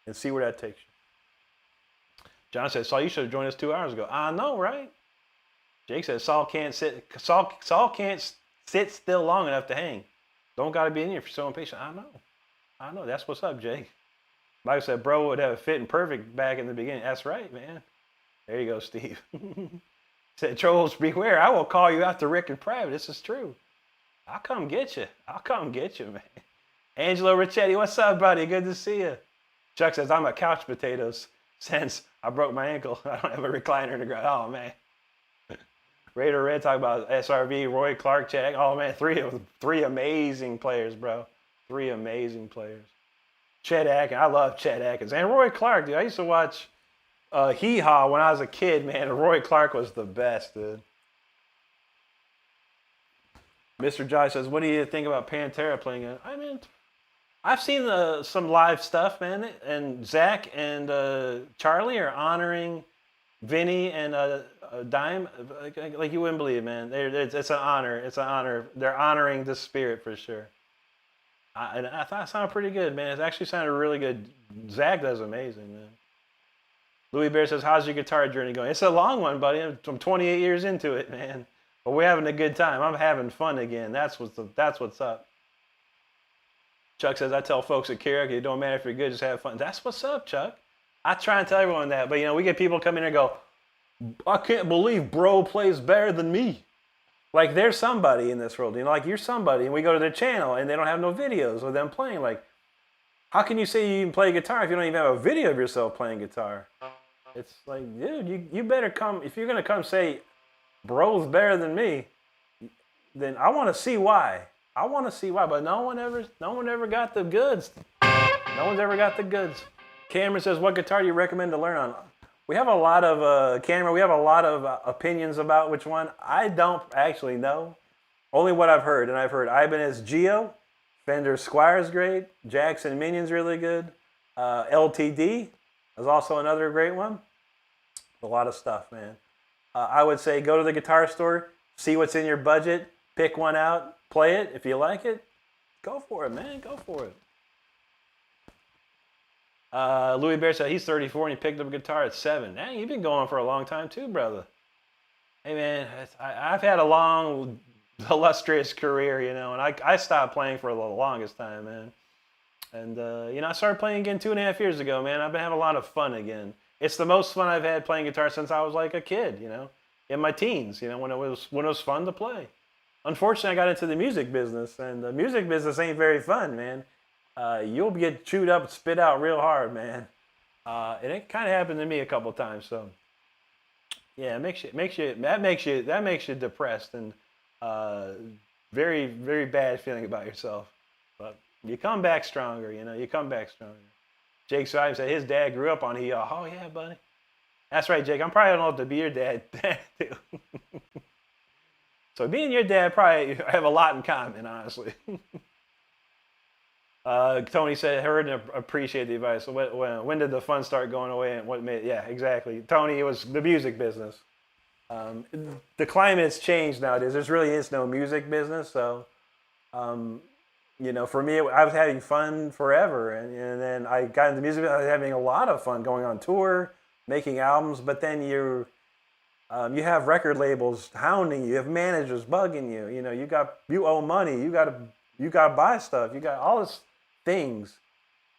and see where that takes you. John said, Saul, you should have joined us 2 hours ago. I know, right? Jake says Saul can't sit still long enough to hang. Don't gotta be in here for so impatient. I know. That's what's up, Jake. Michael said, bro would have it fitting perfect back in the beginning. That's right, man. There you go, Steve. Said, trolls, beware. I will call you after Rick in private. This is true. I'll come get you. Man. Angelo Ricchetti, what's up, buddy? Good to see you. Chuck says, I'm a couch potatoes since I broke my ankle. I don't have a recliner in the ground. Oh, man. Raider Red talk about SRV, Roy Clark, Chad. Oh, man, three amazing players, bro. 3 amazing players. Chet Atkins. I love Chet Atkins. And Roy Clark, dude. I used to watch Hee Haw when I was a kid, man. Roy Clark was the best, dude. Mr. Josh says, what do you think about Pantera playing it? I mean, I've seen some live stuff, man. And Zach and Charlie are honoring Vinny and Dime like you wouldn't believe, man. It's an honor. It's an honor. They're honoring the spirit for sure. And I thought it sounded pretty good, man. It actually sounded really good. Zach does amazing, man. Louis Bear says, how's your guitar journey going? It's a long one, buddy. I'm 28 years into it, man. But we're having a good time. I'm having fun again. That's what's up. Chuck says, I tell folks at karaoke, it don't matter if you're good, just have fun. That's what's up, Chuck. I try and tell everyone that. But, we get people come in and go, I can't believe bro plays better than me. Like, there's somebody in this world, like you're somebody, and we go to their channel and they don't have no videos of them playing. Like, how can you say you can play guitar if you don't even have a video of yourself playing guitar? It's like, dude, you better come. If you're going to come say, bro's better than me, then I want to see why. But no one ever got the goods. No one's ever got the goods. Cameron says, what guitar do you recommend to learn on? We have a lot of, Cameron, we have a lot of opinions about which one. I don't actually know. Only what I've heard. And I've heard Ibanez Geo, Fender Squire's great, Jackson Minion's really good. LTD is also another great one. A lot of stuff, man. I would say go to the guitar store, see what's in your budget, pick one out, play it. If you like it, go for it, man. Go for it. Louis Bear said he's 34 and he picked up a guitar at 7. Dang, you've been going for a long time too, brother. Hey, man, I've had a long, illustrious career, and I stopped playing for the longest time, man. And, I started playing again 2.5 years ago, man. I've been having a lot of fun again. It's the most fun I've had playing guitar since I was like a kid, in my teens, when it was fun to play. Unfortunately, I got into the music business, and the music business ain't very fun, man. You'll get chewed up, spit out real hard, man. And it kind of happened to me a couple times. So, yeah, that makes you depressed and very, very bad feeling about yourself. But you come back stronger. You come back stronger. Jake Simon said his dad grew up on Hee Haw. Oh yeah, buddy. That's right, Jake. I'm probably old to be your dad too. So me and your dad probably have a lot in common, honestly. Tony said, heard and appreciate the advice. So when did the fun start going away and what made, yeah, exactly. Tony, it was the music business. The climate's changed nowadays. There really is no music business. So, for me, I was having fun forever. And then I got into music. I was having a lot of fun going on tour, making albums. But then you have record labels hounding you. You have managers bugging you. You owe money. You got to buy stuff. You got all this things,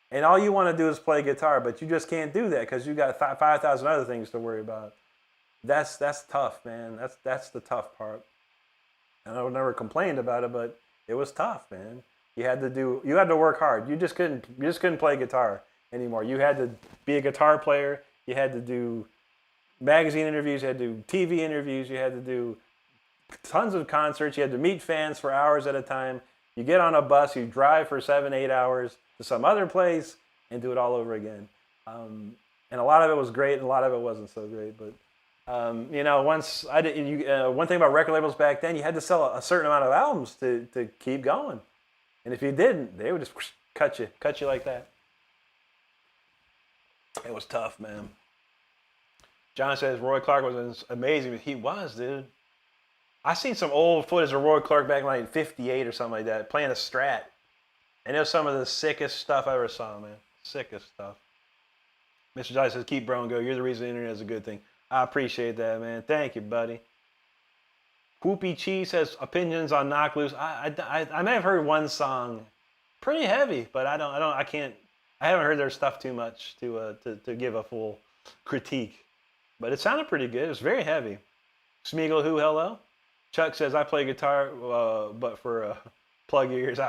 and all you want to do is play guitar, but you just can't do that because you got 5,000 other things to worry about. That's tough, man. That's the tough part. And I never complained about it, but it was tough, man. You had to work hard. You just couldn't play guitar anymore. You had to be a guitar player. You had to do magazine interviews. You had to do TV interviews. You had to do tons of concerts. You had to meet fans for hours at a time. You get on a bus, you drive for 7-8 hours to some other place and do it all over again. And a lot of it was great and a lot of it wasn't so great. But, once I did, one thing about record labels back then, you had to sell a certain amount of albums to keep going. And if you didn't, they would just cut you like that. It was tough, man. John says Roy Clark was amazing. He was, dude. I seen some old footage of Roy Clark back in like 58 or something like that, playing a Strat. And it was some of the sickest stuff I ever saw, man. Sickest stuff. Mr. Jolly says, keep bro and go. You're the reason the internet is a good thing. I appreciate that, man. Thank you, buddy. Whoopie Cheese says, opinions on Knock Loose. I may have heard one song. Pretty heavy, but I haven't heard their stuff too much to give a full critique. But it sounded pretty good. It was very heavy. Smeagol, who, hello? Chuck says, I play guitar, but for plug your ears.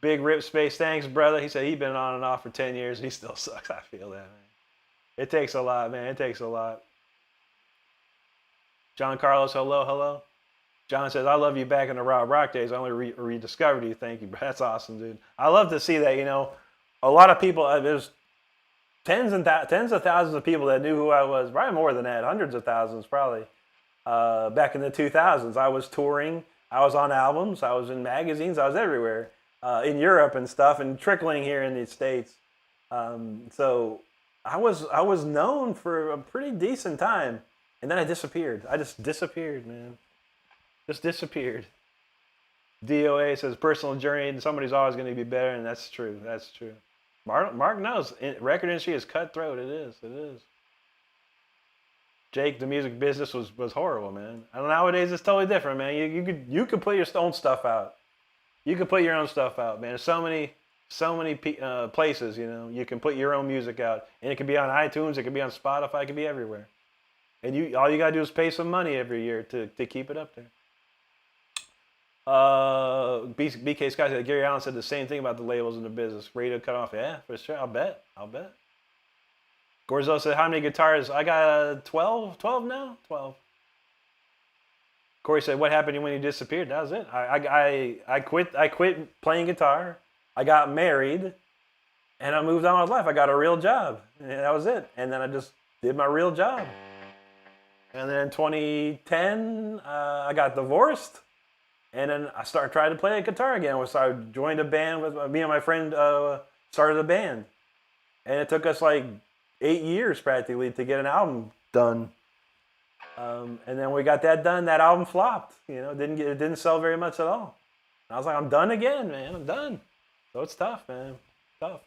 Big Rip Space, thanks, brother. He said he'd been on and off for 10 years. He still sucks. I feel that, man. It takes a lot, man. It takes a lot. John Carlos, hello. John says, I love you back in the Raw Rock days. I only rediscovered you. Thank you. That's awesome, dude. I love to see that, A lot of people, there's tens of thousands of people that knew who I was. Probably more than that. Hundreds of thousands, probably. Back in the 2000s, I was touring. I was on albums. I was in magazines. I was everywhere. In Europe and stuff, and trickling here in the States. So I was known for a pretty decent time. And then I disappeared. I just disappeared, man. Just disappeared. DOA says personal journey. Somebody's always going to be better, and that's true. That's true. Mark knows. Record industry is cutthroat. It is. It is. Jake, the music business was horrible, man. And nowadays it's totally different, man. You could put your own stuff out. You can put your own stuff out, man. There's so many places, you can put your own music out, and it can be on iTunes, it can be on Spotify, it can be everywhere. And all you gotta do is pay some money every year to keep it up there. BK Scott said Gary Allen said the same thing about the labels in the business. Radio cut off, yeah, for sure. I'll bet. Gorzo said, how many guitars? I got 12 now. 12. Corey said, what happened when you disappeared? That was it. I quit playing guitar. I got married, and I moved on with life. I got a real job, and that was it. And then I just did my real job. And then in 2010, I got divorced, and then I started trying to play the guitar again. So I joined a band with me and my friend. Started a band, and it took us like 8 years practically to get an album done. And then we got that done. That album flopped. It didn't sell very much at all. And I was like, I'm done again, man. I'm done. So it's tough, man. Tough.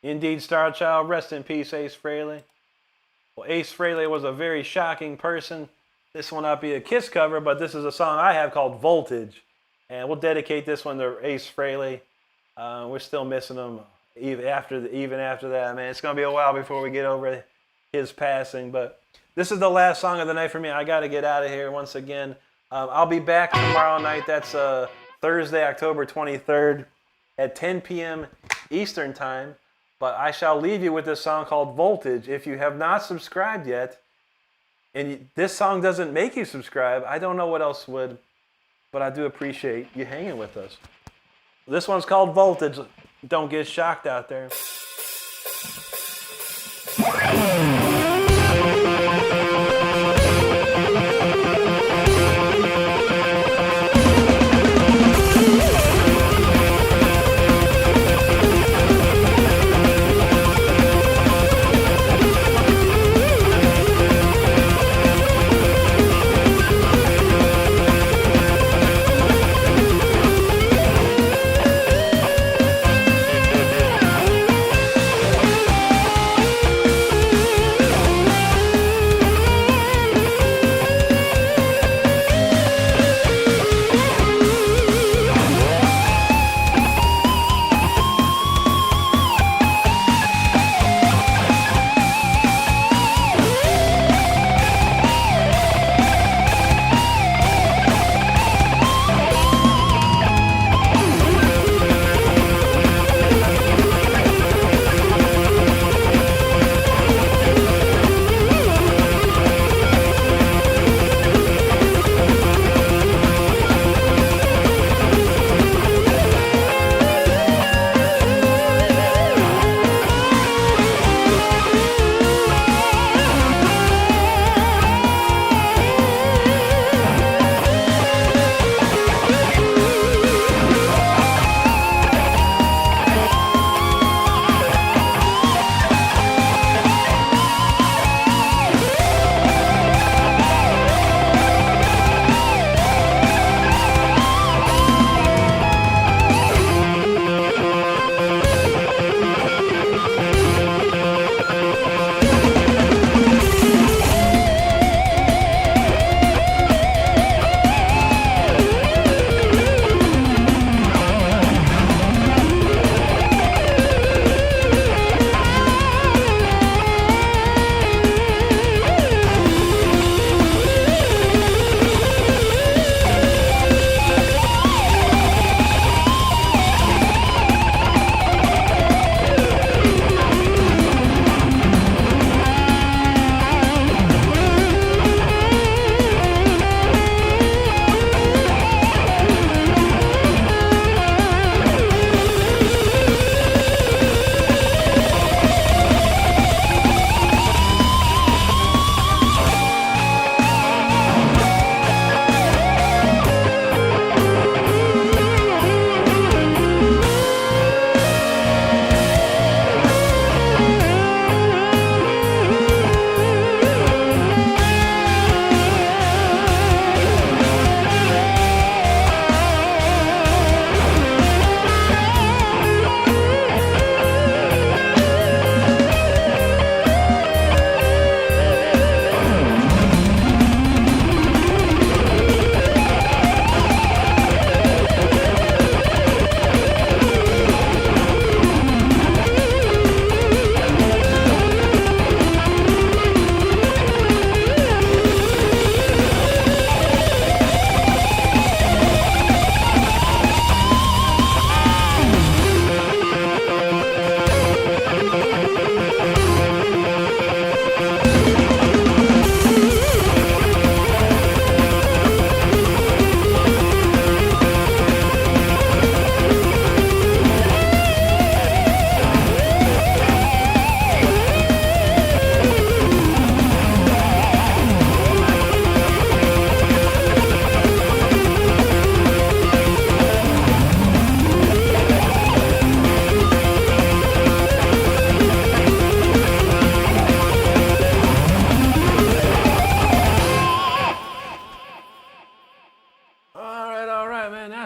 Indeed, Star Child. Rest in peace, Ace Frehley. Well, Ace Frehley was a very shocking person. This will not be a Kiss cover, but this is a song I have called Voltage, and we'll dedicate this one to Ace Frehley. We're still missing him even after that, man. It's gonna be a while before we get over his passing, but this is the last song of the night for me. I got to get out of here once again. I'll be back tomorrow night. That's Thursday, October 23rd at 10 p.m. Eastern Time. But I shall leave you with this song called Voltage. If you have not subscribed yet, and this song doesn't make you subscribe, I don't know what else would, but I do appreciate you hanging with us. This one's called Voltage. Don't get shocked out there.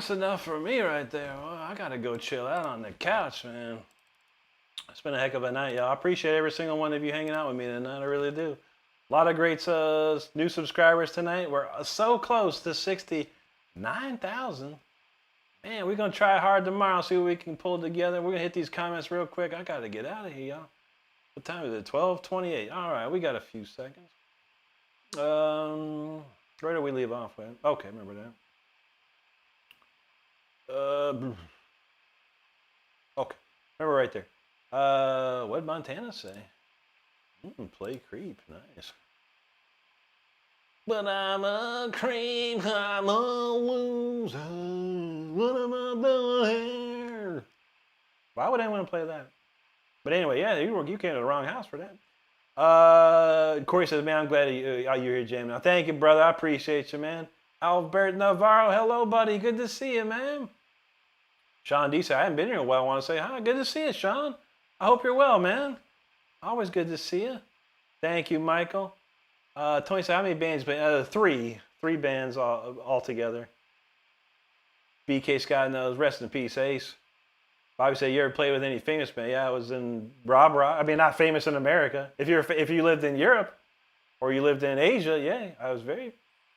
That's enough for me right there. Well, I gotta go chill out on the couch, man. It's been a heck of a night, y'all. I appreciate every single one of you hanging out with me tonight. I really do. A lot of great new subscribers tonight. We're so close to 69,000. Man, we're going to try hard tomorrow, see what we can pull together. We're going to hit these comments real quick. I got to get out of here, y'all. What time is it? 12:28. All right, we got a few seconds. Where do we leave off with? Okay, remember that. Okay, remember right there. What did Montana say? Play creep, nice. But I'm a creep, I'm a loser. What am I doing here? Why would anyone play that? But anyway, yeah, you came to the wrong house for that. Corey says, man, I'm glad you're here, jamming. Now, thank you, brother. I appreciate you, man. Albert Navarro, hello, buddy. Good to see you, man. Sean D said, I haven't been here in a while. I want to say hi. Good to see you, Sean. I hope you're well, man. Always good to see you. Thank you, Michael. Tony said, how many bands? Three bands all together. BK Scott knows. Rest in peace, Ace. Bobby said, you ever played with any famous band? Yeah, I was in Rob. I mean, not famous in America. If you lived in Europe or you lived in Asia, yeah, I was very,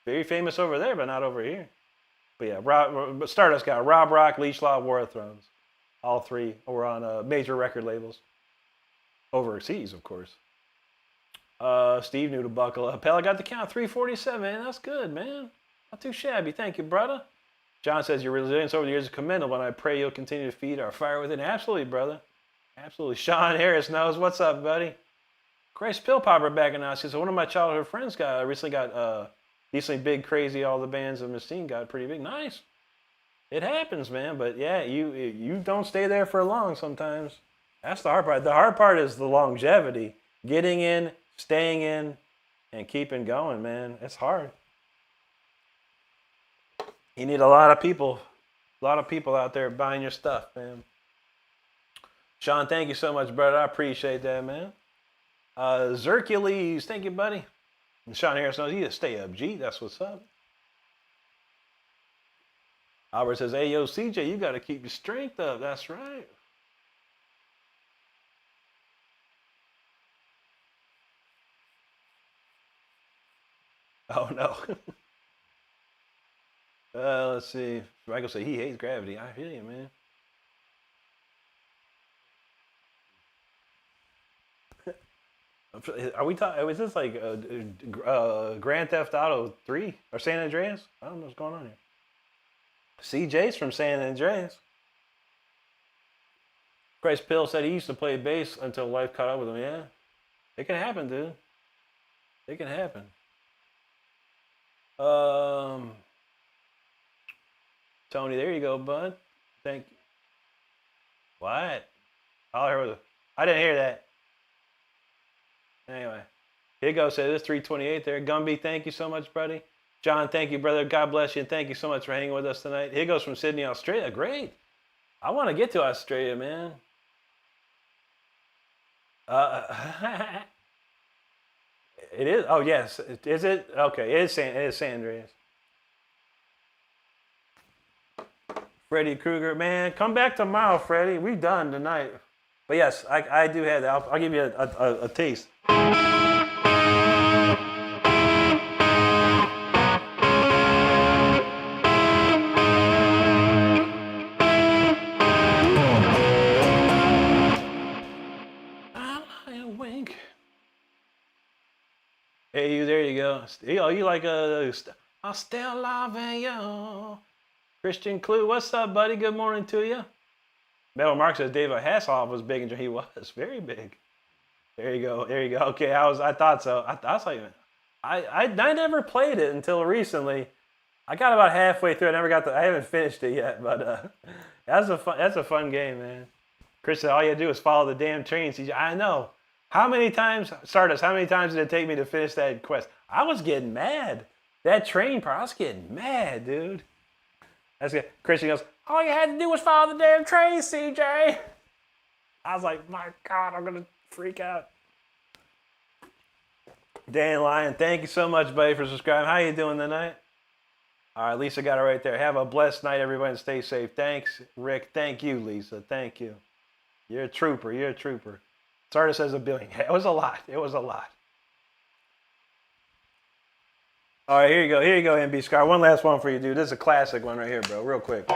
very famous over there, but not over here. But yeah, Stardust got Rob Rock, Leash Law, War of Thrones. All three were on major record labels. Overseas, of course. Steve knew to buckle up. Hell, I got the count. 347, man. That's good, man. Not too shabby. Thank you, brother. John says, your resilience over the years is commendable, and I pray you'll continue to feed our fire within. Absolutely, brother. Absolutely. Sean Harris knows. What's up, buddy? Grace Pill Popper back in us. He said, one of my childhood friends recently got decently big, crazy. All the bands of Machine got pretty big. Nice. It happens, man. But yeah, you don't stay there for long sometimes. That's the hard part. The hard part is the longevity. Getting in, staying in, and keeping going, man. It's hard. You need a lot of people out there buying your stuff, man. Sean, thank you so much, brother. I appreciate that, man. Zercules, thank you, buddy. And Sean Harris knows you to stay up, G. That's what's up. Albert says, hey, yo, CJ, you got to keep your strength up. That's right. Oh, no. Let's see. Michael said he hates gravity. I feel you, man. Are we talking? Is this like Grand Theft Auto 3 or San Andreas? I don't know what's going on here. CJ's from San Andreas. Grace Pill said he used to play bass until life caught up with him. Yeah, it can happen, dude. It can happen. Tony, there you go, bud. Thank you. What? I didn't hear that. Anyway, here goes. Say this 328 there. Gumby, thank you so much, buddy. John, thank you, brother. God bless you, and thank you so much for hanging with us tonight. Here goes from Sydney, Australia. Great. I want to get to Australia, man. It is. Oh yes. Is it? Okay. It is San Andreas. Freddy Krueger, man, come back tomorrow, Freddy. We're done tonight. But yes, I do have that. I'll give you a taste. Hey, there you go. You like I'm still loving you. Christian Clue, what's up, buddy? Good morning to you. Metal Mark says David Hasselhoff was big, and he was very big. There you go. There you go. Okay, I thought so. I was like, I never played it until recently. I got about halfway through. I haven't finished it yet, but that's a fun game, man. Chris said all you had to do is follow the damn trains. I know. How many times, Stardust, how many times did it take me to finish that quest? I was getting mad. That train part, I was getting mad, dude. That's good. Christian goes, all you had to do was follow the damn train, CJ. I was like, my God, I'm going to freak out. Dan Lyon, thank you so much, buddy, for subscribing. How you doing tonight? All right, Lisa got it right there. Have a blessed night, everybody, and stay safe. Thanks, Rick. Thank you, Lisa. Thank you. You're a trooper. You're a trooper. Sorry, says a billion. It was a lot. It was a lot. All right, here you go. Here you go, MB Scar. One last one for you, dude. This is a classic one right here, bro. Real quick.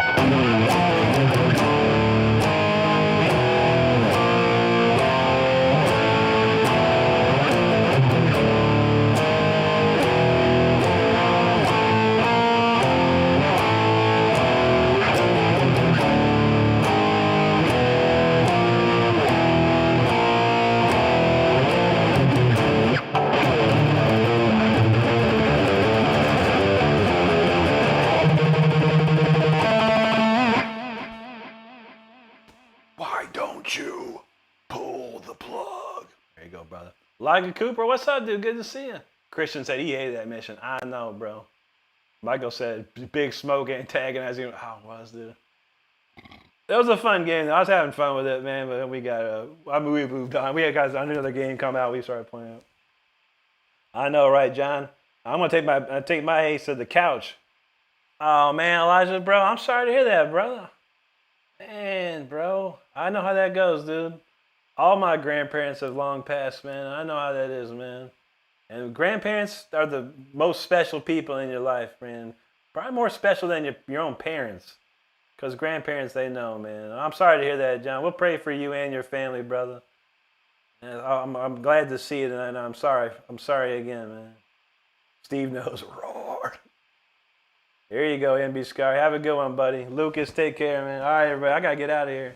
Why don't you pull the plug? There you go, brother. Liga Cooper, what's up, dude? Good to see you. Christian said he hated that mission. I know, bro. Michael said Big Smoke antagonizing him. Oh, it was, dude. That was a fun game. I was having fun with it, man, but then we got, we moved on. We had guys, another game come out, we started playing it. I know, right, John? I'm going to take my ace to the couch. Oh, man, Elijah, bro, I'm sorry to hear that, brother. Man, bro, I know how that goes, dude. All my grandparents have long passed, man. I know how that is, man. And grandparents are the most special people in your life, man. Probably more special than your own parents. Because grandparents, they know, man. I'm sorry to hear that, John. We'll pray for you and your family, brother. And I'm glad to see it, and I'm sorry. I'm sorry again, man. Steve knows. Roar. Here you go, MB Scar. Have a good one, buddy. Lucas, take care, man. All right, everybody. I got to get out of here.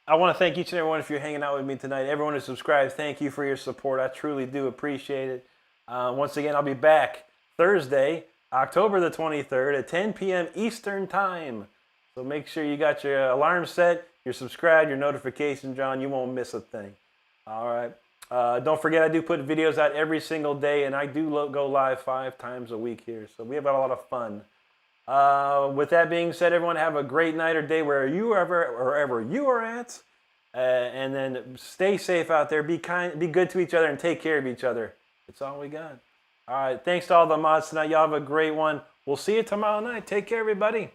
I want to thank each and every one if you're hanging out with me tonight. Everyone who subscribes, thank you for your support. I truly do appreciate it. Once again, I'll be back Thursday, October the 23rd at 10 p.m. Eastern Time. So make sure you got your alarm set, you're subscribed, your notifications on. You won't miss a thing. All right. Don't forget, I do put videos out every single day, and I do go live 5 times a week here. So we have a lot of fun. With that being said, everyone have a great night or day wherever you are at. And then stay safe out there. Be kind, be good to each other, and take care of each other. That's all we got. All right. Thanks to all the mods tonight. Y'all have a great one. We'll see you tomorrow night. Take care, everybody.